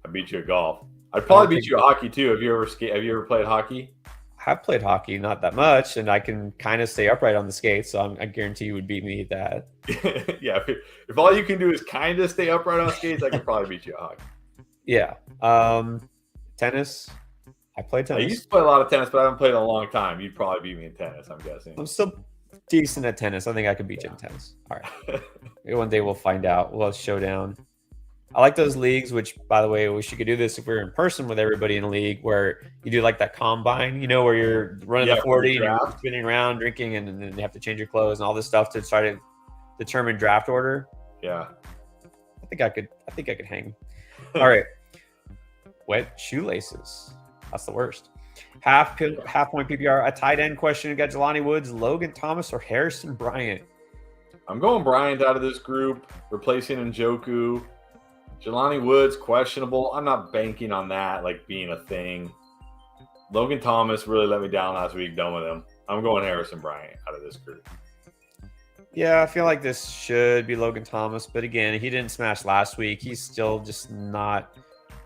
[SPEAKER 2] I beat you at golf. I'd probably beat you at hockey too. Have you ever played hockey?
[SPEAKER 1] I have played hockey, not that much, and I can kind of stay upright on the skates, so I guarantee you would beat me at that.
[SPEAKER 2] Yeah, if all you can do is kind of stay upright on skates, I could probably beat you at hockey.
[SPEAKER 1] Yeah. Tennis. I played tennis.
[SPEAKER 2] I used to play a lot of tennis, but I haven't played in a long time. You'd probably beat me in tennis, I'm guessing.
[SPEAKER 1] I'm still decent at tennis. I think I could beat you in tennis. All right. Maybe one day we'll find out. We'll have a showdown. I like those leagues, which, by the way, I wish you could do this if we were in person with everybody in a league where you do like that combine, where you're running the 40 and you're spinning around, drinking, and then you have to change your clothes and all this stuff to try to determine draft order.
[SPEAKER 2] Yeah.
[SPEAKER 1] I think I could hang. All right. Wet shoelaces. That's the worst. Half point PPR. A tight end question. You got Jelani Woods, Logan Thomas, or Harrison Bryant?
[SPEAKER 2] I'm going Bryant out of this group, replacing Njoku. Jelani Woods, questionable. I'm not banking on that being a thing. Logan Thomas really let me down last week. Done with him. I'm going Harrison Bryant out of this group.
[SPEAKER 1] Yeah, I feel like this should be Logan Thomas, but again, he didn't smash last week. He's still just not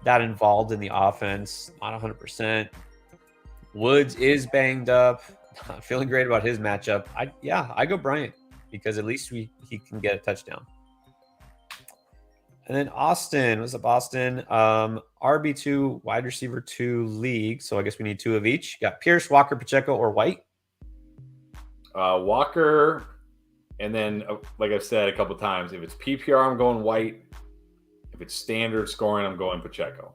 [SPEAKER 1] that involved in the offense, not 100%. Woods is banged up. Not feeling great about his matchup. I go Bryant because at least he can get a touchdown. And then Austin, what's up, Austin? RB2, wide receiver 2 league. So I guess we need 2 of each. You got Pierce, Walker, Pacheco, or White?
[SPEAKER 2] Walker, and then like I've said a couple times, if it's PPR, I'm going White. If it's standard scoring, I'm going Pacheco.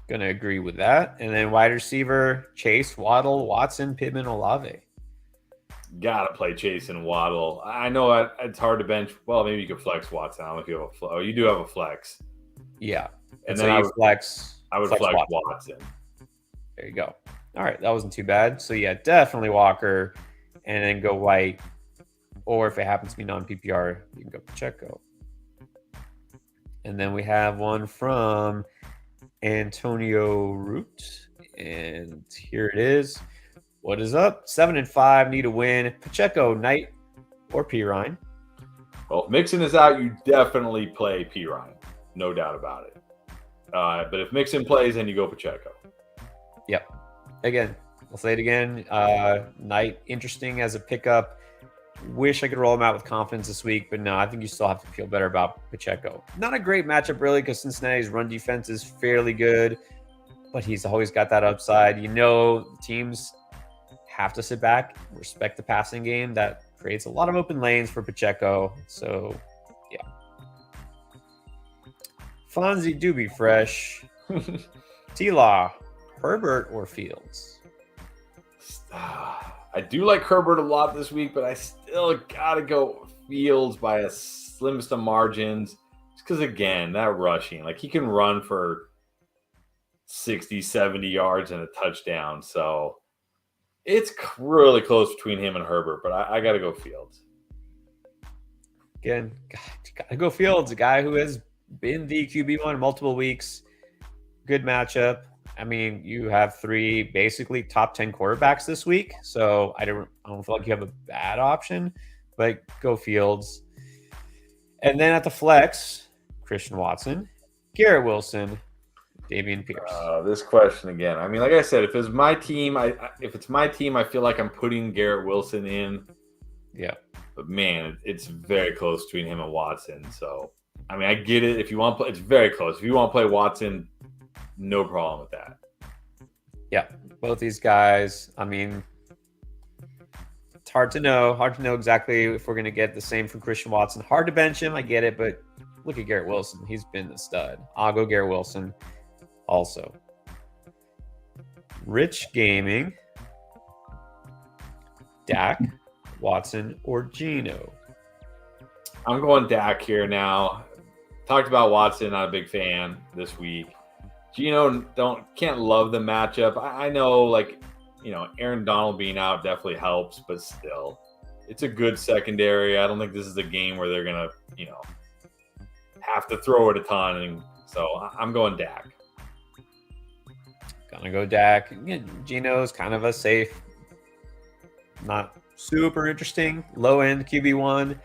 [SPEAKER 1] Gonna agree with that. And then wide receiver, Chase, Waddle, Watson, Pittman, Olave.
[SPEAKER 2] Gotta play Chase and Waddle. I know it's hard to bench. Well, maybe you could flex Watson. I don't know if you have a flex. Oh, you do have a flex.
[SPEAKER 1] Yeah.
[SPEAKER 2] And then I would flex Watson.
[SPEAKER 1] There you go. All right. That wasn't too bad. So, yeah, definitely Walker and then go White. Or if it happens to be non-PPR, you can go Pacheco. And then we have one from Antonio Root. And here it is. What is up? 7-5, need a win. Pacheco, Knight, or Pirine?
[SPEAKER 2] Well, if Mixon is out, you definitely play Pirine. No doubt about it. But if Mixon plays, then you go Pacheco.
[SPEAKER 1] Yep. Again, I'll say it again. Knight, interesting as a pickup. Wish I could roll him out with confidence this week, but no, I think you still have to feel better about Pacheco. Not a great matchup, really, because Cincinnati's run defense is fairly good, but he's always got that upside. Teams have to sit back, respect the passing game. That creates a lot of open lanes for Pacheco. So, yeah. Fonzie do be fresh. T-Law, Herbert or Fields?
[SPEAKER 2] I do like Herbert a lot this week, but I still got to go Fields by a slimmest of margins. Just because, again, that rushing. He can run for 60, 70 yards and a touchdown. So, it's really close between him and Herbert, but I got to go Fields.
[SPEAKER 1] Again, got to go Fields, a guy who has been the QB1 multiple weeks. Good matchup. I mean, you have 3 basically top 10 quarterbacks this week, so I don't feel like you have a bad option, but go Fields. And then at the flex, Christian Watson, Garrett Wilson, Dameon Pierce.
[SPEAKER 2] This question again. I mean, like I said, if it's my team, I feel like I'm putting Garrett Wilson in.
[SPEAKER 1] Yeah.
[SPEAKER 2] But man, it's very close between him and Watson. So, I mean, I get it. If you want to play, it's very close. If you want to play Watson, no problem with that.
[SPEAKER 1] Yeah, both these guys. I mean, it's hard to know exactly if we're going to get the same from Christian Watson. Hard to bench him. I get it, but look at Garrett Wilson. He's been the stud. I'll go Garrett Wilson. Also, Rich Gaming, Dak, Watson, or Geno?
[SPEAKER 2] I'm going Dak here now. Talked about Watson, not a big fan this week. Geno, can't love the matchup. I know, Aaron Donald being out definitely helps, but still, it's a good secondary. I don't think this is a game where they're gonna, have to throw it a ton. And so I'm going Dak.
[SPEAKER 1] Gonna go Dak. Gino's kind of a safe, not super interesting, low end QB1.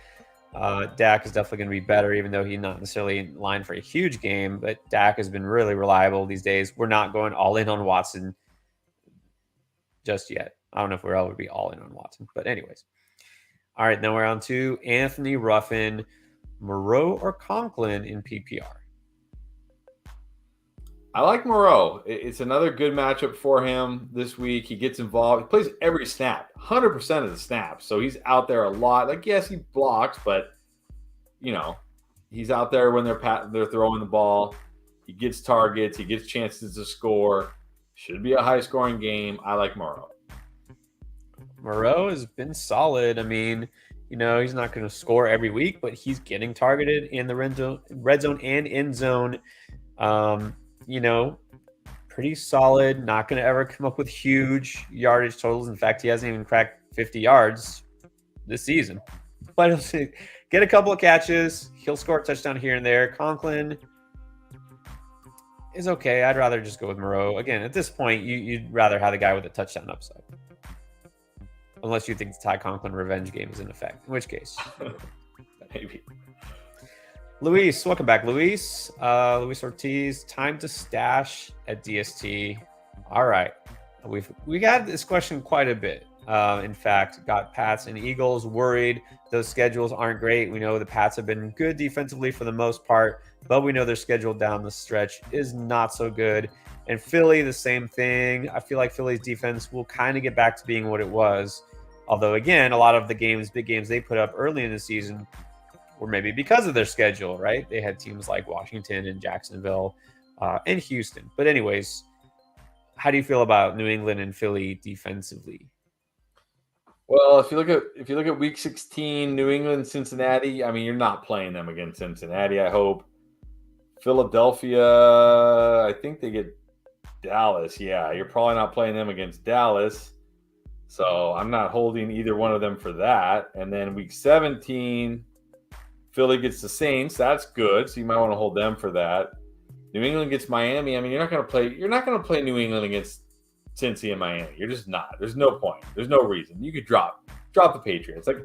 [SPEAKER 1] Dak is definitely going to be better, even though he's not necessarily in line for a huge game. But Dak has been really reliable these days. We're not going all in on Watson just yet. I don't know if we're ever be all in on Watson. But anyways. All right, now we're on to Anthony Ruffin, Moreau or Conklin in PPR.
[SPEAKER 2] I like Moreau. It's another good matchup for him this week. He gets involved. He plays every snap, 100% of the snaps. So he's out there a lot. Like, yes, he blocks, but, he's out there when they're throwing the ball. He gets targets. He gets chances to score. Should be a high-scoring game. I like Moreau.
[SPEAKER 1] Moreau has been solid. I mean, he's not going to score every week, but he's getting targeted in the red zone and end zone. Pretty solid. Not going to ever come up with huge yardage totals. In fact, he hasn't even cracked 50 yards this season. But he'll get a couple of catches. He'll score a touchdown here and there. Conklin is okay. I'd rather just go with Moreau. Again, at this point, you'd rather have the guy with a touchdown upside. Unless you think the Ty Conklin revenge game is in effect. In which case.
[SPEAKER 2] Maybe.
[SPEAKER 1] Luis, welcome back, Luis. Luis Ortiz, time to stash at DST. All right. We got this question quite a bit. In fact, got Pats and Eagles worried. Those schedules aren't great. We know the Pats have been good defensively for the most part, but we know their schedule down the stretch is not so good. And Philly, the same thing. I feel like Philly's defense will kind of get back to being what it was. Although, again, a lot of the big games they put up early in the season were maybe because of their schedule, right? They had teams like Washington and Jacksonville and Houston. But anyways, how do you feel about New England and Philly defensively?
[SPEAKER 2] Well, if you look at Week 16, New England, Cincinnati. I mean, you're not playing them against Cincinnati. I hope. Philadelphia, I think they get Dallas. Yeah, you're probably not playing them against Dallas. So I'm not holding either one of them for that. And then Week 17, Philly gets the Saints. That's good. So you might want to hold them for that. New England gets Miami. I mean, you're not going to play New England against Cincy and Miami. You're just not. There's no point. There's no reason. You could drop the Patriots. Like,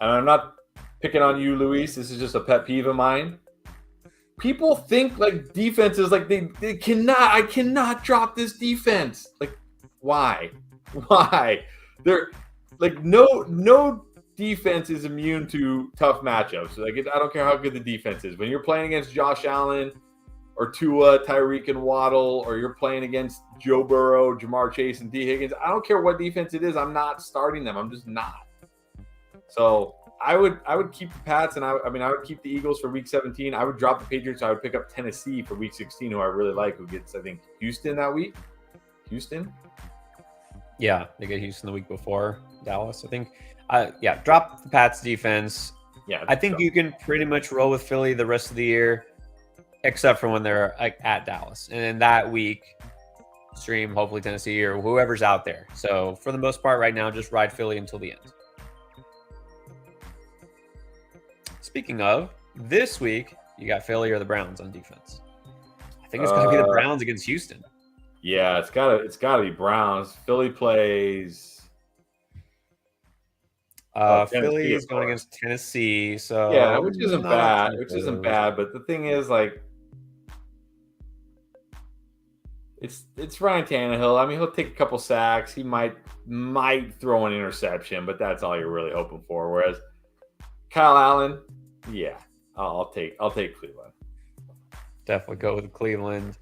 [SPEAKER 2] and I'm not picking on you, Luis. This is just a pet peeve of mine. People think like defenses, like they cannot. I cannot drop this defense. Like, why? They're like no defense is immune to tough matchups. Like, I don't care how good the defense is. When you're playing against Josh Allen or Tua, Tyreek, and Waddle, or you're playing against Joe Burrow, Jamar Chase, and D. Higgins, I don't care what defense it is. I'm not starting them. I'm just not. So I would keep the Pats, and I would keep the Eagles for Week 17. I would drop the Patriots. I would pick up Tennessee for Week 16, who I really like, who gets, I think, Houston that week. Houston?
[SPEAKER 1] Yeah, they get Houston the week before Dallas, I think. Drop the Pats defense.
[SPEAKER 2] Yeah,
[SPEAKER 1] I think you can pretty much roll with Philly the rest of the year, except for when they're like at Dallas. And then that week, stream hopefully Tennessee or whoever's out there. So for the most part right now, just ride Philly until the end. Speaking of, this week, you got Philly or the Browns on defense. I think it's going to be the Browns against Houston.
[SPEAKER 2] Yeah, it's gotta be Browns. Philly plays.
[SPEAKER 1] Philly is going against Tennessee, so
[SPEAKER 2] yeah, which isn't bad. But the thing is, like, it's Ryan Tannehill. I mean, he'll take a couple sacks. He might throw an interception, but that's all you're really hoping for. Whereas Kyle Allen, yeah, I'll take Cleveland.
[SPEAKER 1] Definitely go with Cleveland.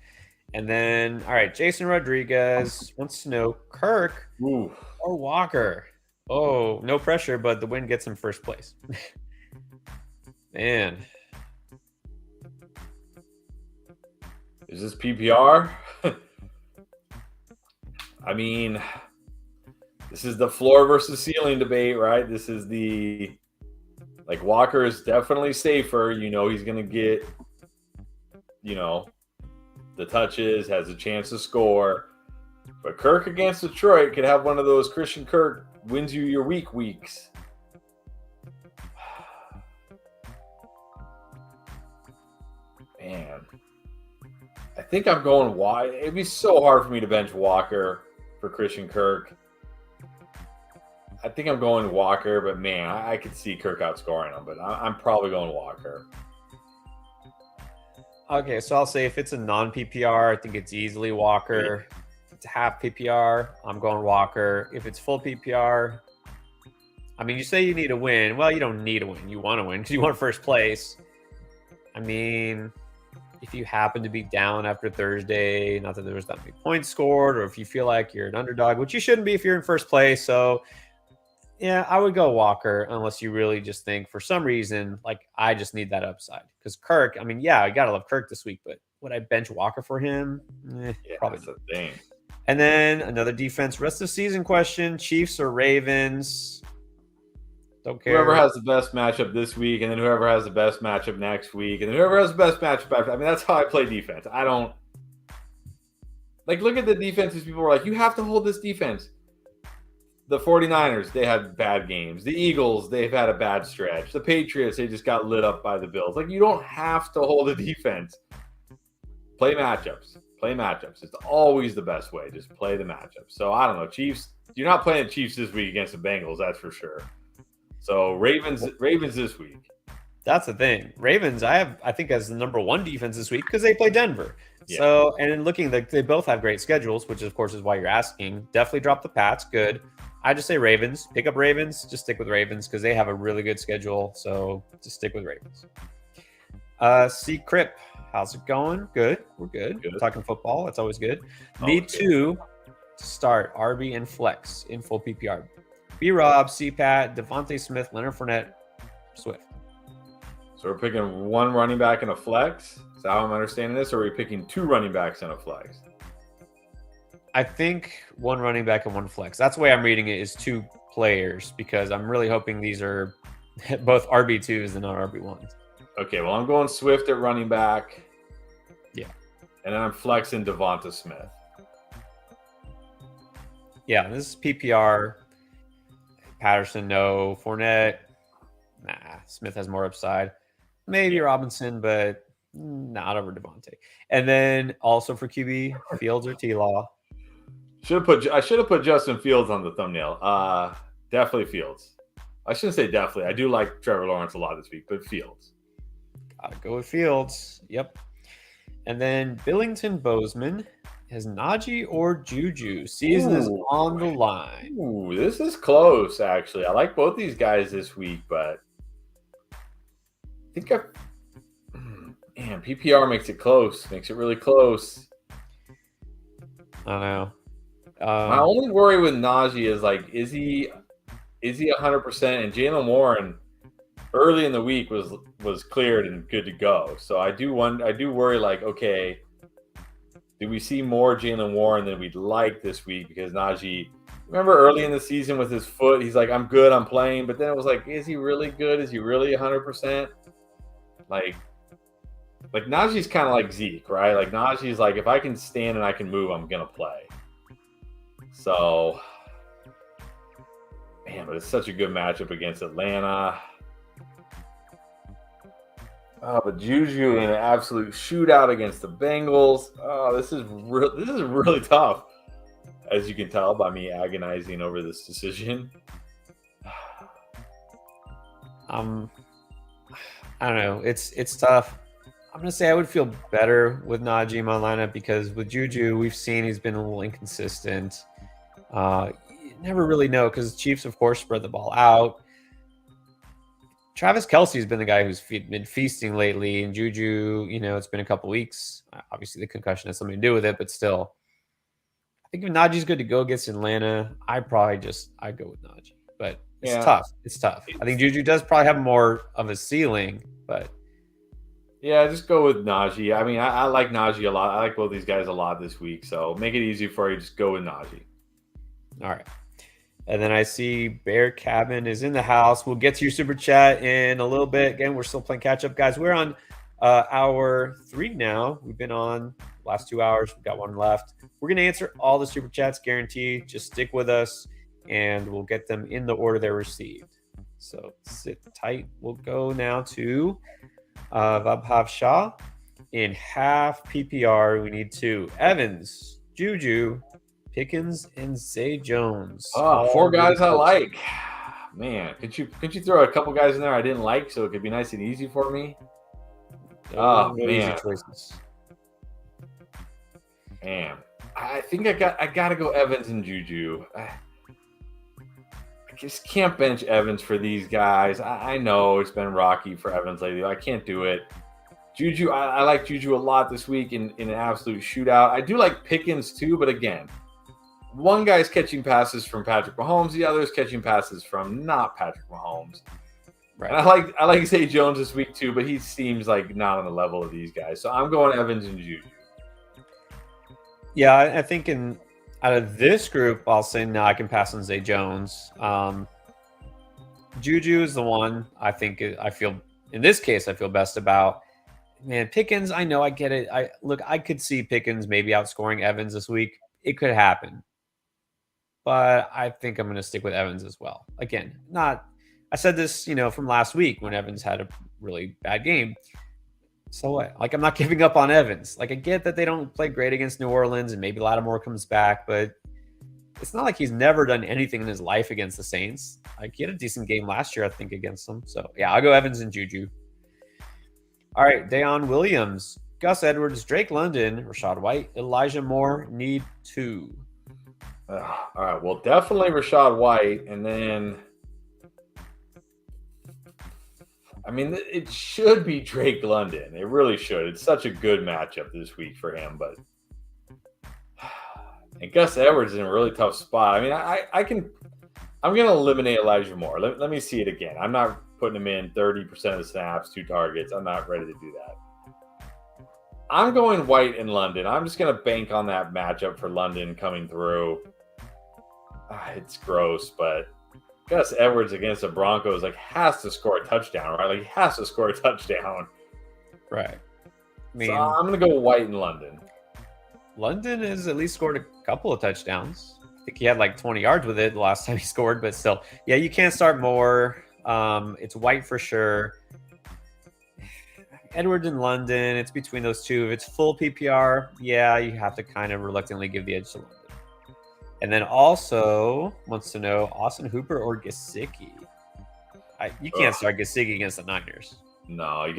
[SPEAKER 1] And then, all right, Jason Rodriguez wants to know Kirk or Walker. Oh, no pressure, but the win gets him first place. Man.
[SPEAKER 2] Is this PPR? I mean, this is the floor versus ceiling debate, right? This is like, Walker is definitely safer. He's going to get, the touches, has a chance to score. But Kirk against Detroit could have one of those Christian Kirk wins you your weeks. Man. I think I'm going wide. It'd be so hard for me to bench Walker for Christian Kirk. I think I'm going Walker, but man, I could see Kirk outscoring him. But I'm probably going Walker.
[SPEAKER 1] Okay, so I'll say if it's a non-PPR, I think it's easily Walker. If it's a half PPR, I'm going Walker. If it's full PPR, I mean, you say you need a win. Well, you don't need a win. You want to win because you want first place. I mean, if you happen to be down after Thursday, not that there was that many points scored, or if you feel like you're an underdog, which you shouldn't be if you're in first place. So, yeah, I would go Walker unless you really just think for some reason, like, I just need that upside. Because Kirk, I mean, yeah, I got to love Kirk this week, but would I bench Walker for him? Probably
[SPEAKER 2] not. The thing.
[SPEAKER 1] And then another defense rest of season question, Chiefs or Ravens? Don't care.
[SPEAKER 2] Whoever has the best matchup this week, and then whoever has the best matchup next week, and then whoever has the best matchup after. I mean, that's how I play defense. I don't like look at the defenses. People were like, you have to hold this defense. The 49ers, they had bad games. The Eagles, they've had a bad stretch. The Patriots, they just got lit up by the Bills. Like, you don't have to hold a defense. Play matchups. Play matchups. It's always the best way. Just play the matchups. So, I don't know. Chiefs, you're not playing the Chiefs this week against the Bengals, that's for sure. So, Ravens this week.
[SPEAKER 1] That's the thing. Ravens, I think, as the number one defense this week because they play Denver.
[SPEAKER 2] Yeah.
[SPEAKER 1] So, and in looking, they both have great schedules, which, of course, is why you're asking. Definitely drop the Pats. Good. I just say Ravens. Pick up Ravens. Just stick with Ravens because they have a really good schedule. So just stick with Ravens. C Crip, how's it going? Good. We're good. We're talking football. That's always good. Need to start RB and flex in full PPR. B Rob, C Pat, Devontae Smith, Leonard Fournette, Swift.
[SPEAKER 2] So we're picking one running back in a flex. Is that how I'm understanding this? Or are we picking two running backs in a flex?
[SPEAKER 1] I think one running back and one flex. That's the way I'm reading it, is two players, because I'm really hoping these are both RB2s and not RB1s.
[SPEAKER 2] Okay, well, I'm going Swift at running back.
[SPEAKER 1] Yeah.
[SPEAKER 2] And then I'm flexing Devonta Smith.
[SPEAKER 1] Yeah, this is PPR. Patterson, no. Fournette, nah. Smith has more upside. Maybe Robinson, but not over Devontae. And then also for QB, Fields or T-Law.
[SPEAKER 2] I should have put Justin Fields on the thumbnail. Definitely Fields. I shouldn't say definitely. I do like Trevor Lawrence a lot this week, but Fields.
[SPEAKER 1] Gotta go with Fields. Yep. And then Billington Bozeman has Najee or Juju. Season is on the line.
[SPEAKER 2] Ooh, this is close, actually. I like both these guys this week, but I think man, PPR makes it close. Makes it really close.
[SPEAKER 1] I don't know.
[SPEAKER 2] My only worry with Najee is, like, is he 100%? And Jaylen Warren early in the week was cleared and good to go. So I do worry, like, okay, do we see more Jaylen Warren than we'd like this week? Because Najee, remember early in the season with his foot, he's like, I'm good, I'm playing. But then it was like, is he really good? Is he really 100%? Like Najee's kind of like Zeke, right? Like, Najee's like, if I can stand and I can move, I'm going to play. So, man, but it's such a good matchup against Atlanta. Oh, but Juju in an absolute shootout against the Bengals. Oh, this is really tough, as you can tell by me agonizing over this decision.
[SPEAKER 1] I don't know. It's tough. I'm gonna say I would feel better with Najee in my lineup because with Juju, we've seen he's been a little inconsistent. You never really know because the Chiefs, of course, spread the ball out. Travis Kelce's been the guy who's been feasting lately, and Juju, it's been a couple weeks. Obviously, the concussion has something to do with it, but still, I think if Najee's good to go against Atlanta, I'd go with Najee. But it's tough. It's tough. I think Juju does probably have more of a ceiling, but
[SPEAKER 2] yeah, just go with Najee. I mean, I like Najee a lot. I like both these guys a lot this week, so make it easy for you. Just go with Najee.
[SPEAKER 1] All right. And then I see Bear Cabin is in the house. We'll get to your super chat in a little bit. Again, we're still playing catch up, guys. We're on hour 3 now. We've been on the last 2 hours. We've got one left. We're going to answer all the super chats, guaranteed. Just stick with us, and we'll get them in the order they're received. So sit tight. We'll go now to Vabhav Shah. In half PPR, we need 2. Evans, Juju, Pickens, and Zay Jones.
[SPEAKER 2] Oh, 4 guys I
[SPEAKER 1] close.
[SPEAKER 2] like. Man, could you throw a couple guys in there I didn't like so it could be nice and easy for me? Oh,
[SPEAKER 1] No easy
[SPEAKER 2] man.
[SPEAKER 1] choices.
[SPEAKER 2] Man, I think I got to go Evans and Juju. I just can't bench Evans for these guys. I know it's been rocky for Evans lately. I can't do it. Juju, I like Juju a lot this week in an absolute shootout. I do like Pickens too, but again, one guy's catching passes from Patrick Mahomes, the other is catching passes from not Patrick Mahomes.
[SPEAKER 1] Right.
[SPEAKER 2] And I like Zay Jones this week too, but he seems like not on the level of these guys. So I'm going Evans and Juju.
[SPEAKER 1] Yeah, I think out of this group, I'll say no, I can pass on Zay Jones. Juju is the one I think I feel in this case I feel best about. Man, Pickens, I know I get it. I could see Pickens maybe outscoring Evans this week. It could happen. But I think I'm going to stick with Evans as well. Again, I said this, from last week when Evans had a really bad game. So what? Like, I'm not giving up on Evans. Like, I get that they don't play great against New Orleans and maybe Lattimore comes back, but it's not like he's never done anything in his life against the Saints. Like, he had a decent game last year, I think, against them. So, yeah, I'll go Evans and Juju. All right, Deion Williams, Gus Edwards, Drake London, Rachaad White, Elijah Moore, need 2.
[SPEAKER 2] All right, well, definitely Rachaad White, and then I mean, it should be Drake London. It really should. It's such a good matchup this week for him, but and Gus Edwards is in a really tough spot. I mean, I'm going to eliminate Elijah Moore. Let me see it again. I'm not putting him in 30% of the snaps, 2 targets. I'm not ready to do that. I'm going White in London. I'm just going to bank on that matchup for London coming through. It's gross, but Gus Edwards against the Broncos has to score a touchdown, right? Like, he has to score a touchdown.
[SPEAKER 1] Right. I mean,
[SPEAKER 2] so I'm going to go White in London.
[SPEAKER 1] London has at least scored a couple of touchdowns. I think he had like 20 yards with it the last time he scored, but still. Yeah, you can't start Moore. It's White for sure. Edwards and London, it's between those two. If it's full PPR, yeah, you have to kind of reluctantly give the edge to London. And then also wants to know Austin Hooper or Gesicki. You can't start Gesicki against the Niners.
[SPEAKER 2] No, I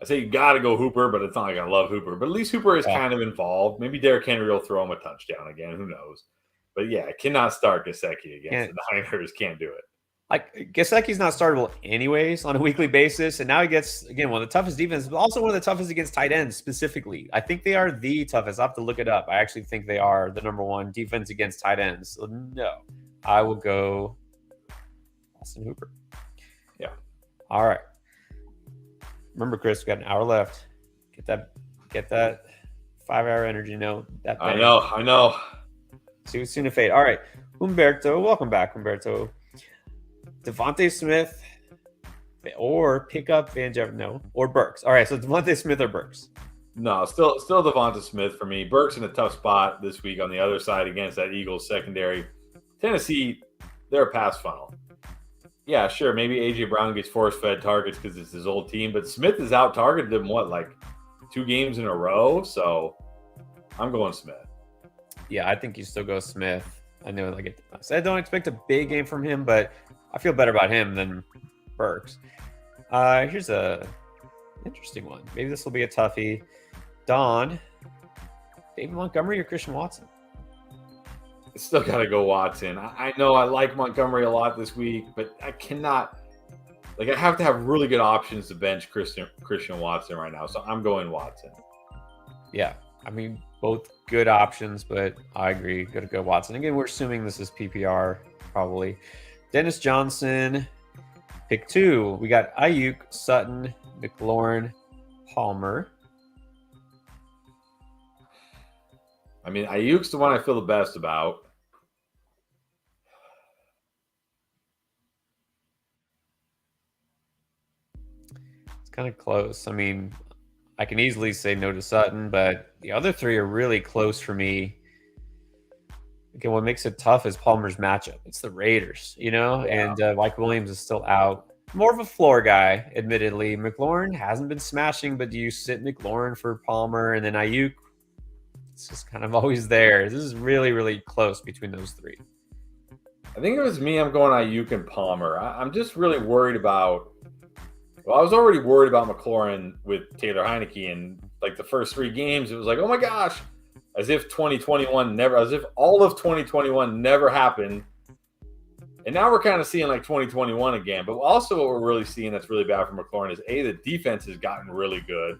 [SPEAKER 2] say you got to go Hooper, but it's not like I love Hooper. But at least Hooper is kind of involved. Maybe Derrick Henry will throw him a touchdown again. Who knows? But yeah, I cannot start Gesicki against the Niners. Can't do it.
[SPEAKER 1] Like, Gesicki's not startable anyways on a weekly basis. And now he gets, again, one of the toughest defenses, but also one of the toughest against tight ends specifically. I think they are the toughest. I'll have to look it up. I actually think they are the number 1 defense against tight ends. So, no, I will go Austin Hooper.
[SPEAKER 2] Yeah.
[SPEAKER 1] All right. Remember, Chris, we got an hour left. Get that 5-hour energy note.
[SPEAKER 2] I know.
[SPEAKER 1] See what's soon to fade. All right. Humberto, welcome back, Humberto. Devontae Smith or pick up Van Jefferson. No, or Burks. All right, so Devontae Smith or Burks.
[SPEAKER 2] No, still Devonta Smith for me. Burks in a tough spot this week on the other side against that Eagles secondary. Tennessee, they're a pass funnel. Yeah, sure, maybe A.J. Brown gets force-fed targets because it's his old team, but Smith has out-targeted him, 2 games in a row? So I'm going Smith.
[SPEAKER 1] Yeah, I think you still go Smith. I know, I don't expect a big game from him, but I feel better about him than Burks. Here's a interesting one. Maybe this will be a toughie. Don, David Montgomery or Christian Watson?
[SPEAKER 2] Still got to go Watson. I know I like Montgomery a lot this week, but I cannot. I have to have really good options to bench Christian Watson right now. So I'm going Watson.
[SPEAKER 1] Yeah. I mean, both good options, but I agree. Got to go Watson. Again, we're assuming this is PPR, probably. Dennis Johnson, pick 2. We got Ayuk, Sutton, McLaurin, Palmer.
[SPEAKER 2] I mean, Ayuk's the one I feel the best about.
[SPEAKER 1] It's kind of close. I mean, I can easily say no to Sutton, but the other 3 are really close for me. Again, what makes it tough is Palmer's matchup. It's the Raiders, and Mike Williams is still out. More of a floor guy, admittedly. McLaurin hasn't been smashing, but do you sit McLaurin for Palmer and then Ayuk? It's just kind of always there. This is really, really close between those three.
[SPEAKER 2] I think it was me. I'm going Ayuk and Palmer. I'm just really worried about. Well, I was already worried about McLaurin with Taylor Heineke, and like the first 3 games, it was like, oh my gosh, as if 2021 never, as if all of 2021 never happened. And now we're kind of seeing like 2021 again. But also, what we're really seeing that's really bad for McLaurin is the defense has gotten really good,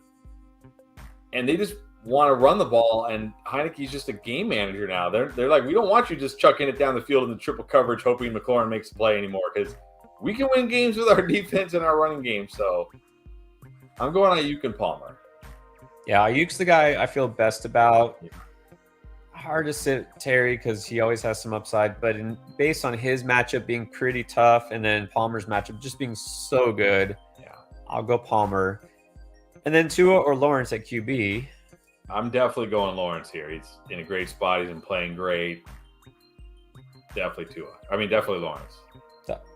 [SPEAKER 2] and they just want to run the ball. And Heineke's just a game manager now. They're like, we don't want you just chucking it down the field in the triple coverage, hoping McLaurin makes a play anymore, because we can win games with our defense and our running game. So I'm going Ayuk and Palmer.
[SPEAKER 1] Yeah, Ayuk's the guy I feel best about. Hard to sit Terry because he always has some upside, but based on his matchup being pretty tough and then Palmer's matchup just being so good, I'll go Palmer. And then Tua or Lawrence at QB.
[SPEAKER 2] I'm definitely going Lawrence here. He's in a great spot. He's been playing great. Definitely Tua. I mean, definitely Lawrence.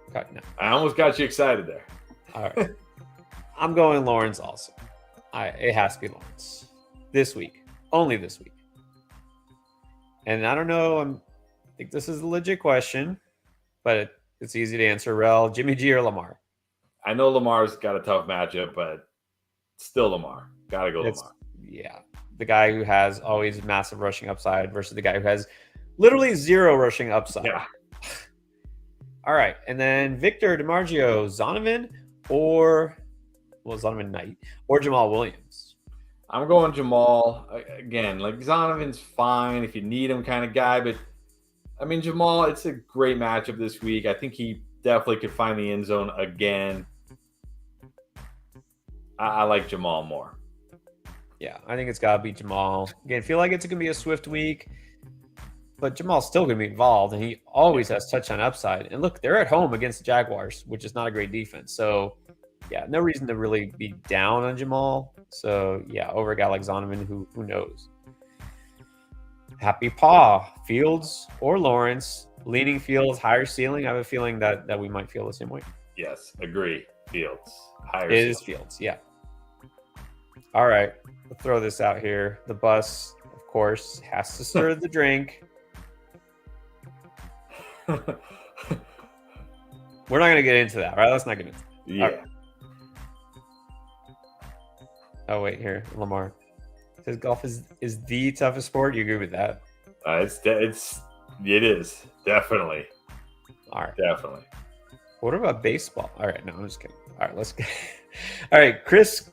[SPEAKER 1] Okay, no.
[SPEAKER 2] I almost got you excited there.
[SPEAKER 1] All right. I'm going Lawrence also. It has to be Lawrence. This week. Only this week. And I don't know. I think this is a legit question, but it's easy to answer. Rel, Jimmy G or Lamar?
[SPEAKER 2] I know Lamar's got a tough matchup, but still Lamar. Gotta go Lamar.
[SPEAKER 1] Yeah. The guy who has always massive rushing upside versus the guy who has literally 0 rushing upside.
[SPEAKER 2] Yeah.
[SPEAKER 1] All right. And then Victor DiMargio, Zonovan or Zonovan Knight or Jamal Williams?
[SPEAKER 2] I'm going Jamal. Again, like Zonovan's fine if you need him kind of guy, but I mean, Jamal, it's a great matchup this week. I think he definitely could find the end zone again. I like Jamal more.
[SPEAKER 1] Yeah, I think it's got to be Jamal. Again, feel like it's going to be a swift week, but Jamal's still going to be involved, and he always has touchdown upside. And look, they're at home against the Jaguars, which is not a great defense. So, yeah, no reason to really be down on Jamal. So, yeah, over a guy like Zonovan, who knows. Happy Paw, Fields or Lawrence, leaning Fields, higher ceiling. I have a feeling that we might feel the same way.
[SPEAKER 2] Yes, agree. Fields, higher.
[SPEAKER 1] It is Fields, yeah. All right, we'll throw this out here. The bus, of course, has to stir the drink. We're not going to get into that, right? Let's not get into that.
[SPEAKER 2] Yeah.
[SPEAKER 1] Right. Oh, wait, here, Lamar. Says golf is the toughest sport. You agree with that?
[SPEAKER 2] It is definitely.
[SPEAKER 1] All right,
[SPEAKER 2] definitely.
[SPEAKER 1] What about baseball? All right, no, I'm just kidding. All right, let's go. All right, Chris,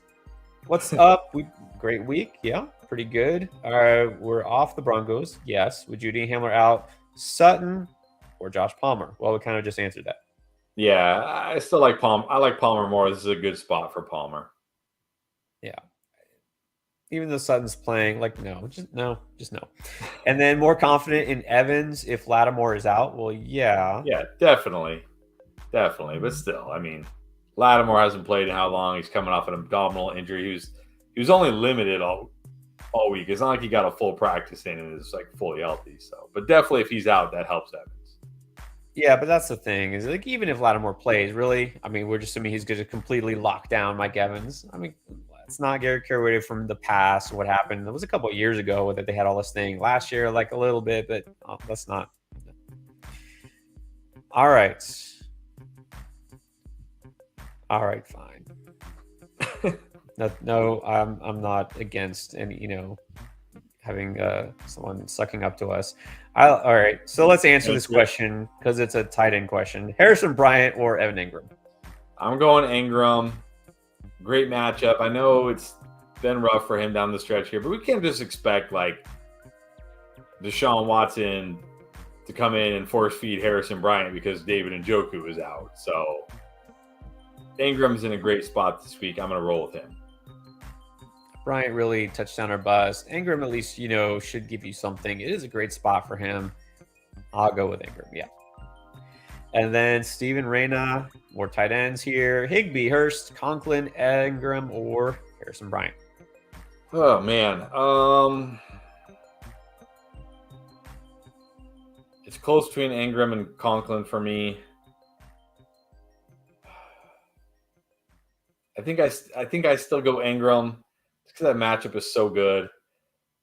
[SPEAKER 1] what's up? Great week, yeah, pretty good. All right, we're off the Broncos. Yes, with Judy Hamler out, Sutton or Josh Palmer. Well, we kind of just answered that.
[SPEAKER 2] Yeah, I still like Palmer. I like Palmer more. This is a good spot for Palmer.
[SPEAKER 1] Yeah. Even though Sutton's playing, just no. And then more confident in Evans if Lattimore is out. Well, yeah.
[SPEAKER 2] Yeah, definitely. But still, I mean, Lattimore hasn't played in how long? He's coming off an abdominal injury. He was only limited all week. It's not like he got a full practice in and is like fully healthy. So, but definitely if he's out, that helps Evans.
[SPEAKER 1] Yeah, but that's the thing is like even if Lattimore plays, really, I mean, we're just assuming he's going to completely lock down Mike Evans. I mean, let's not get carried away from the past. What happened? It was a couple of years ago that they had all this thing. Last year, like a little bit, but let's not. All right. Fine. No, I'm not against any, having someone sucking up to us. All right, so let's answer this question because it's a tight end question. Harrison Bryant or Evan Ingram?
[SPEAKER 2] I'm going Ingram. Great matchup. I know it's been rough for him down the stretch here, but we can't just expect like Deshaun Watson to come in and force feed Harrison Bryant because David Njoku is out. So Ingram's in a great spot this week. I'm going to roll with him.
[SPEAKER 1] Bryant really touchdown or bust. Ingram at least, should give you something. It is a great spot for him. I'll go with Ingram, yeah. And then Steven Reyna, more tight ends here. Higbee, Hurst, Conklin, Ingram, or Harrison Bryant.
[SPEAKER 2] Oh, man. It's close between Ingram and Conklin for me. I think I still go Ingram because that matchup is so good.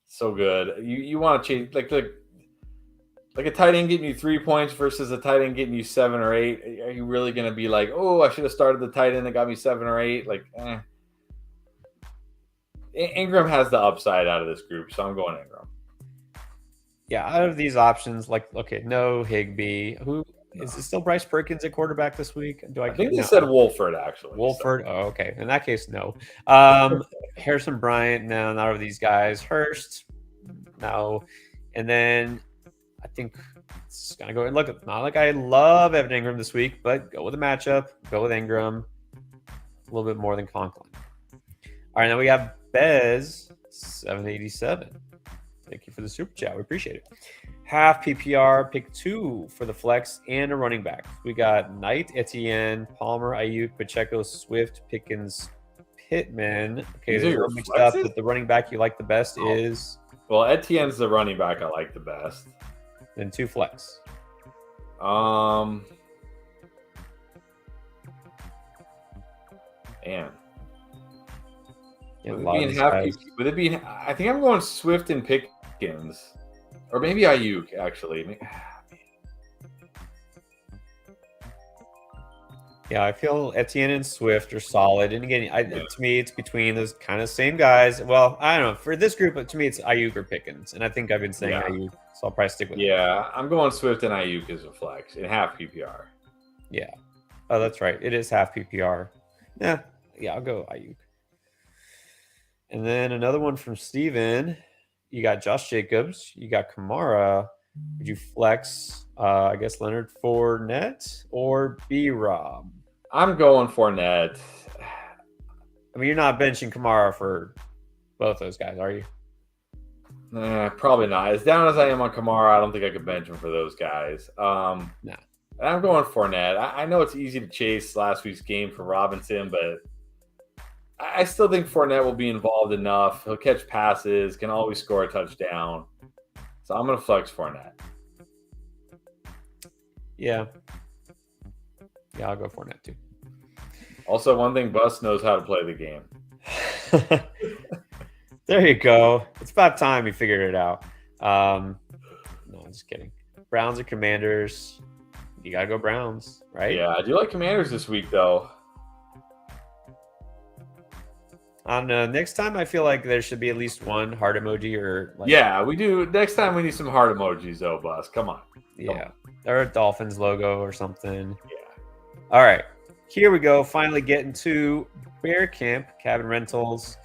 [SPEAKER 2] So good. You want to change like a tight end getting you 3 points versus a tight end getting you 7 or 8. Are you really going to be like, oh, I should have started the tight end that got me 7 or 8? Like, Ingram has the upside out of this group, so I'm going Ingram.
[SPEAKER 1] Yeah, out of these options, like, okay, no Higbee. Who is it? Still Bryce Perkins at quarterback this week?
[SPEAKER 2] I think they said Wolford actually.
[SPEAKER 1] Wolford. Oh, okay. In that case, no. Harrison Bryant. No, not of these guys. Hurst. No. And then I think it's gonna go. Look, not like I love Evan Ingram this week, but go with the matchup. Go with Ingram. A little bit more than Conklin. All right, now we have Bez 787. Thank you for the super chat. We appreciate it. Half PPR, pick 2 for the flex and a running back. We got Knight, Etienne, Palmer, Ayuk, Pacheco, Swift, Pickens, Pittman. Okay, these are mixed up, but the running back you like the best is.
[SPEAKER 2] Well, Etienne's the running back I like the best.
[SPEAKER 1] Then 2 flex.
[SPEAKER 2] Man. Would it be? I think I'm going Swift and Pickens, or maybe Ayuk actually.
[SPEAKER 1] Yeah, I feel Etienne and Swift are solid, and again, to me, it's between those kind of same guys. Well, I don't know for this group, but to me, it's Ayuk or Pickens, and I think I've been saying Ayuk, so I'll probably stick with.
[SPEAKER 2] Yeah, I'm going Swift and Ayuk as a flex in half PPR.
[SPEAKER 1] Yeah, oh, that's right. It is half PPR. Yeah, I'll go Ayuk. And then another one from Steven. You got Josh Jacobs. You got Kamara. Would you flex, I guess, Leonard Fournette or B-Rob?
[SPEAKER 2] I'm going Fournette.
[SPEAKER 1] I mean, you're not benching Kamara for both those guys, are you?
[SPEAKER 2] Probably not. As down as I am on Kamara, I don't think I could bench him for those guys.
[SPEAKER 1] No.
[SPEAKER 2] I'm going Fournette. I know it's easy to chase last week's game for Robinson, but I still think Fournette will be involved enough. He'll catch passes, can always score a touchdown. So I'm going to flex Fournette.
[SPEAKER 1] Yeah, I'll go Fournette too.
[SPEAKER 2] Also, one thing, Bus knows how to play the game.
[SPEAKER 1] There you go. It's about time you figured it out. No, I'm just kidding. Browns or Commanders? You got to go Browns, right?
[SPEAKER 2] Yeah, I do like Commanders this week, though.
[SPEAKER 1] On next time, I feel like there should be at least one heart emoji or.
[SPEAKER 2] Yeah, we do. Next time, we need some heart emojis, though, Bus. Come on.
[SPEAKER 1] Or a Dolphins logo or something.
[SPEAKER 2] Yeah.
[SPEAKER 1] All right, here we go. Finally getting to Bear Camp Cabin Rentals.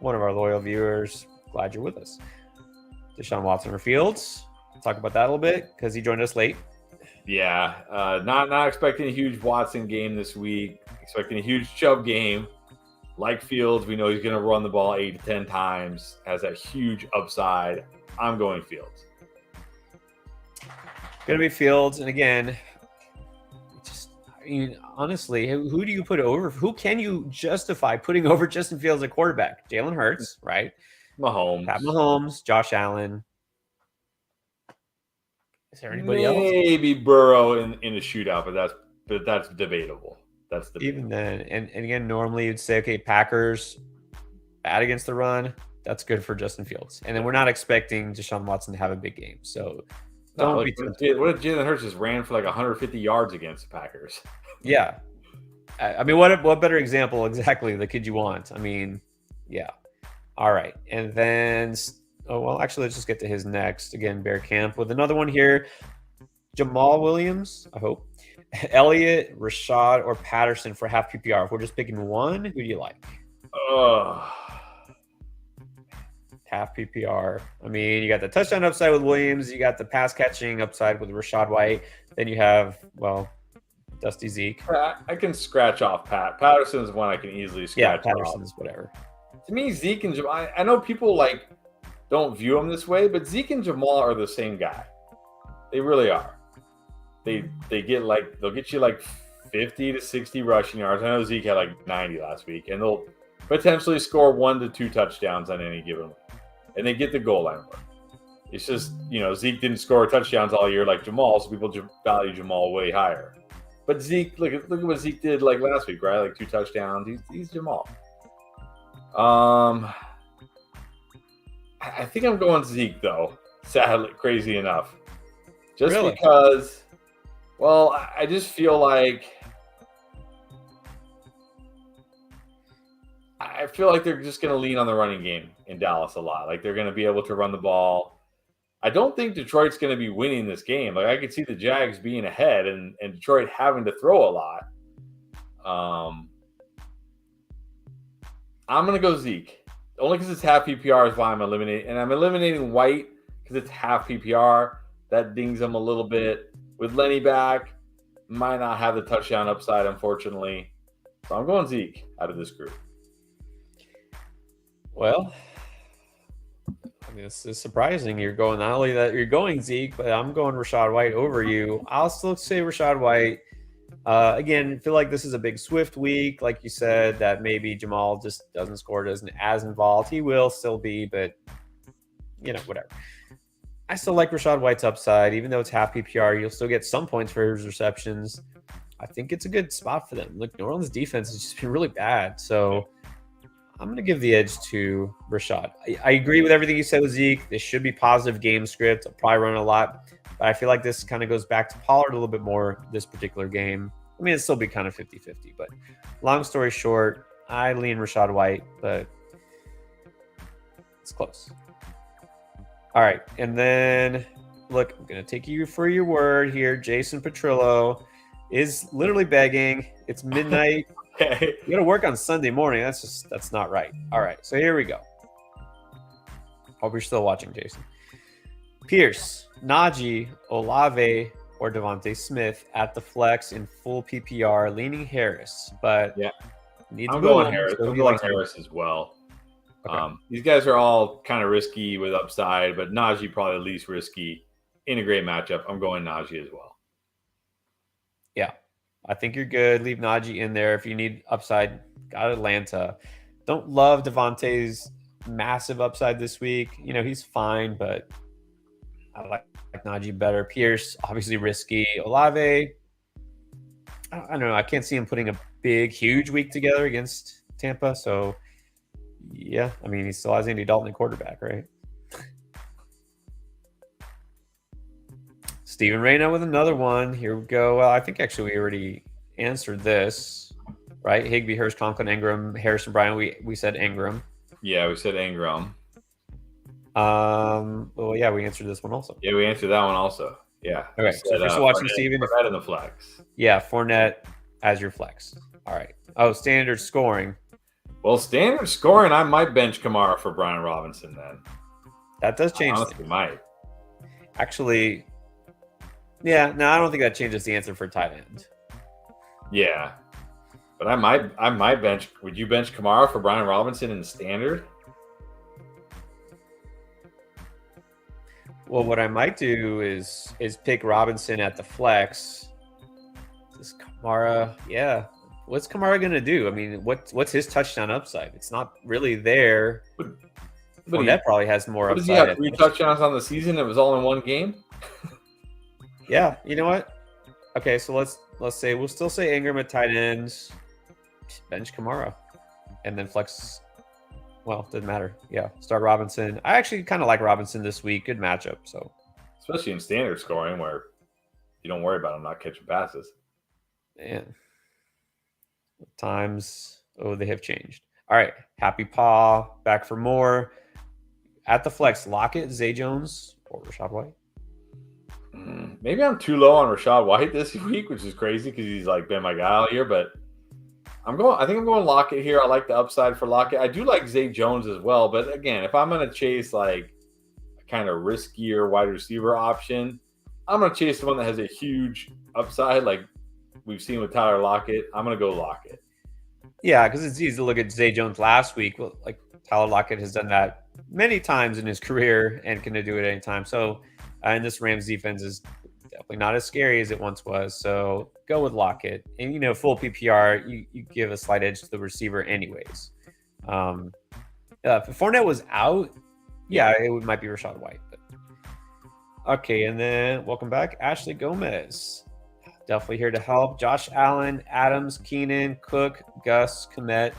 [SPEAKER 1] One of our loyal viewers. Glad you're with us. Deshaun Watson or Fields. Talk about that a little bit because he joined us late.
[SPEAKER 2] Yeah, not expecting a huge Watson game this week. Expecting a huge Chubb game. Like Fields, we know he's going to run the ball 8 to 10 times. Has that huge upside. I'm going Fields.
[SPEAKER 1] Going to be Fields, and again, honestly, who do you put over? Who can you justify putting over Justin Fields at quarterback? Jalen Hurts, right?
[SPEAKER 2] Mahomes,
[SPEAKER 1] Pat Mahomes, Josh Allen. Is there anybody else?
[SPEAKER 2] Maybe Burrow in a shootout, but that's debatable.
[SPEAKER 1] Even then, and again, normally you'd say, okay, Packers bad against the run. That's good for Justin Fields, and then we're not expecting Deshaun Watson to have a big game. So
[SPEAKER 2] what if Jalen Hurts just ran for like 150 yards against the Packers?
[SPEAKER 1] Yeah, I mean, what better example exactly the kid you want? I mean, yeah. All right, and then actually, let's just get to his next. Again, Bear Camp with another one here. Jamal Williams, I hope. Elliott, Rashad, or Patterson for half PPR. If we're just picking one, who do you like? Half PPR. I mean, you got the touchdown upside with Williams. You got the pass catching upside with Rashad White. Then you have, Dusty Zeke.
[SPEAKER 2] I can scratch off Patterson's one I can easily scratch off.
[SPEAKER 1] Yeah, Patterson's whatever.
[SPEAKER 2] To me, Zeke and Jamal, I know people don't view them this way, but Zeke and Jamal are the same guy. They really are. They'll get you 50 to 60 rushing yards. I know Zeke had 90 last week, and they'll potentially score 1 to 2 touchdowns on any given week. And they get the goal line work. It's just, Zeke didn't score touchdowns all year like Jamal, so people value Jamal way higher. But Zeke, look at what Zeke did like last week, right? Like 2 touchdowns. He's Jamal. I think I'm going Zeke though. Sadly, crazy enough, just
[SPEAKER 1] Really?
[SPEAKER 2] because. Well, I just feel like they're just going to lean on the running game in Dallas a lot. Like they're going to be able to run the ball. I don't think Detroit's going to be winning this game. Like I could see the Jags being ahead and Detroit having to throw a lot. I'm going to go Zeke. Only because it's half PPR is why I'm eliminating. And I'm eliminating White because it's half PPR. That dings him a little bit. With Lenny back, might not have the touchdown upside, unfortunately. So I'm going Zeke out of this group.
[SPEAKER 1] Well, I mean, this is surprising. You're going not only that you're going Zeke, but I'm going Rachaad White over you. I'll still say Rachaad White. Again, feel like this is a big Swift week, like you said, that maybe Jamal just doesn't score, isn't as involved. He will still be, but whatever. I still like Rachaad White's upside, even though it's half PPR. You'll still get some points for his receptions. I think it's a good spot for them. Look, New Orleans' defense has just been really bad, so I'm going to give the edge to Rachaad. I agree with everything you said with Zeke. This should be positive game script. I'll probably run a lot, but I feel like this kind of goes back to Pollard a little bit more this particular game. I mean, it'll still be kind of 50-50, but long story short, I lean Rachaad White, but it's close. All right, and then, look, I'm going to take you for your word here. Jason Petrillo is literally begging. It's midnight.
[SPEAKER 2] Okay.
[SPEAKER 1] You got to work on Sunday morning. That's not right. All right, so here we go. Hope you're still watching, Jason. Pierce, Najee, Olave, or Devontae Smith at the flex in full PPR, leaning Harris, but
[SPEAKER 2] yeah,
[SPEAKER 1] I'm
[SPEAKER 2] going Harris. I'm going Harris as well. Okay. These guys are all kind of risky with upside, but Najee probably the least risky in a great matchup. I'm going Najee as well.
[SPEAKER 1] Yeah, I think you're good. Leave Najee in there if you need upside. Got Atlanta. Don't love Devontae's massive upside this week. He's fine, but I like Najee better. Pierce, obviously risky. Olave, I don't know. I can't see him putting a big, huge week together against Tampa, so yeah, I mean, he still has Andy Dalton at quarterback, right? Steven Reyna with another one. Here we go. Well, I think actually we already answered this, right? Higbee, Hurst, Conklin, Ingram, Harrison, Bryant. We said Ingram.
[SPEAKER 2] Yeah, we said Ingram.
[SPEAKER 1] Well, yeah, we answered this one also.
[SPEAKER 2] Yeah, we answered that one also. Yeah.
[SPEAKER 1] Okay, so if you're still watching, Steven.
[SPEAKER 2] Fournette in the flex.
[SPEAKER 1] Yeah, Fournette as your flex. All right. Oh, standard scoring.
[SPEAKER 2] Well, standard scoring, I might bench Kamara for Brian Robinson then.
[SPEAKER 1] That does change.
[SPEAKER 2] Honestly, might.
[SPEAKER 1] Actually, yeah. No, I don't think that changes the answer for tight end.
[SPEAKER 2] Yeah, but I might bench. Would you bench Kamara for Brian Robinson in the standard?
[SPEAKER 1] Well, what I might do is pick Robinson at the flex. This Kamara, yeah. What's Kamara going to do? I mean, what's his touchdown upside? It's not really there. But that probably has more upside.
[SPEAKER 2] Does he have 3 touchdowns on the season? It was all in one game?
[SPEAKER 1] Yeah. You know what? Okay, so let's say we'll still say Ingram at tight ends, bench Kamara, and then flex. Well, doesn't matter. Yeah, start Robinson. I actually kind of like Robinson this week. Good matchup. So,
[SPEAKER 2] especially in standard scoring where you don't worry about him not catching passes.
[SPEAKER 1] Man. Times, they have changed. All right, Happy Paw back for more. At the flex, Lockett, Zay Jones, or Rachaad White.
[SPEAKER 2] Maybe I'm too low on Rachaad White this week, which is crazy because he's like been my guy all year. But I think I'm going Lockett here. I like the upside for Lockett. I do like Zay Jones as well. But again, if I'm going to chase like a kind of riskier wide receiver option, I'm going to chase the one that has a huge upside, like we've seen with Tyler Lockett. I'm going to go Lockett.
[SPEAKER 1] Yeah, because it's easy to look at Zay Jones last week. Well, like Tyler Lockett has done that many times in his career and can do it anytime. So, and this Rams defense is definitely not as scary as it once was. So go with Lockett. And, full PPR, you give a slight edge to the receiver anyways. If Fournette was out, yeah, it might be Rachaad White. But okay, and then welcome back, Ashley Gomez. definitely here to help. Josh Allen, Adams, Keenan, Cook, Gus, Komet,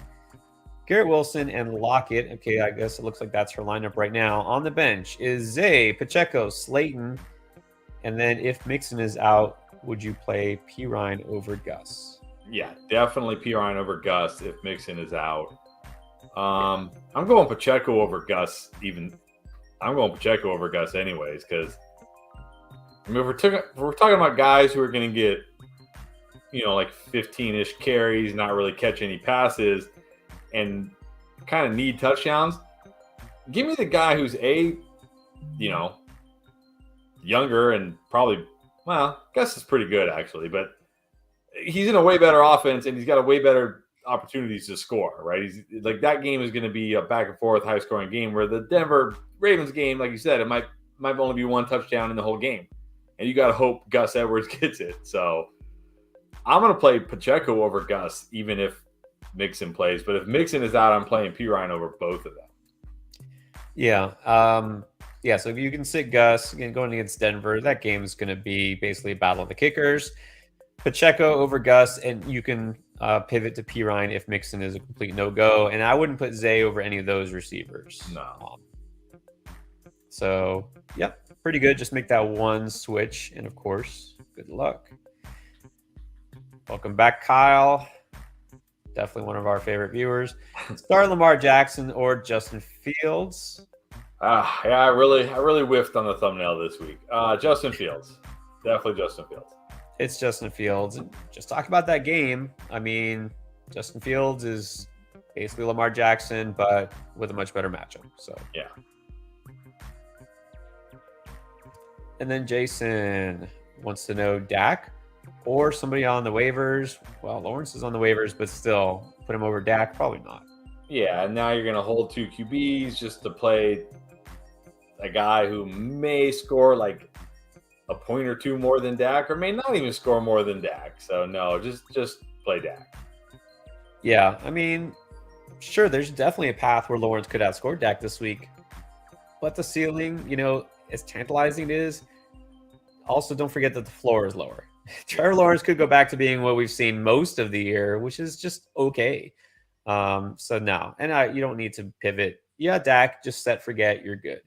[SPEAKER 1] Garrett Wilson, and Lockett. Okay, I guess it looks like that's her lineup right now. On the bench is Zay, Pacheco, Slayton, and then if Mixon is out, would you play Pirine over Gus?
[SPEAKER 2] Yeah, definitely Pirine over Gus if Mixon is out. I'm going Pacheco over Gus. I'm going Pacheco over Gus anyways, because I mean, if we're talking about guys who are going to get, like 15-ish carries, not really catch any passes, and kind of need touchdowns. Give me the guy who's younger and probably, Gus is pretty good actually, but he's in a way better offense and he's got a way better opportunities to score, right? He's like, that game is going to be a back and forth high scoring game, where the Denver Ravens game, like you said, it might only be one touchdown in the whole game. And you got to hope Gus Edwards gets it. So I'm going to play Pacheco over Gus, even if Mixon plays. But if Mixon is out, I'm playing Pirine over both of them.
[SPEAKER 1] Yeah. So if you can sit Gus, again, going against Denver, that game is going to be basically a battle of the kickers. Pacheco over Gus, and you can pivot to Pirine if Mixon is a complete no-go. And I wouldn't put Zay over any of those receivers.
[SPEAKER 2] No.
[SPEAKER 1] So, yep, pretty good. Just make that one switch. And, of course, good luck. Welcome back, Kyle. Definitely one of our favorite viewers. Start Lamar Jackson or Justin Fields.
[SPEAKER 2] I really whiffed on the thumbnail this week. Justin Fields. Definitely Justin Fields.
[SPEAKER 1] It's Justin Fields. And just talk about that game. I mean, Justin Fields is basically Lamar Jackson, but with a much better matchup. So,
[SPEAKER 2] yeah.
[SPEAKER 1] And then Jason wants to know Dak or somebody on the waivers. Well, Lawrence is on the waivers, but still, put him over Dak? Probably not.
[SPEAKER 2] Yeah, and now you're going to hold two QBs just to play a guy who may score like a point or two more than Dak, or may not even score more than Dak. So, no, just play Dak.
[SPEAKER 1] Yeah, I mean, sure, there's definitely a path where Lawrence could outscore Dak this week. But the ceiling, as tantalizing it is, also don't forget that the floor is lower. Trevor Lawrence could go back to being what we've seen most of the year, which is just okay. So no, and you don't need to pivot. Yeah, Dak, just set, forget, you're good.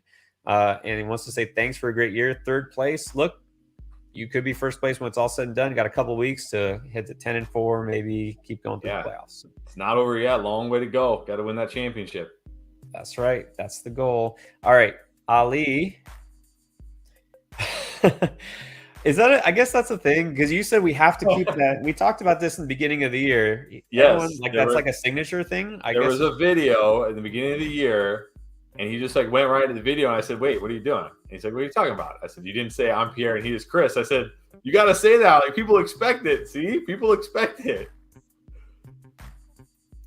[SPEAKER 1] And he wants to say thanks for a great year. Third place. Look, you could be first place when it's all said and done. You got a couple weeks to hit to 10-4, maybe keep going through the playoffs.
[SPEAKER 2] It's not over yet. Long way to go. Got to win that championship.
[SPEAKER 1] That's right. That's the goal. All right, Ali. Is that? I guess that's the thing, because you said we have to keep that. We talked about this in the beginning of the year.
[SPEAKER 2] Yes,
[SPEAKER 1] like a signature thing.
[SPEAKER 2] There was a video in the beginning of the year, and he just went right into the video, and I said, "Wait, what are you doing?" And he's like, "What are you talking about?" I said, "You didn't say I'm Pierre and he is Chris." I said, "You got to say that. Like, people expect it. See, people expect it."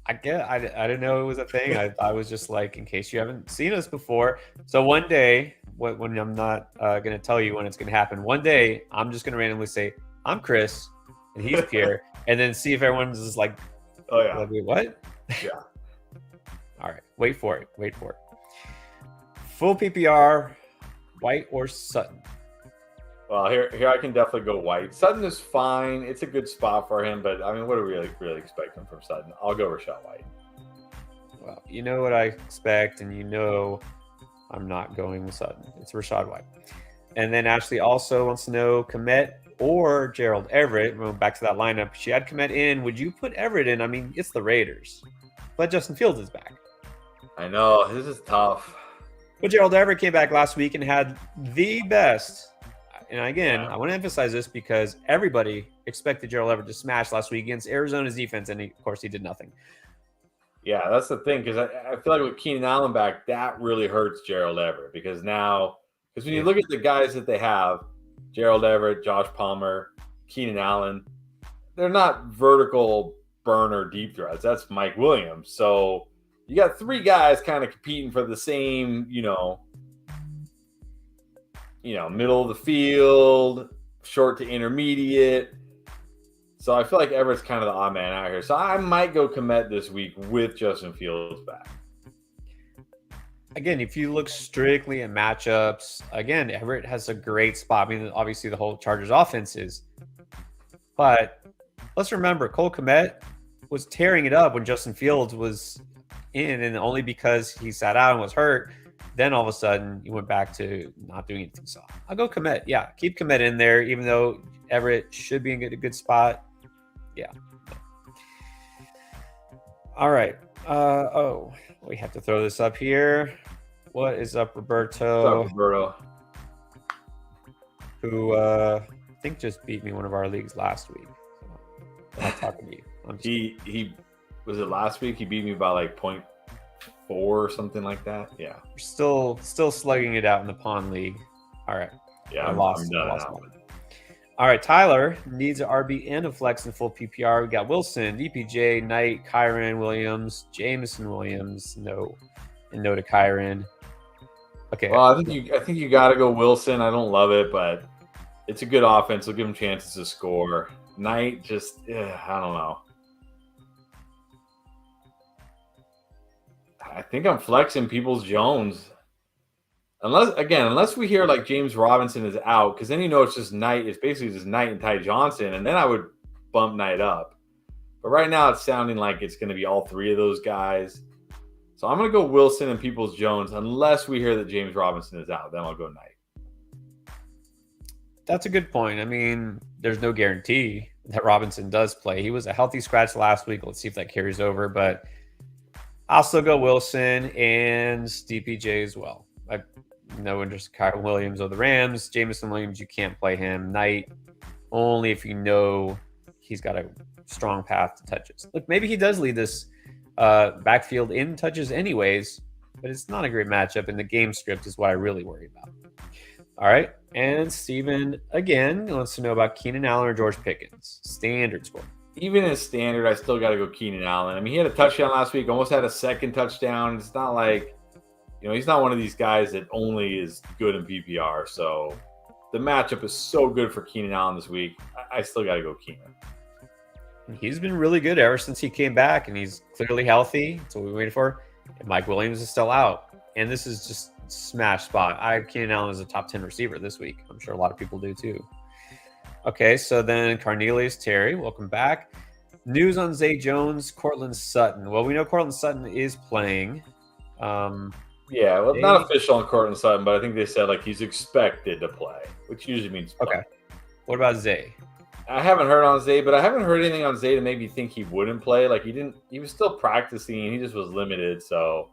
[SPEAKER 1] I didn't know it was a thing. I was just like, in case you haven't seen us before. So one day, when I'm not going to tell you when it's going to happen, one day I'm just going to randomly say, I'm Chris and he's Pierre, and then see if everyone's just like,
[SPEAKER 2] oh yeah,
[SPEAKER 1] like, what?
[SPEAKER 2] Yeah.
[SPEAKER 1] All right, wait for it. Full PPR, White or Sutton?
[SPEAKER 2] Well, here I can definitely go White. Sutton is fine. It's a good spot for him, but I mean, what do we really expecting from Sutton? I'll go Rachaad White.
[SPEAKER 1] Well, you know what I expect, and I'm not going with Sutton. It's Rachaad White. And then Ashley also wants to know Komet or Gerald Everett. Going back to that lineup, she had Komet in. Would you put Everett in? I mean, it's the Raiders, but Justin Fields is back.
[SPEAKER 2] I know, this is tough.
[SPEAKER 1] But Gerald Everett came back last week and had the best. And again, I want to emphasize this because everybody expected Gerald Everett to smash last week against Arizona's defense, and of course he did nothing.
[SPEAKER 2] Yeah, that's the thing, because I feel like with Keenan Allen back, that really hurts Gerald Everett, because when you look at the guys that they have, Gerald Everett, Josh Palmer, Keenan Allen, they're not vertical burner deep threats. That's Mike Williams. So you got three guys kind of competing for the same, middle of the field, short to intermediate. So I feel like Everett's kind of the odd man out here. So I might go Komet this week with Justin Fields back.
[SPEAKER 1] Again, if you look strictly at matchups, again, Everett has a great spot. I mean, obviously the whole Chargers offense is But let's remember, Cole Kmet was tearing it up when Justin Fields was in, and only because he sat out and was hurt, then all of a sudden he went back to not doing anything. So I'll go Kmet. Yeah, keep Kmet in there, even though Everett should be in a good spot. Yeah. All right. We have to throw this up here. What is up, Roberto?
[SPEAKER 2] What's up, Roberto?
[SPEAKER 1] Who I think just beat me one of our leagues last week. So I'm not talking to you.
[SPEAKER 2] He was it last week? He beat me by like 0.4 or something like that. Yeah.
[SPEAKER 1] We're still slugging it out in the Pawn League. All right.
[SPEAKER 2] Yeah,
[SPEAKER 1] I lost one. All right, Tyler needs an RB and a flex in full PPR. We got Wilson, DPJ, Knight, Kyron Williams, Jameson Williams. No to Kyron. Okay.
[SPEAKER 2] Well, I think you got to go Wilson. I don't love it, but it's a good offense. We'll give him chances to score. Knight, just I don't know. I think I'm flexing Peoples-Jones. Unless we hear like James Robinson is out, because then it's just Knight. It's basically just Knight and Ty Johnson, and then I would bump Knight up. But right now it's sounding like it's going to be all three of those guys. So I'm going to go Wilson and Peoples-Jones unless we hear that James Robinson is out. Then I'll go Knight.
[SPEAKER 1] That's a good point. I mean, there's no guarantee that Robinson does play. He was a healthy scratch last week. Let's see if that carries over. But I'll still go Wilson and DPJ as well. I no interest in Kyron Williams or the Rams. Jameson Williams, you can't play him. Knight, only if you know he's got a strong path to touches. Look, maybe he does lead this backfield in touches anyways, but it's not a great matchup, and the game script is what I really worry about. All right, and Steven, again, wants to know about Keenan Allen or George Pickens. Standard score.
[SPEAKER 2] Even in standard, I still got to go Keenan Allen. I mean, he had a touchdown last week, almost had a second touchdown. It's not like, he's not one of these guys that only is good in PPR. So the matchup is so good for Keenan Allen this week. I still got to go Keenan.
[SPEAKER 1] He's been really good ever since he came back, and he's clearly healthy. That's what we waited for. And Mike Williams is still out. And this is just smash spot. I have Keenan Allen as a top 10 receiver this week. I'm sure a lot of people do too. Okay, so then Cornelius Terry, welcome back. News on Zay Jones, Cortland Sutton. Well, we know Cortland Sutton is playing.
[SPEAKER 2] Yeah, well, not official on Cortland Sutton, but I think they said like he's expected to play, which usually means play.
[SPEAKER 1] Okay. What about Zay?
[SPEAKER 2] I haven't heard on Zay, but I haven't heard anything on Zay to make me think he wouldn't play. Like he was still practicing. He just was limited. So,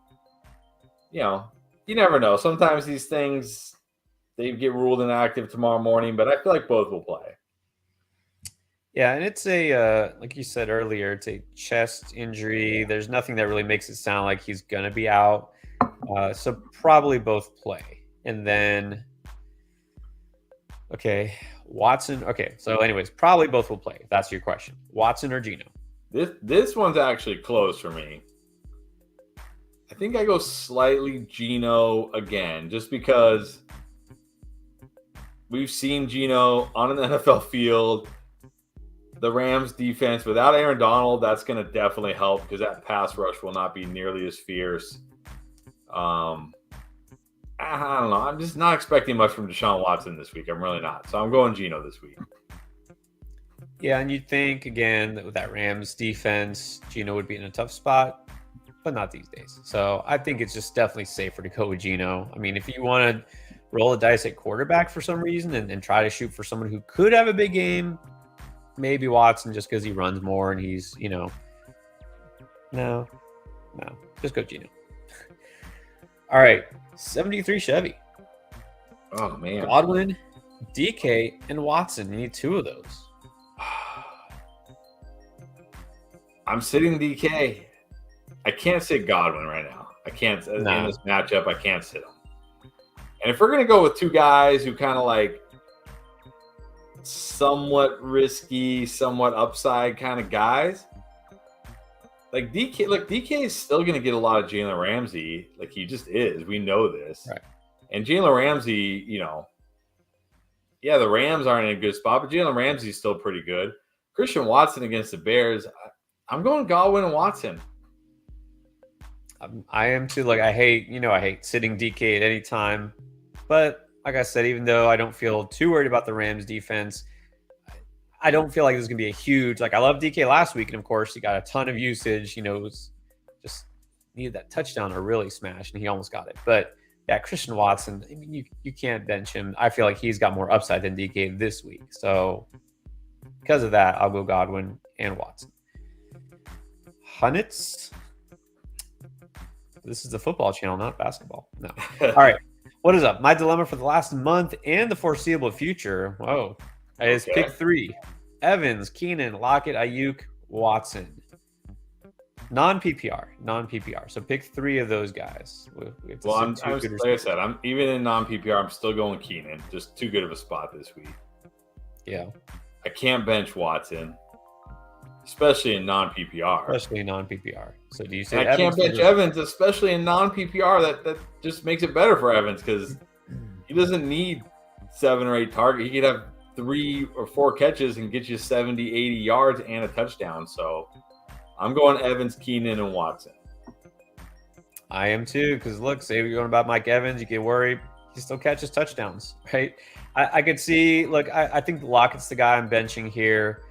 [SPEAKER 2] you never know. Sometimes these things, they get ruled inactive tomorrow morning, but I feel like both will play.
[SPEAKER 1] Yeah, and it's a, like you said earlier, it's a chest injury. There's nothing that really makes it sound like he's going to be out. So probably both play. And then, okay, Watson. Okay, so anyways, probably both will play, if that's your question. Watson or Geno?
[SPEAKER 2] This one's actually close for me. I think I go slightly Geno again, just because we've seen Geno on an NFL field. The Rams defense, without Aaron Donald, that's going to definitely help because that pass rush will not be nearly as fierce. I don't know. I'm just not expecting much from Deshaun Watson this week. I'm really not. So I'm going Geno this week.
[SPEAKER 1] Yeah, and you'd think, again, that with that Rams defense, Geno would be in a tough spot, but not these days. So I think it's just definitely safer to go with Geno. I mean, if you want to roll the dice at quarterback for some reason and try to shoot for someone who could have a big game, maybe Watson just because he runs more and he's, no, just go Geno. All right, 73 Chevy.
[SPEAKER 2] Oh, man.
[SPEAKER 1] Godwin, DK, and Watson. You need two of those.
[SPEAKER 2] I'm sitting DK. I can't sit Godwin right now. I can't. In this matchup, I can't sit him. And if we're going to go with two guys who kind of like somewhat risky, somewhat upside kind of guys, like DK, DK is still going to get a lot of Jalen Ramsey. Like he just is. We know this.
[SPEAKER 1] Right.
[SPEAKER 2] And Jalen Ramsey, the Rams aren't in a good spot, but Jalen Ramsey is still pretty good. Christian Watson against the Bears, I'm going Godwin and Watson.
[SPEAKER 1] I am too. Like I hate sitting DK at any time. But like I said, even though I don't feel too worried about the Rams defense, I don't feel like there's going to be a huge, like I love DK last week. And of course he got a ton of usage, it was just needed that touchdown to really smash and he almost got it. But yeah, Christian Watson, I mean, you can't bench him. I feel like he's got more upside than DK this week. So because of that, I'll go Godwin and Watson. Hunnits. This is the football channel, not basketball. No. All right. What is up? My dilemma for the last month and the foreseeable future. Whoa. Is pick 3. Evans, Keenan, Lockett, Ayuk, Watson. Non-PPR. So pick 3 of those guys.
[SPEAKER 2] Like I said, I'm even in non-PPR. I'm still going Keenan. Just too good of a spot this week.
[SPEAKER 1] Yeah.
[SPEAKER 2] I can't bench Watson, especially in non-PPR.
[SPEAKER 1] So do you say
[SPEAKER 2] I can't bench Evans, especially in non-PPR? That just makes it better for Evans because he doesn't need 7 or 8 targets. He could have 3 or 4 catches and get you 70, 80 yards and a touchdown. So I'm going Evans, Keenan, and Watson.
[SPEAKER 1] I am too, because look, say you're going about Mike Evans, you get worried. He still catches touchdowns, right? I could see, look, I think Lockett's the guy I'm benching here.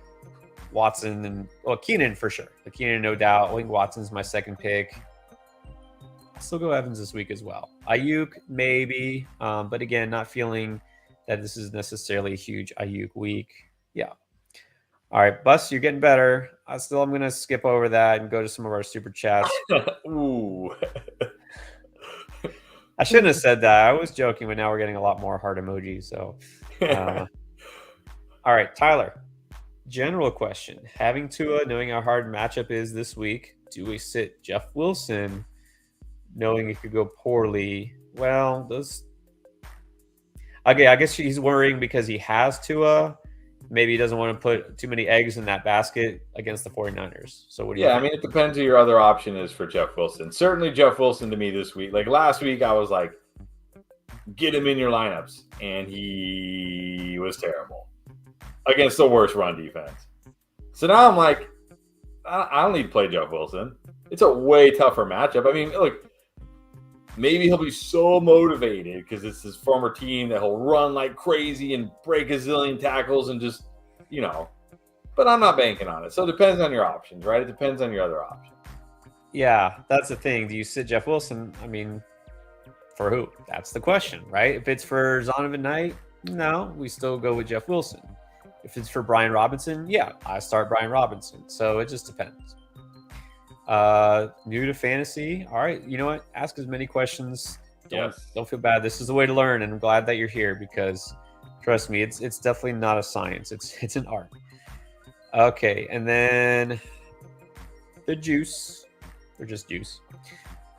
[SPEAKER 1] Watson and, Keenan for sure. Keenan, no doubt. I think Watson's my second pick. I'll still go Evans this week as well. Ayuk, maybe. But again, not feeling that this is necessarily a huge Ayuk week. Yeah. All right, Bus, you're getting better. I'm going to skip over that and go to some of our super chats.
[SPEAKER 2] Ooh.
[SPEAKER 1] I shouldn't have said that. I was joking, but now we're getting a lot more heart emojis. So, all right, Tyler. General question. Having Tua, knowing how hard matchup is this week, do we sit Jeff Wilson knowing it could go poorly? Well, okay, I guess he's worrying because he has Tua. Maybe he doesn't want to put too many eggs in that basket against the 49ers. So what do you think?
[SPEAKER 2] I mean, it depends who your other option is for Jeff Wilson. Certainly Jeff Wilson to me this week. Like last week, I was like, get him in your lineups. And he was terrible against the worst run defense. So now I'm like, I don't need to play Jeff Wilson. It's a way tougher matchup. I mean, look, maybe he'll be so motivated because it's his former team that he'll run like crazy and break a zillion tackles and just, but I'm not banking on it. So it depends on your options, right? It depends on your other options.
[SPEAKER 1] Yeah, that's the thing. Do you sit Jeff Wilson? I mean, for who? That's the question, right? If it's for Zonovan Knight, no, we still go with Jeff Wilson. If it's for Brian Robinson, yeah, I start Brian Robinson. So it just depends. New to fantasy. All right. You know what? Ask as many questions. Don't feel bad. This is the way to learn. And I'm glad that you're here because trust me, it's definitely not a science. It's an art. Okay. And then the juice or just juice.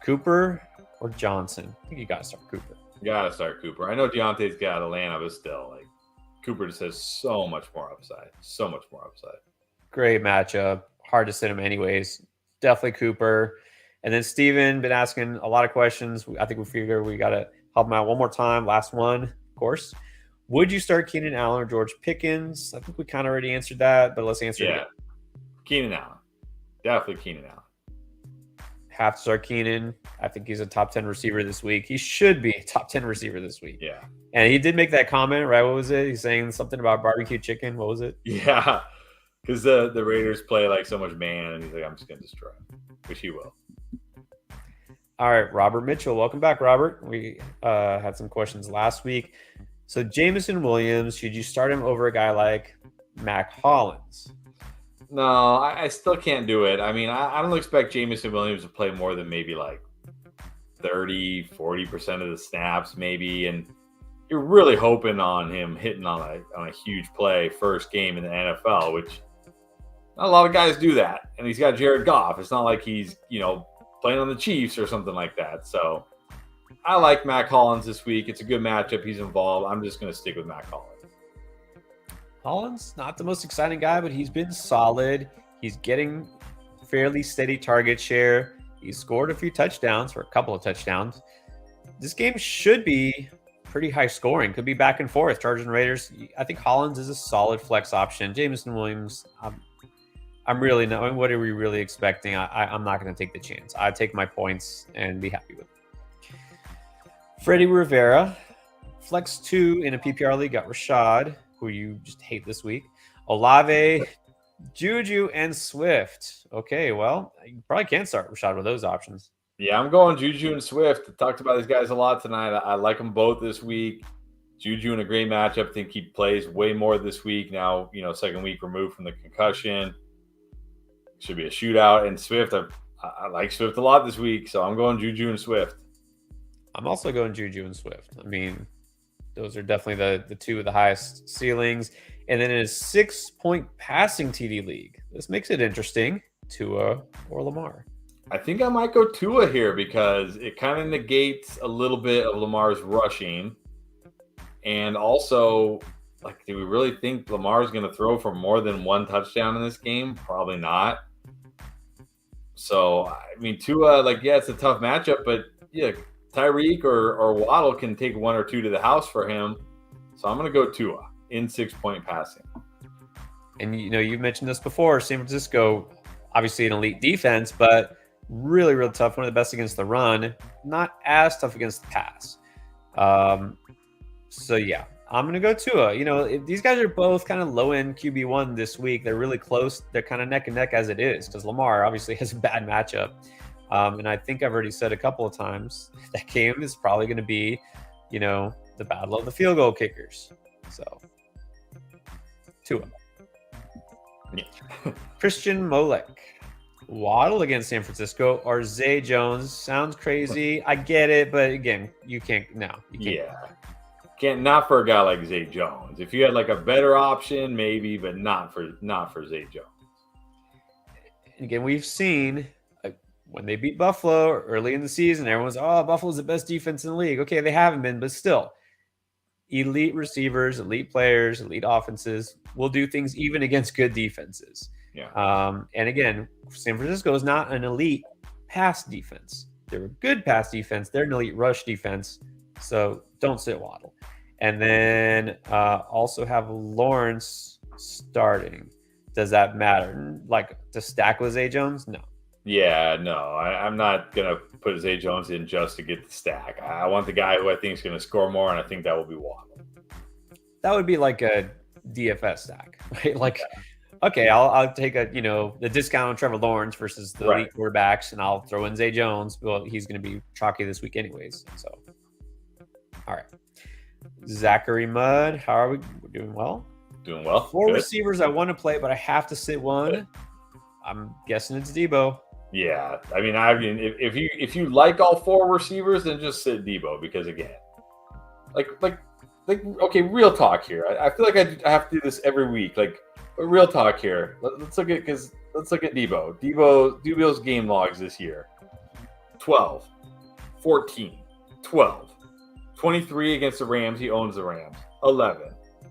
[SPEAKER 1] Cooper or Johnson? I think you got to start Cooper.
[SPEAKER 2] You got to start Cooper. I know Deontay's got Atlanta, but still, like Cooper just has so much more upside.
[SPEAKER 1] Great matchup. Hard to sit him anyways. Definitely Cooper. And then Steven been asking a lot of questions. I think we figure we got to help him out one more time. Last one, of course. Would you start Keenan Allen or George Pickens? I think we kind of already answered that, but let's answer it again.
[SPEAKER 2] Keenan Allen. Definitely Keenan Allen.
[SPEAKER 1] Have to start Keenan. I think he's a top 10 receiver this week. He should be a top 10 receiver this week.
[SPEAKER 2] Yeah.
[SPEAKER 1] And he did make that comment, right? What was it? He's saying something about barbecue chicken. What was it?
[SPEAKER 2] Yeah. Because the Raiders play like so much man, and he's like, I'm just going to destroy him, which he will.
[SPEAKER 1] All right, Robert Mitchell. Welcome back, Robert. We had some questions last week. So Jameson Williams, should you start him over a guy like Mac Hollins?
[SPEAKER 2] No, I still can't do it. I mean, I don't expect Jameson Williams to play more than maybe like 30, 40% of the snaps maybe. And you're really hoping on him hitting on a huge play first game in the NFL, which not a lot of guys do that. And he's got Jared Goff. It's not like he's, playing on the Chiefs or something like that. So I like Mac Hollins this week. It's a good matchup. He's involved. I'm just going to stick with Mac Hollins.
[SPEAKER 1] Hollins, not the most exciting guy, but he's been solid. He's getting fairly steady target share. He's scored a few touchdowns, or a couple of touchdowns. This game should be pretty high scoring. Could be back and forth. Chargers and Raiders. I think Hollins is a solid flex option. Jameson Williams, I'm really not. I mean, what are we really expecting? I'm not going to take the chance. I take my points and be happy with it. Freddie Rivera, flex 2 in a PPR league, got Rashad, who you just hate this week. Olave, Juju, and Swift. Okay, well, you probably can't start Rashad with those options.
[SPEAKER 2] Yeah, I'm going Juju and Swift. I talked about these guys a lot tonight. I like them both this week. Juju in a great matchup. I think he plays way more this week now. Second week removed from the concussion. Should be a shootout. And Swift, I like Swift a lot this week, so I'm going Juju and Swift.
[SPEAKER 1] I'm also going Juju and Swift. I mean, those are definitely the two with the highest ceilings. And then in a 6-point passing TD league, this makes it interesting. Tua or Lamar.
[SPEAKER 2] I think I might go Tua here because it kind of negates a little bit of Lamar's rushing. And also, do we really think Lamar's going to throw for more than one touchdown in this game? Probably not. So, I mean, Tua, it's a tough matchup, but yeah, Tyreek or Waddle can take one or two to the house for him. So I'm going to go Tua in 6-point passing.
[SPEAKER 1] And, you've mentioned this before. San Francisco, obviously an elite defense, but really, really tough. One of the best against the run. Not as tough against the pass. So, yeah, I'm going to go Tua. These guys are both kind of low-end QB1 this week. They're really close. They're kind of neck and neck as it is because Lamar obviously has a bad matchup. And I think I've already said a couple of times that game is probably going to be, the battle of the field goal kickers. So, Tua.
[SPEAKER 2] Yeah.
[SPEAKER 1] Christian Molek. Waddle against San Francisco or Zay Jones. Sounds crazy. I get it, but again, you can't. No, you can't.
[SPEAKER 2] Yeah, not for a guy like Zay Jones. If you had a better option, maybe, but not for Zay Jones.
[SPEAKER 1] And again, we've seen when they beat Buffalo early in the season, everyone's Buffalo's the best defense in the league. Okay, they haven't been, but still, elite receivers, elite players, elite offenses will do things even against good defenses.
[SPEAKER 2] Yeah.
[SPEAKER 1] And again, San Francisco is not an elite pass defense. They're a good pass defense. They're an elite rush defense. So don't sit Waddle. And then also have Lawrence starting. Does that matter? To stack with Zay Jones? No.
[SPEAKER 2] Yeah, no. I'm not going to put Zay Jones in just to get the stack. I want the guy who I think is going to score more, and I think that will be Waddle.
[SPEAKER 1] That would be like a DFS stack, right? Okay, I'll take the discount on Trevor Lawrence versus the elite quarterbacks, and I'll throw in Zay Jones. Well, he's going to be chalky this week anyways. So, all right. Zachary Mudd, how are we? We're doing well.
[SPEAKER 2] Doing well.
[SPEAKER 1] 4 receivers I want to play, but I have to sit one. Good. I'm guessing it's Debo.
[SPEAKER 2] Yeah, I mean, if you like all 4 receivers, then just sit Debo because again, okay, real talk here. I feel like I have to do this every week. But real talk here. Let's look at Debo. Debo's game logs this year: 12, 14, 12, 23 against the Rams. He owns the Rams. 11,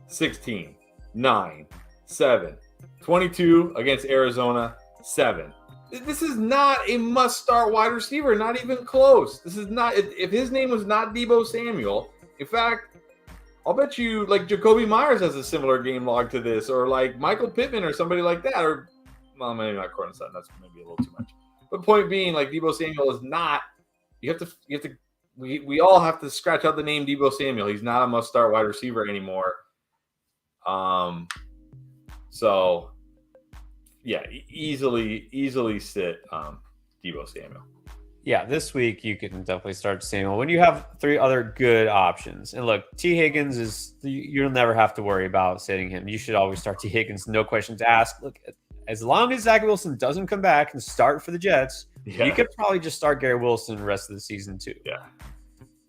[SPEAKER 2] 16, 9, 7, 22 against Arizona. 7. This is not a must-start wide receiver. Not even close. This is not. If his name was not Deebo Samuel, in fact, I'll bet you Jacoby Myers has a similar game log to this, or Michael Pittman or somebody like that, or maybe not Courtland Sutton. That's maybe a little too much. But point being, Deebo Samuel is not. We all have to scratch out the name Deebo Samuel. He's not a must-start wide receiver anymore. So yeah, easily sit Deebo Samuel.
[SPEAKER 1] Yeah, this week you can definitely start Samuel when you have 3 other good options. And look, T. Higgins you'll never have to worry about sitting him. You should always start T. Higgins, no questions asked. Look, as long as Zach Wilson doesn't come back and start for the Jets, you could probably just start Garrett Wilson the rest of the season too.
[SPEAKER 2] Yeah.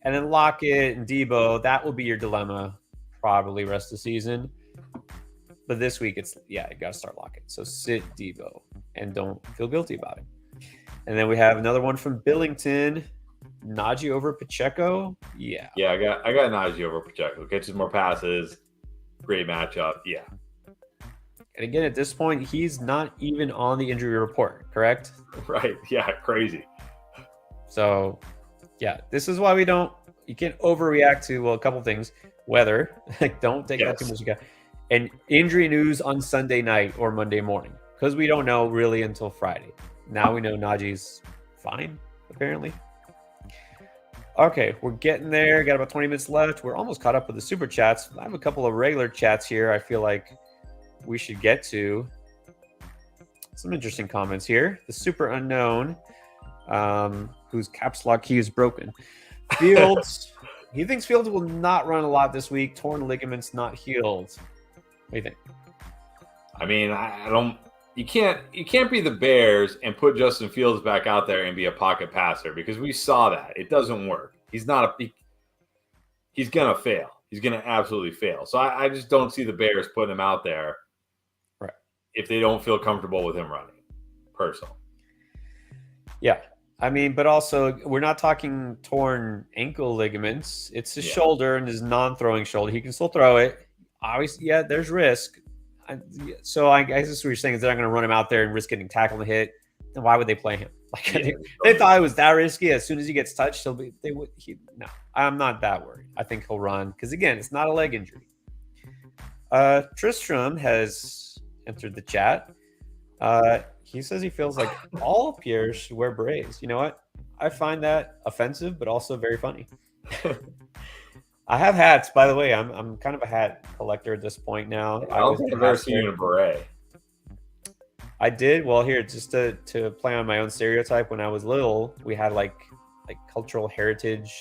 [SPEAKER 1] And then Lockett and Debo, that will be your dilemma probably rest of the season. But this week, you got to start Lockett. So sit Debo and don't feel guilty about it. And then we have another one from Billington. Najee over Pacheco. Yeah.
[SPEAKER 2] Yeah, I got Najee over Pacheco. Catches more passes. Great matchup. Yeah.
[SPEAKER 1] And again, at this point, he's not even on the injury report, correct?
[SPEAKER 2] Right. Yeah, crazy.
[SPEAKER 1] So, yeah, this is why you can't overreact to, a couple things. Weather. Don't take that too much. And injury news on Sunday night or Monday morning, because we don't know really until Friday. Now we know Najee's fine, apparently. Okay, we're getting there. Got about 20 minutes left. We're almost caught up with the super chats. I have a couple of regular chats here. I feel like we should get to some interesting comments here. The super unknown, whose caps lock key is broken. Fields, he thinks Fields will not run a lot this week. Torn ligaments not healed. What do you think?
[SPEAKER 2] I mean, I don't. You can't be the Bears and put Justin Fields back out there and be a pocket passer, because we saw that it doesn't work. He's not he's gonna fail. He's gonna absolutely fail. So I just don't see the Bears putting him out there,
[SPEAKER 1] right,
[SPEAKER 2] if they don't feel comfortable with him running. Personally,
[SPEAKER 1] yeah. I mean, but also we're not talking torn ankle ligaments. It's his shoulder and his non-throwing shoulder. He can still throw it. Obviously, yeah, there's risk. So I guess that's what you're saying is they're not going to run him out there and risk getting tackled and hit. Then why would they play him? Like they thought it was that risky. As soon as he gets touched, no, I'm not that worried. I think he'll run because again, it's not a leg injury. Tristram has entered the chat. He says he feels like all peers should wear berets. You know what? I find that offensive, but also very funny. I have hats, by the way. I'm kind of a hat collector at this point now.
[SPEAKER 2] I don't think I've ever seen you in a beret.
[SPEAKER 1] I did. Well, here, just to play on my own stereotype, when I was little, we had like cultural heritage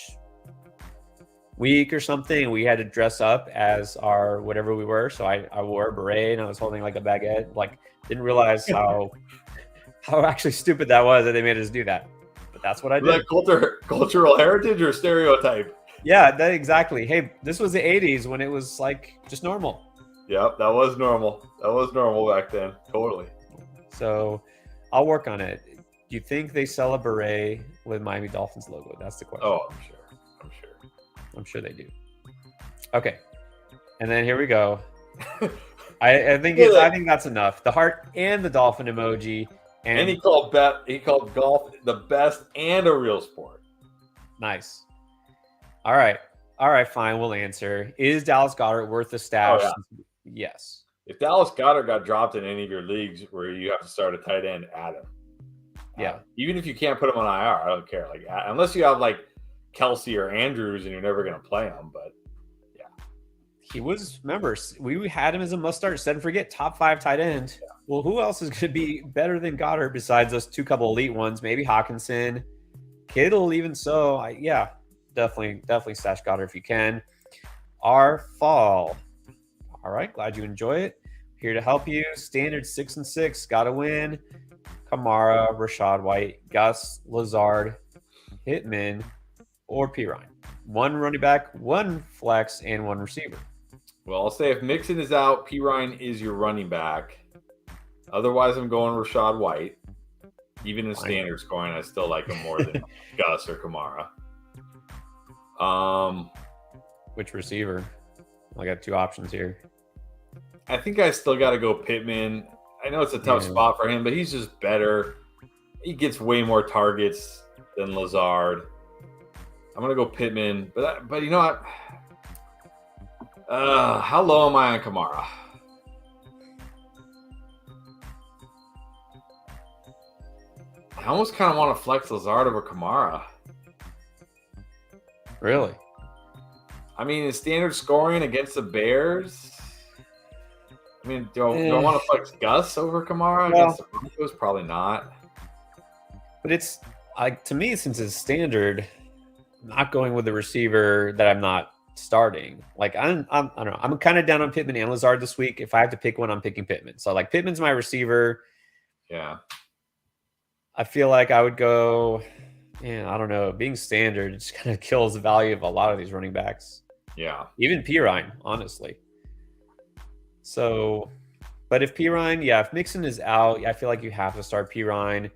[SPEAKER 1] week or something. We had to dress up as our whatever we were. So I wore a beret and I was holding like a baguette. Like, didn't realize how actually stupid that was that they made us do that. But that's what I did.
[SPEAKER 2] Like cultural heritage or stereotype?
[SPEAKER 1] Yeah, exactly. Hey, this was the 80s when it was like just normal.
[SPEAKER 2] Yep, that was normal. That was normal back then. Totally.
[SPEAKER 1] So I'll work on it. Do you think they sell a beret with Miami Dolphins logo? That's the question.
[SPEAKER 2] Oh, I'm sure
[SPEAKER 1] they do. Okay. And then here we go. I think that's enough. The heart and the dolphin emoji.
[SPEAKER 2] And he called golf the best and a real sport.
[SPEAKER 1] Nice. All right, fine. We'll answer. Is Dallas Goedert worth the stash?
[SPEAKER 2] Oh, yeah.
[SPEAKER 1] Yes.
[SPEAKER 2] If Dallas Goedert got dropped in any of your leagues where you have to start a tight end, add him.
[SPEAKER 1] Yeah.
[SPEAKER 2] Even if you can't put him on IR, I don't care. Like, unless you have like Kelsey or Andrews and you're never going to play him. But yeah,
[SPEAKER 1] he was. Remember, we had him as a must start. Set and forget, top 5 tight end. Yeah. Well, who else is going to be better than Goddard besides those couple elite ones? Maybe Hawkinson, Kittle. Even so, definitely stash Goddard if you can. Our fall. All right, glad you enjoy it. Here to help you. Standard 6-6. Got to win. Kamara, Rachaad White, Gus, Lazard, Pittman, or Pirine. 1 running back, 1 flex, and 1 receiver.
[SPEAKER 2] Well, I'll say if Mixon is out, Pirine is your running back. Otherwise, I'm going Rachaad White. Even in standard scoring, I still like him more than Gus or Kamara.
[SPEAKER 1] Which receiver? I got 2 options here.
[SPEAKER 2] I think I still got to go Pittman. I know it's a tough spot for him, but he's just better. He gets way more targets than Lazard. I'm gonna go Pittman, but you know what? How low am I on Kamara? I almost kind of want to flex Lazard over Kamara.
[SPEAKER 1] Really?
[SPEAKER 2] I mean, in standard scoring against the Bears, I mean, do I want to flex Gus over Kamara against the Broncos? Probably not.
[SPEAKER 1] But it's like, to me, since it's standard, I'm not going with the receiver that I'm not starting. Like I don't know. I'm kind of down on Pittman and Lazard this week. If I have to pick one, I'm picking Pittman. So like Pittman's my receiver.
[SPEAKER 2] Yeah.
[SPEAKER 1] I feel like I would go. I don't know. Being standard just kind of kills the value of a lot of these running backs.
[SPEAKER 2] Yeah.
[SPEAKER 1] Even Pirine, honestly. So, but if Pirine, if Mixon is out, I feel like you have to start Pirine.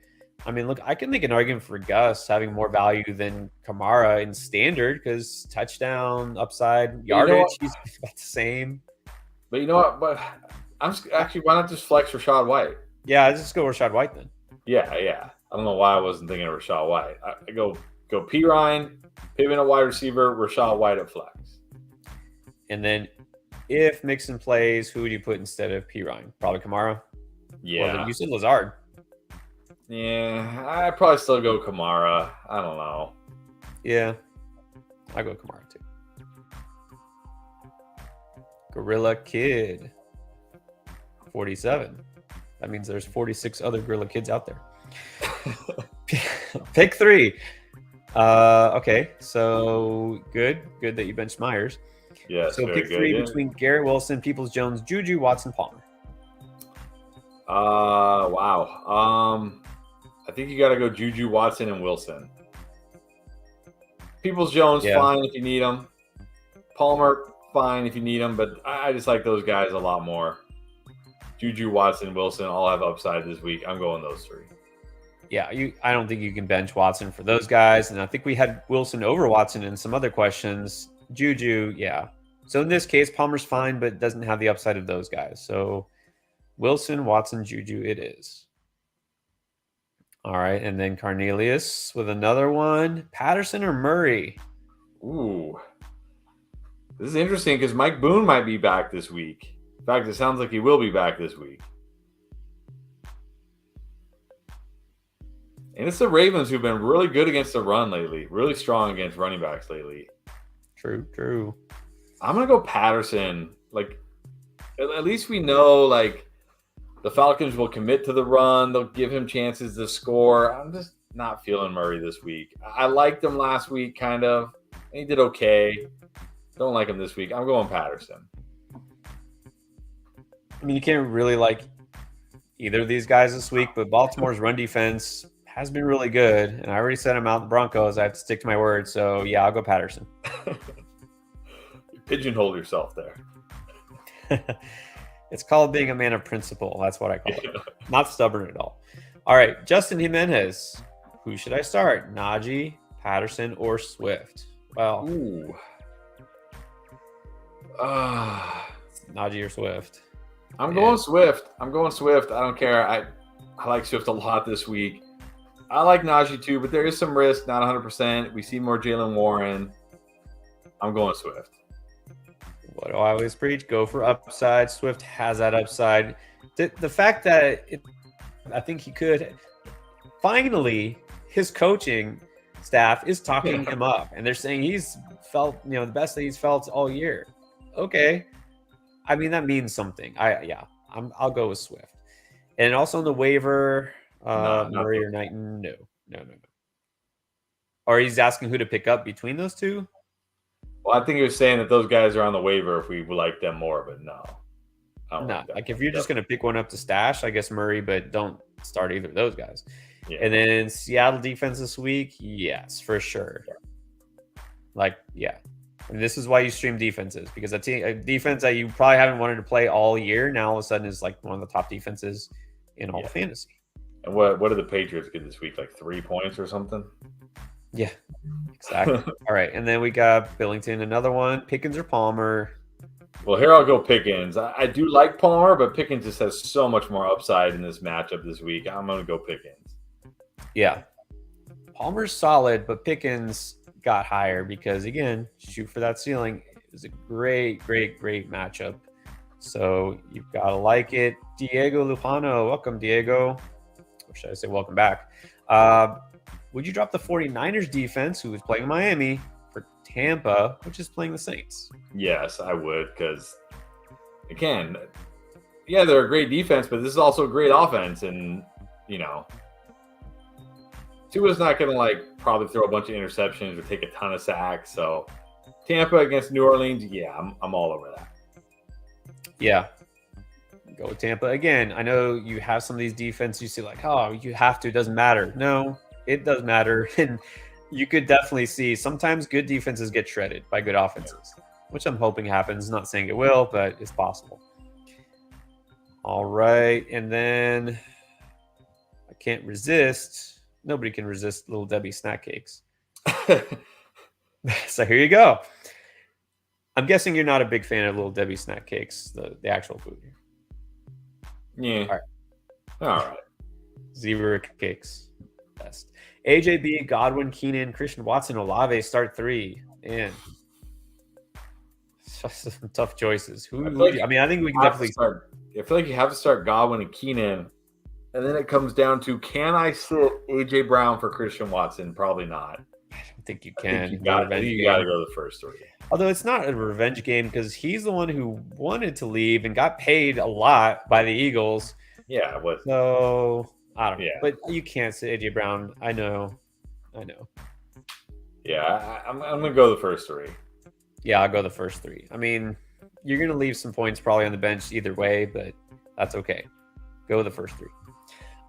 [SPEAKER 1] I mean, look, I can make an argument for Gus having more value than Kamara in standard because touchdown, upside, yardage, he's about the same.
[SPEAKER 2] But you know what? But I'm actually, why not just flex Rachaad White?
[SPEAKER 1] Yeah, I just go Rachaad White then.
[SPEAKER 2] Yeah. I don't know why I wasn't thinking of Rachaad White. I go Pirine, Pittman at wide receiver, Rachaad White at flex.
[SPEAKER 1] And then if Mixon plays, who would you put instead of Pirine? Probably Kamara?
[SPEAKER 2] Yeah.
[SPEAKER 1] Well, you said Lazard.
[SPEAKER 2] Yeah, I'd probably still go Kamara. I don't know.
[SPEAKER 1] Yeah, I go Kamara too. Gorilla Kid. 47. That means there's 46 other Gorilla Kids out there. Pick 3. Okay, so good that you benched Myers.
[SPEAKER 2] Yeah.
[SPEAKER 1] So pick 3 between Garrett Wilson, Peoples-Jones, Juju, Watson, Palmer.
[SPEAKER 2] Wow. I think you got to go Juju, Watson, and Wilson. Peoples-Jones, fine if you need him. Palmer, fine if you need him, but I just like those guys a lot more. Juju, Watson, Wilson all have upside this week. I'm going those 3.
[SPEAKER 1] Yeah, I don't think you can bench Watson for those guys. And I think we had Wilson over Watson in some other questions. Juju, yeah. So in this case, Palmer's fine, but doesn't have the upside of those guys. So Wilson, Watson, Juju it is. All right, and then Cornelius with another one. Patterson or Murray?
[SPEAKER 2] Ooh. This is interesting because Mike Boone might be back this week. In fact, it sounds like he will be back this week. And it's the Ravens who've been really good against the run lately. Really strong against running backs lately.
[SPEAKER 1] True.
[SPEAKER 2] I'm going to go Patterson. Like, at least we know, like, the Falcons will commit to the run. They'll give him chances to score. I'm just not feeling Murray this week. I liked him last week, kind of. He did okay. Don't like him this week. I'm going Patterson.
[SPEAKER 1] I mean, you can't really like either of these guys this week, but Baltimore's run defense has been really good. And I already said I'm out the Broncos. I have to stick to my word. So, yeah, I'll go Patterson.
[SPEAKER 2] You pigeonhole yourself there.
[SPEAKER 1] It's called being a man of principle. That's what I call it. Not stubborn at all. All right, Justin Jimenez. Who should I start? Najee, Patterson, or Swift? Well, Najee or Swift?
[SPEAKER 2] I'm going Swift. I don't care. I like Swift a lot this week. I like Najee too, but there is some risk, not 100%. We see more Jaylen Warren. I'm going Swift.
[SPEAKER 1] What do I always preach? Go for upside. Swift has that upside. The fact that I think he could finally, his coaching staff is talking him up, and they're saying he's felt the best that he's felt all year. Okay, I mean that means something. I'll go with Swift, and also on the waiver, Murray or Knighton. No. Or he's asking who to pick up between those two.
[SPEAKER 2] Well, I think he was saying that those guys are on the waiver if we would like them more, but no.
[SPEAKER 1] Like if you're just going to pick one up to stash, I guess Murray, but don't start either of those guys.
[SPEAKER 2] Yeah.
[SPEAKER 1] And then Seattle defense this week, yes, for sure. And this is why you stream defenses, because a defense that you probably haven't wanted to play all year now all of a sudden is like one of the top defenses in all of fantasy.
[SPEAKER 2] And what did the Patriots get this week? Like 3 points or something?
[SPEAKER 1] Yeah, exactly. All right, and then we got Billington, another one. Pickens or Palmer?
[SPEAKER 2] Well, here I'll go Pickens. I do like Palmer, but Pickens just has so much more upside in this matchup this week. I'm going to go Pickens.
[SPEAKER 1] Yeah. Palmer's solid, but Pickens got higher because, again, shoot for that ceiling is a great matchup. So you've got to like it. Diego Lupano. Welcome, Diego. Or should I say welcome back? Would you drop the 49ers defense, who is playing Miami, for Tampa, which is playing the Saints?
[SPEAKER 2] Yes, I would, because, again, they're a great defense, but this is also a great offense. And, Tua's not going to, probably throw a bunch of interceptions or take a ton of sacks. So, Tampa against New Orleans, I'm all over that.
[SPEAKER 1] Yeah. Go with Tampa. Again, I know you have some of these defenses you see you have to, it doesn't matter. No, it does matter. And you could definitely see sometimes good defenses get shredded by good offenses, which I'm hoping happens. Not saying it will, but it's possible. All right. And then I can't resist. Nobody can resist Little Debbie snack cakes. So here you go. I'm guessing you're not a big fan of Little Debbie snack cakes, the actual food.
[SPEAKER 2] Yeah. All right.
[SPEAKER 1] Zebra cakes. Best. AJB, Godwin, Keenan, Christian Watson, Olave, start 3. Man. Some tough choices. I think we can definitely
[SPEAKER 2] start. I feel like you have to start Godwin and Keenan. And then it comes down to, can I sit A.J. Brown for Christian Watson? Probably not.
[SPEAKER 1] I don't think you
[SPEAKER 2] I
[SPEAKER 1] can.
[SPEAKER 2] think you got to go the first 3.
[SPEAKER 1] Although it's not a revenge game because he's the one who wanted to leave and got paid a lot by the Eagles.
[SPEAKER 2] Yeah,
[SPEAKER 1] So I don't know.
[SPEAKER 2] Yeah.
[SPEAKER 1] But you can't say AJ Brown. I know.
[SPEAKER 2] Yeah, I'm gonna go the first 3.
[SPEAKER 1] Yeah, I'll go the first 3. I mean, you're gonna leave some points probably on the bench either way, but that's okay. Go the first 3.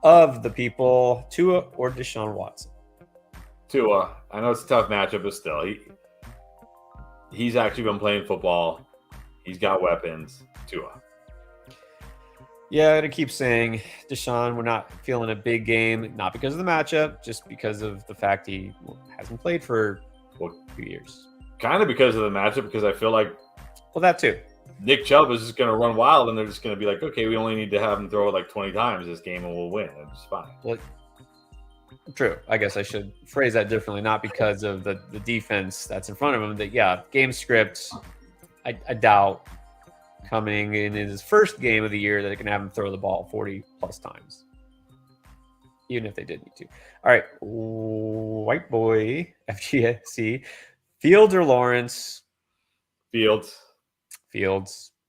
[SPEAKER 1] Of the people, Tua or Deshaun Watson?
[SPEAKER 2] Tua. I know it's a tough matchup, but still, he's actually been playing football. He's got weapons. Tua.
[SPEAKER 1] Yeah, I'm gonna keep saying Deshaun. We're not feeling a big game, not because of the matchup, just because of the fact he hasn't played for a few years.
[SPEAKER 2] Kind of because of the matchup, because I feel like
[SPEAKER 1] that too.
[SPEAKER 2] Nick Chubb is just going to run wild, and they're just going to be like, okay, we only need to have him throw it like 20 times this game, and we'll win. It's fine.
[SPEAKER 1] Well, true. I guess I should phrase that differently, not because of the defense that's in front of him. That game script. I doubt coming in his first game of the year that they can have him throw the ball 40 plus times, even if they did need to. All right, white boy FGSC, Fields or Lawrence?
[SPEAKER 2] Fields.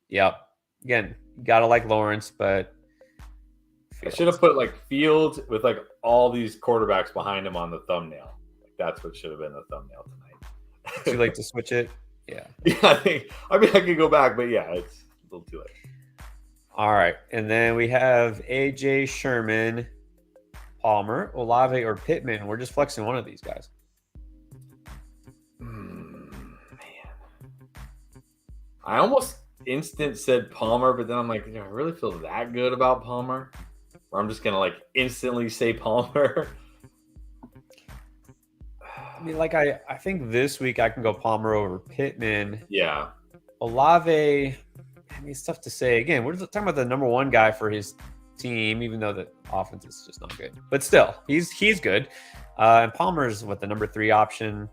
[SPEAKER 1] Yep. Again, you gotta like Lawrence, but
[SPEAKER 2] Fields. I should have put like Fields with like all these quarterbacks behind him on the thumbnail. Like that's what should have been the thumbnail tonight.
[SPEAKER 1] Too late to switch it. Yeah.
[SPEAKER 2] Yeah, I mean I could go back, but yeah, it's a little too late.
[SPEAKER 1] All right, and then we have AJ Sherman, Palmer, Olave, or Pittman. We're just flexing one of these guys.
[SPEAKER 2] Man, I almost instant said Palmer, but then I'm like, do I really feel that good about Palmer? Or I'm just gonna like instantly say Palmer.
[SPEAKER 1] I mean, like I think this week I can go Palmer over Pittman.
[SPEAKER 2] Yeah.
[SPEAKER 1] Olave, I mean, it's tough to say. Again, we're talking about the number 1 guy for his team, even though the offense is just not good. But still, he's good. And Palmer's the number 3 option.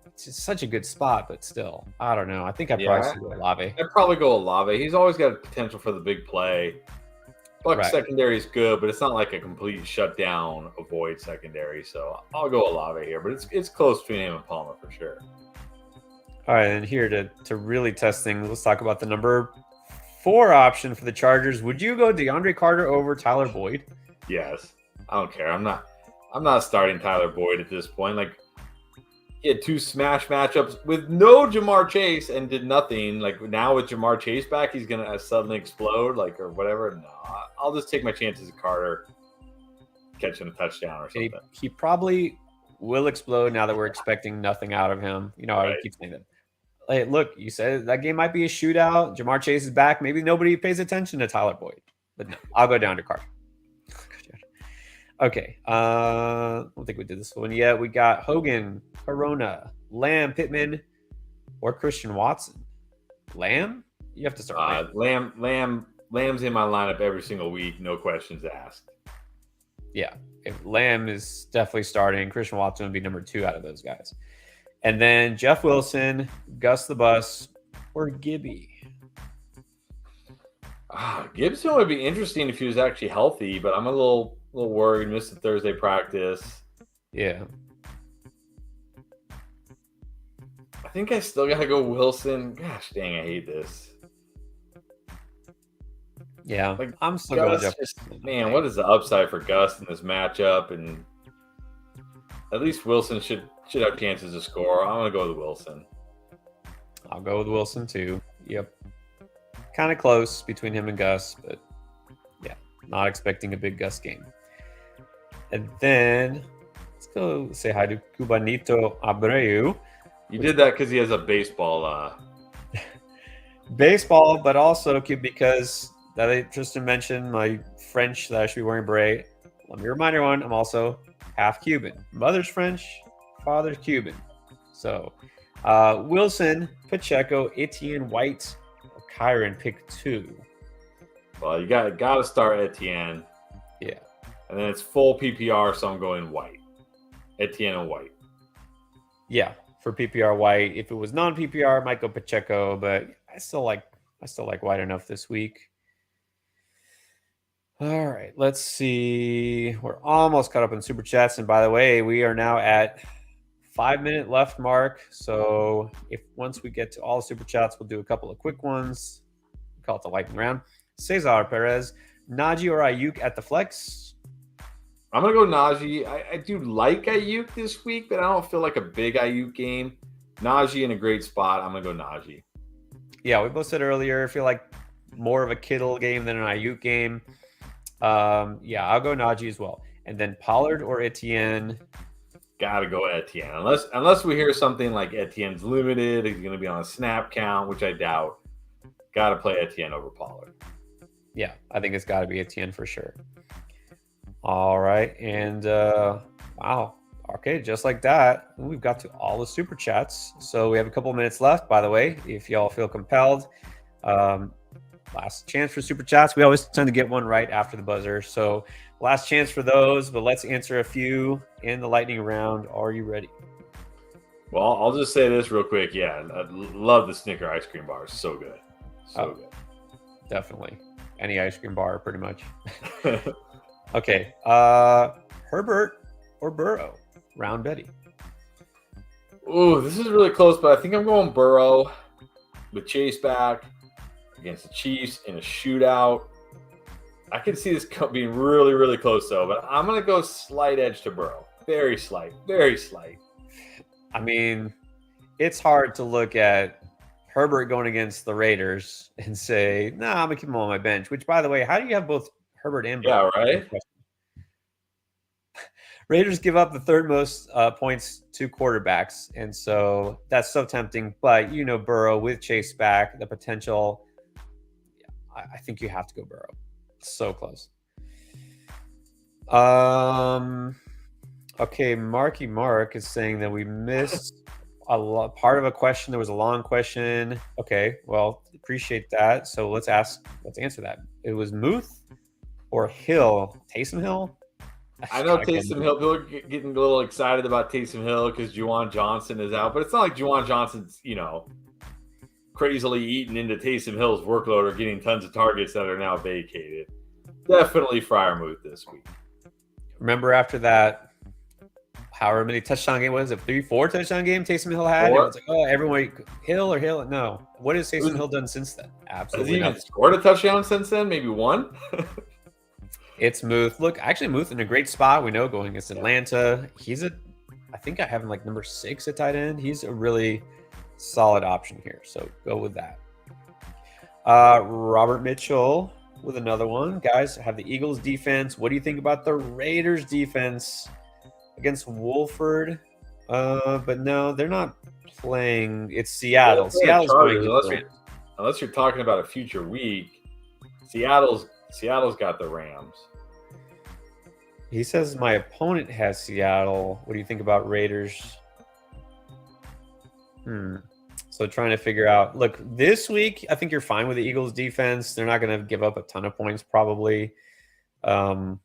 [SPEAKER 1] It's just such a good spot, but still, I don't know. I think I'd probably go Olave.
[SPEAKER 2] I'd probably go Olave. He's always got potential for the big play. Bucs secondary is good, but it's not like a complete shutdown, avoid secondary. So I'll go Olave here, but it's close between him and Palmer for sure.
[SPEAKER 1] All right, and here to really test things, let's talk about the number 4 option for the Chargers. Would you go DeAndre Carter over Tyler Boyd?
[SPEAKER 2] Yes. I don't care. I'm not starting Tyler Boyd at this point. Like he had 2 smash matchups with no Jamar Chase and did nothing. Like now with Jamar Chase back, he's gonna suddenly explode, like or whatever. No, I'll just take my chances of Carter catching a touchdown or something.
[SPEAKER 1] He probably will explode now that we're expecting nothing out of him. I keep saying that. Hey, look, you said that game might be a shootout. Jamar Chase is back. Maybe nobody pays attention to Tyler Boyd, but no, I'll go down to Carter. Okay. I don't think we did this one yet. We got Hogan, Corona, Lamb, Pittman, or Christian Watson. Lamb? You have to start.
[SPEAKER 2] Lamb's in my lineup every single week, no questions asked.
[SPEAKER 1] Yeah. If Lamb is definitely starting, Christian Watson would be number 2 out of those guys. And then Jeff Wilson, Gus the Bus, or Gibby.
[SPEAKER 2] Gibson would be interesting if he was actually healthy, but I'm a little worried. Missed the Thursday practice.
[SPEAKER 1] Yeah.
[SPEAKER 2] I think I still gotta go Wilson. Gosh dang, I hate this.
[SPEAKER 1] Yeah, like I'm still going Jeff.
[SPEAKER 2] Man, what is the upside for Gus in this matchup? And at least Wilson should have chances to score. I'm gonna go with Wilson.
[SPEAKER 1] I'll go with Wilson too. Yep. Kind of close between him and Gus, but yeah, not expecting a big Gus game. And then let's go say hi to Cubanito Abreu.
[SPEAKER 2] You did that because he has a baseball.
[SPEAKER 1] Baseball, but also because Tristan mentioned my French that I should be wearing beret. Let me remind everyone, I'm also half Cuban. Mother's French, father's Cuban. So Wilson, Pacheco, Etienne, White, or Kyron, pick 2.
[SPEAKER 2] Well, you got to start Etienne.
[SPEAKER 1] Yeah.
[SPEAKER 2] And then it's full PPR, so I'm going White. Etienne and White.
[SPEAKER 1] Yeah, for PPR White. If it was non-PPR, I might go Pacheco, but I still like White enough this week. All right, let's see. We're almost caught up in Super Chats. And by the way, we are now at 5-minute left mark. So once we get to all the super chats, we'll do a couple of quick ones. We call it the lightning round. Cesar Perez, Najee or Ayuk at the flex?
[SPEAKER 2] I'm gonna go Najee. I do like Ayuk this week, but I don't feel like a big Ayuk game. Najee in a great spot. I'm gonna go Najee.
[SPEAKER 1] Yeah, we both said earlier, I feel like more of a Kittle game than an Ayuk game. Yeah, I'll go Najee as well. And then Pollard or Etienne?
[SPEAKER 2] Gotta go Etienne. Unless we hear something like Etienne's limited, he's gonna be on a snap count, which I doubt. Gotta play Etienne over Pollard.
[SPEAKER 1] Yeah, I think it's gotta be Etienne for sure. All right, and wow. Okay, just like that, we've got to all the super chats. So we have a couple minutes left, by the way, if y'all feel compelled. Last chance for super chats. We always tend to get one right after the buzzer. So last chance for those, but let's answer a few in the lightning round. Are you ready?
[SPEAKER 2] Well, I'll just say this real quick. Yeah, I love the Snicker ice cream bars. So good. So good.
[SPEAKER 1] Definitely. Any ice cream bar, pretty much. Okay. Herbert or Burrow? Round Betty.
[SPEAKER 2] Ooh, this is really close, but I think I'm going Burrow with Chase back against the Chiefs in a shootout. I can see this being really, really close, though, but I'm going to go slight edge to Burrow. Very slight. Very slight.
[SPEAKER 1] I mean, it's hard to look at Herbert going against the Raiders and say, nah, I'm going to keep him on my bench, which, by the way, how do you have both Herbert and Burrow?
[SPEAKER 2] Yeah, right?
[SPEAKER 1] Raiders give up the third most points to quarterbacks, and so that's so tempting. But Burrow with Chase back, the potential. I think you have to go Burrow. So close. Okay, Marky Mark is saying that we missed part of a question. There was a long question. Okay, well, appreciate that. So let's answer that. It was Muth or Hill? Taysom Hill?
[SPEAKER 2] I know Taysom Hill. People are getting a little excited about Taysom Hill because Juwan Johnson is out, but it's not like Juwan Johnson's, crazily eaten into Taysom Hill's workload or getting tons of targets that are now vacated. Definitely Freiermuth this week.
[SPEAKER 1] Remember after that, however many touchdown game was it? 3-4 touchdown game Taysom Hill had? It was like, oh, everyone Hill or Hill? No. What has Taysom Hill done since then? Absolutely
[SPEAKER 2] nothing. Has he even scored a touchdown since then? Maybe one?
[SPEAKER 1] It's Muth. Look, actually, Muth in a great spot. We know going against Atlanta. I think I have him like number 6 at tight end. He's a really solid option here. So go with that. Robert Mitchell with another one. Guys, have the Eagles defense. What do you think about the Raiders defense against Wolford? But no, they're not playing. It's Seattle. Seattle's going
[SPEAKER 2] unless you're talking about a future week. Seattle's got the Rams.
[SPEAKER 1] He says my opponent has Seattle. What do you think about Raiders? So trying to figure out. Look, this week, I think you're fine with the Eagles defense. They're not going to give up a ton of points probably. Yeah,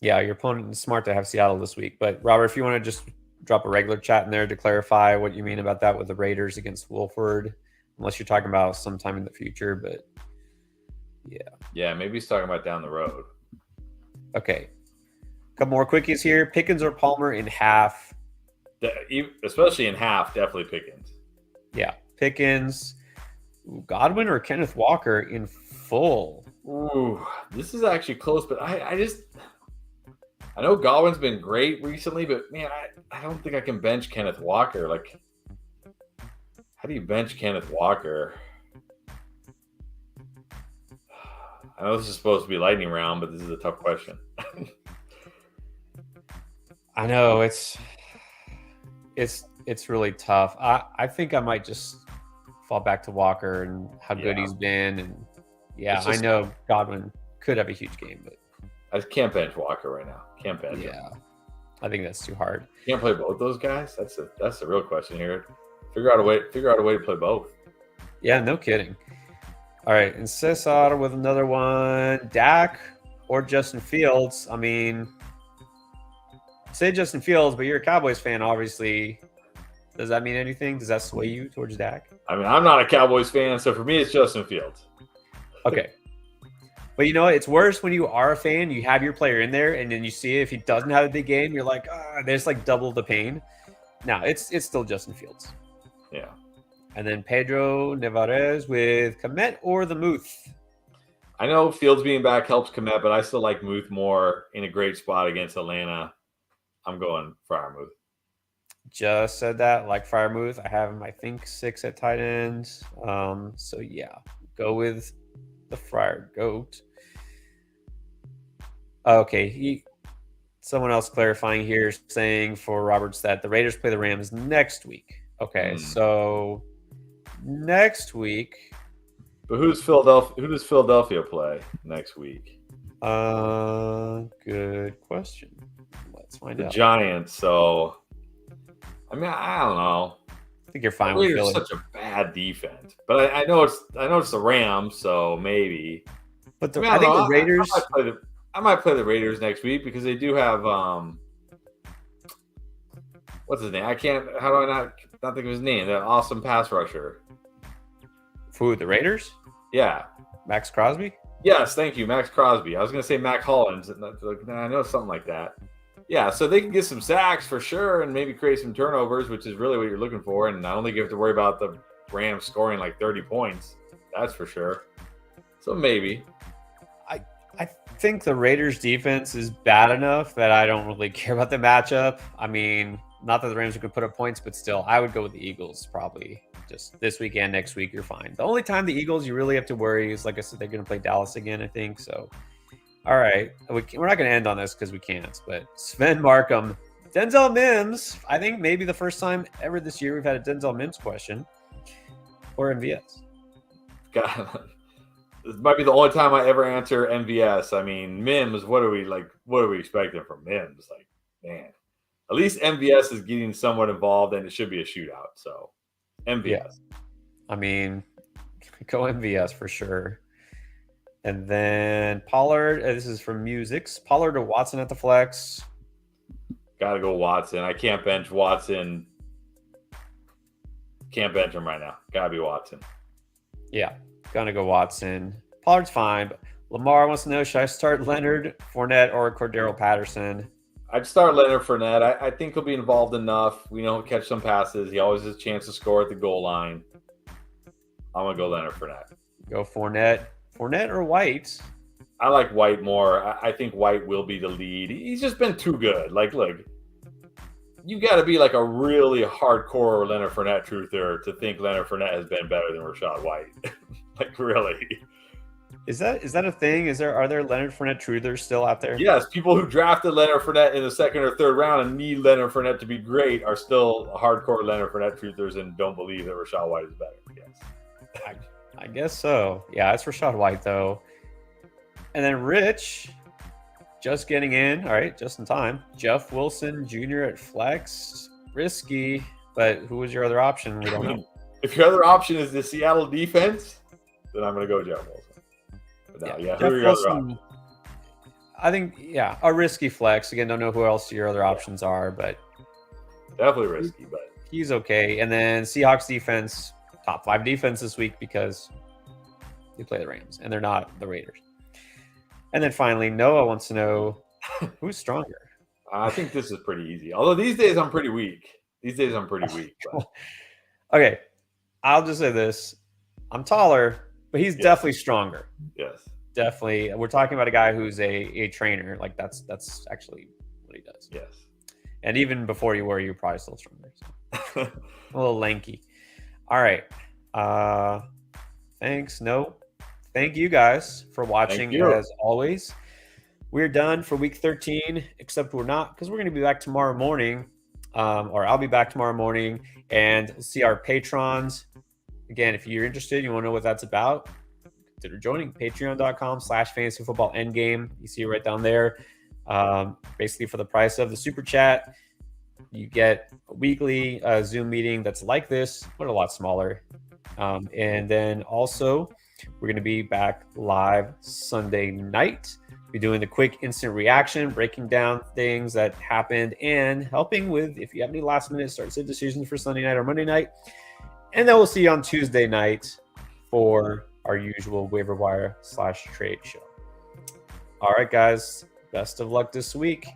[SPEAKER 1] your opponent is smart to have Seattle this week. But Robert, if you want to just drop a regular chat in there to clarify what you mean about that with the Raiders against Wolford, unless you're talking about sometime in the future, but
[SPEAKER 2] yeah, maybe he's talking about down the road.
[SPEAKER 1] Okay, a couple more quickies here. Pickens or Palmer in half?
[SPEAKER 2] Especially in half, definitely Pickens.
[SPEAKER 1] Yeah, Pickens. Godwin or Kenneth Walker in full?
[SPEAKER 2] Ooh, this is actually close, but I know Godwin's been great recently, but man, I don't think I can bench Kenneth Walker. Like, how do you bench Kenneth Walker? I know this is supposed to be lightning round, but this is a tough question.
[SPEAKER 1] I know it's really tough. I think I might just fall back to Walker and how good he's been, and I know Godwin could have a huge game, but
[SPEAKER 2] I just can't bench Walker right now. Can't bench him.
[SPEAKER 1] I think that's too hard.
[SPEAKER 2] Can't play both those guys. That's the real question here. Figure out a way to play both.
[SPEAKER 1] Yeah, no kidding. All right, and Cesar with another one. Dak or Justin Fields? I mean, say Justin Fields, but you're a Cowboys fan, obviously. Does that mean anything? Does that sway you towards Dak?
[SPEAKER 2] I mean, I'm not a Cowboys fan, so for me, it's Justin Fields.
[SPEAKER 1] Okay. But you know what? It's worse when you are a fan, you have your player in there, and then you see if he doesn't have a big game, you're like, there's like double the pain. No, it's still Justin Fields.
[SPEAKER 2] Yeah.
[SPEAKER 1] And then Pedro Nevarez with Komet or the Muth.
[SPEAKER 2] I know Fields being back helps Komet, but I still like Muth more in a great spot against Atlanta. I'm going Freiermuth.
[SPEAKER 1] Just said that, like Freiermuth. I have him, I think, 6 at tight end. So yeah, go with the Friar Goat. Okay, someone else clarifying here, saying for Roberts that the Raiders play the Rams next week. Okay, so next week.
[SPEAKER 2] But who does Philadelphia play next week?
[SPEAKER 1] Good question. Let's find out.
[SPEAKER 2] The Giants. So, I mean, I don't know.
[SPEAKER 1] I think you're fine with Philly.
[SPEAKER 2] Such a bad defense, but I know it's the Rams, so maybe.
[SPEAKER 1] But I think the Raiders.
[SPEAKER 2] I might play the Raiders next week because they do have what's his name? How do I not think of his name? That awesome pass rusher.
[SPEAKER 1] Who, the Raiders?
[SPEAKER 2] Yeah.
[SPEAKER 1] Max Crosby?
[SPEAKER 2] Yes, thank you, Max Crosby. I was going to say Mac Hollins. I know something like that. Yeah, so they can get some sacks for sure and maybe create some turnovers, which is really what you're looking for. And I don't think you have to worry about the Rams scoring like 30 points. That's for sure. So maybe.
[SPEAKER 1] I think the Raiders defense is bad enough that I don't really care about the matchup. I mean, not that the Rams are going to put up points, but still, I would go with the Eagles probably. Just this weekend, next week, you're fine. The only time the Eagles you really have to worry is, like I said, they're going to play Dallas again, I think. So, all right. We're not going to end on this because we can't. But Sven Markham, Denzel Mims. I think maybe the first time ever this year we've had a Denzel Mims question. Or MVS.
[SPEAKER 2] God, this might be the only time I ever answer MVS. I mean, Mims, what are we expecting from Mims? Like, man. At least MVS is getting somewhat involved, and it should be a shootout. So, MVS.
[SPEAKER 1] Yeah. I mean, go MVS for sure. And then Pollard. This is from Musics. Pollard or Watson at the flex.
[SPEAKER 2] Got to go Watson. I can't bench Watson. Can't bench him right now. Got to be Watson.
[SPEAKER 1] Yeah, gonna go Watson. Pollard's fine, but Lamar wants to know, should I start Leonard Fournette or Cordero Patterson?
[SPEAKER 2] I'd start Leonard Fournette. I think he'll be involved enough. We know he'll catch some passes. He always has a chance to score at the goal line. I'm going to go Leonard Fournette.
[SPEAKER 1] Go Fournette. Fournette or White?
[SPEAKER 2] I like White more. I think White will be the lead. He's just been too good. Like, look, you got to be like a really hardcore Leonard Fournette truther to think Leonard Fournette has been better than Rachaad White. Like, really.
[SPEAKER 1] Is that a thing? Are there Leonard Fournette truthers still out there?
[SPEAKER 2] Yes, people who drafted Leonard Fournette in the second or third round and need Leonard Fournette to be great are still hardcore Leonard Fournette truthers and don't believe that Rachaad White is better. Yes,
[SPEAKER 1] I guess so. Yeah, it's Rachaad White though. And then Rich, just getting in. All right, just in time. Jeff Wilson Jr. at flex, risky. But who was your other option? We don't know.
[SPEAKER 2] If your other option is the Seattle defense, then I'm going to go Jeff Wilson.
[SPEAKER 1] Yeah, who are your other options? I think, a risky flex. Again, don't know who else your other options are, but
[SPEAKER 2] definitely risky, but
[SPEAKER 1] he's okay. And then Seahawks defense, top 5 defense this week because they play the Rams and they're not the Raiders. And then finally, Noah wants to know who's stronger.
[SPEAKER 2] I think this is pretty easy. Although these days I'm pretty weak. But...
[SPEAKER 1] Okay, I'll just say this: I'm taller. But he's definitely stronger.
[SPEAKER 2] Yes.
[SPEAKER 1] Definitely. We're talking about a guy who's a trainer. Like that's actually what he does.
[SPEAKER 2] Yes.
[SPEAKER 1] And even before you were, you're probably still stronger. So. A little lanky. All right. Thanks. No. Thank you guys for watching as always. We're done for week 13, except we're not, because we're going to be back tomorrow morning. Or I'll be back tomorrow morning and see our patrons. Again, if you're interested, you want to know what that's about, consider joining patreon.com/fantasyfootballendgame. You see it right down there. Basically, for the price of the super chat, you get a weekly Zoom meeting that's like this, but a lot smaller. And then also, we're going to be back live Sunday night. Be doing the quick instant reaction, breaking down things that happened, and helping with, if you have any last minute start-sit decisions for Sunday night or Monday night. And then we'll see you on Tuesday night for our usual waiver wire /trade show. All right, guys. Best of luck this week.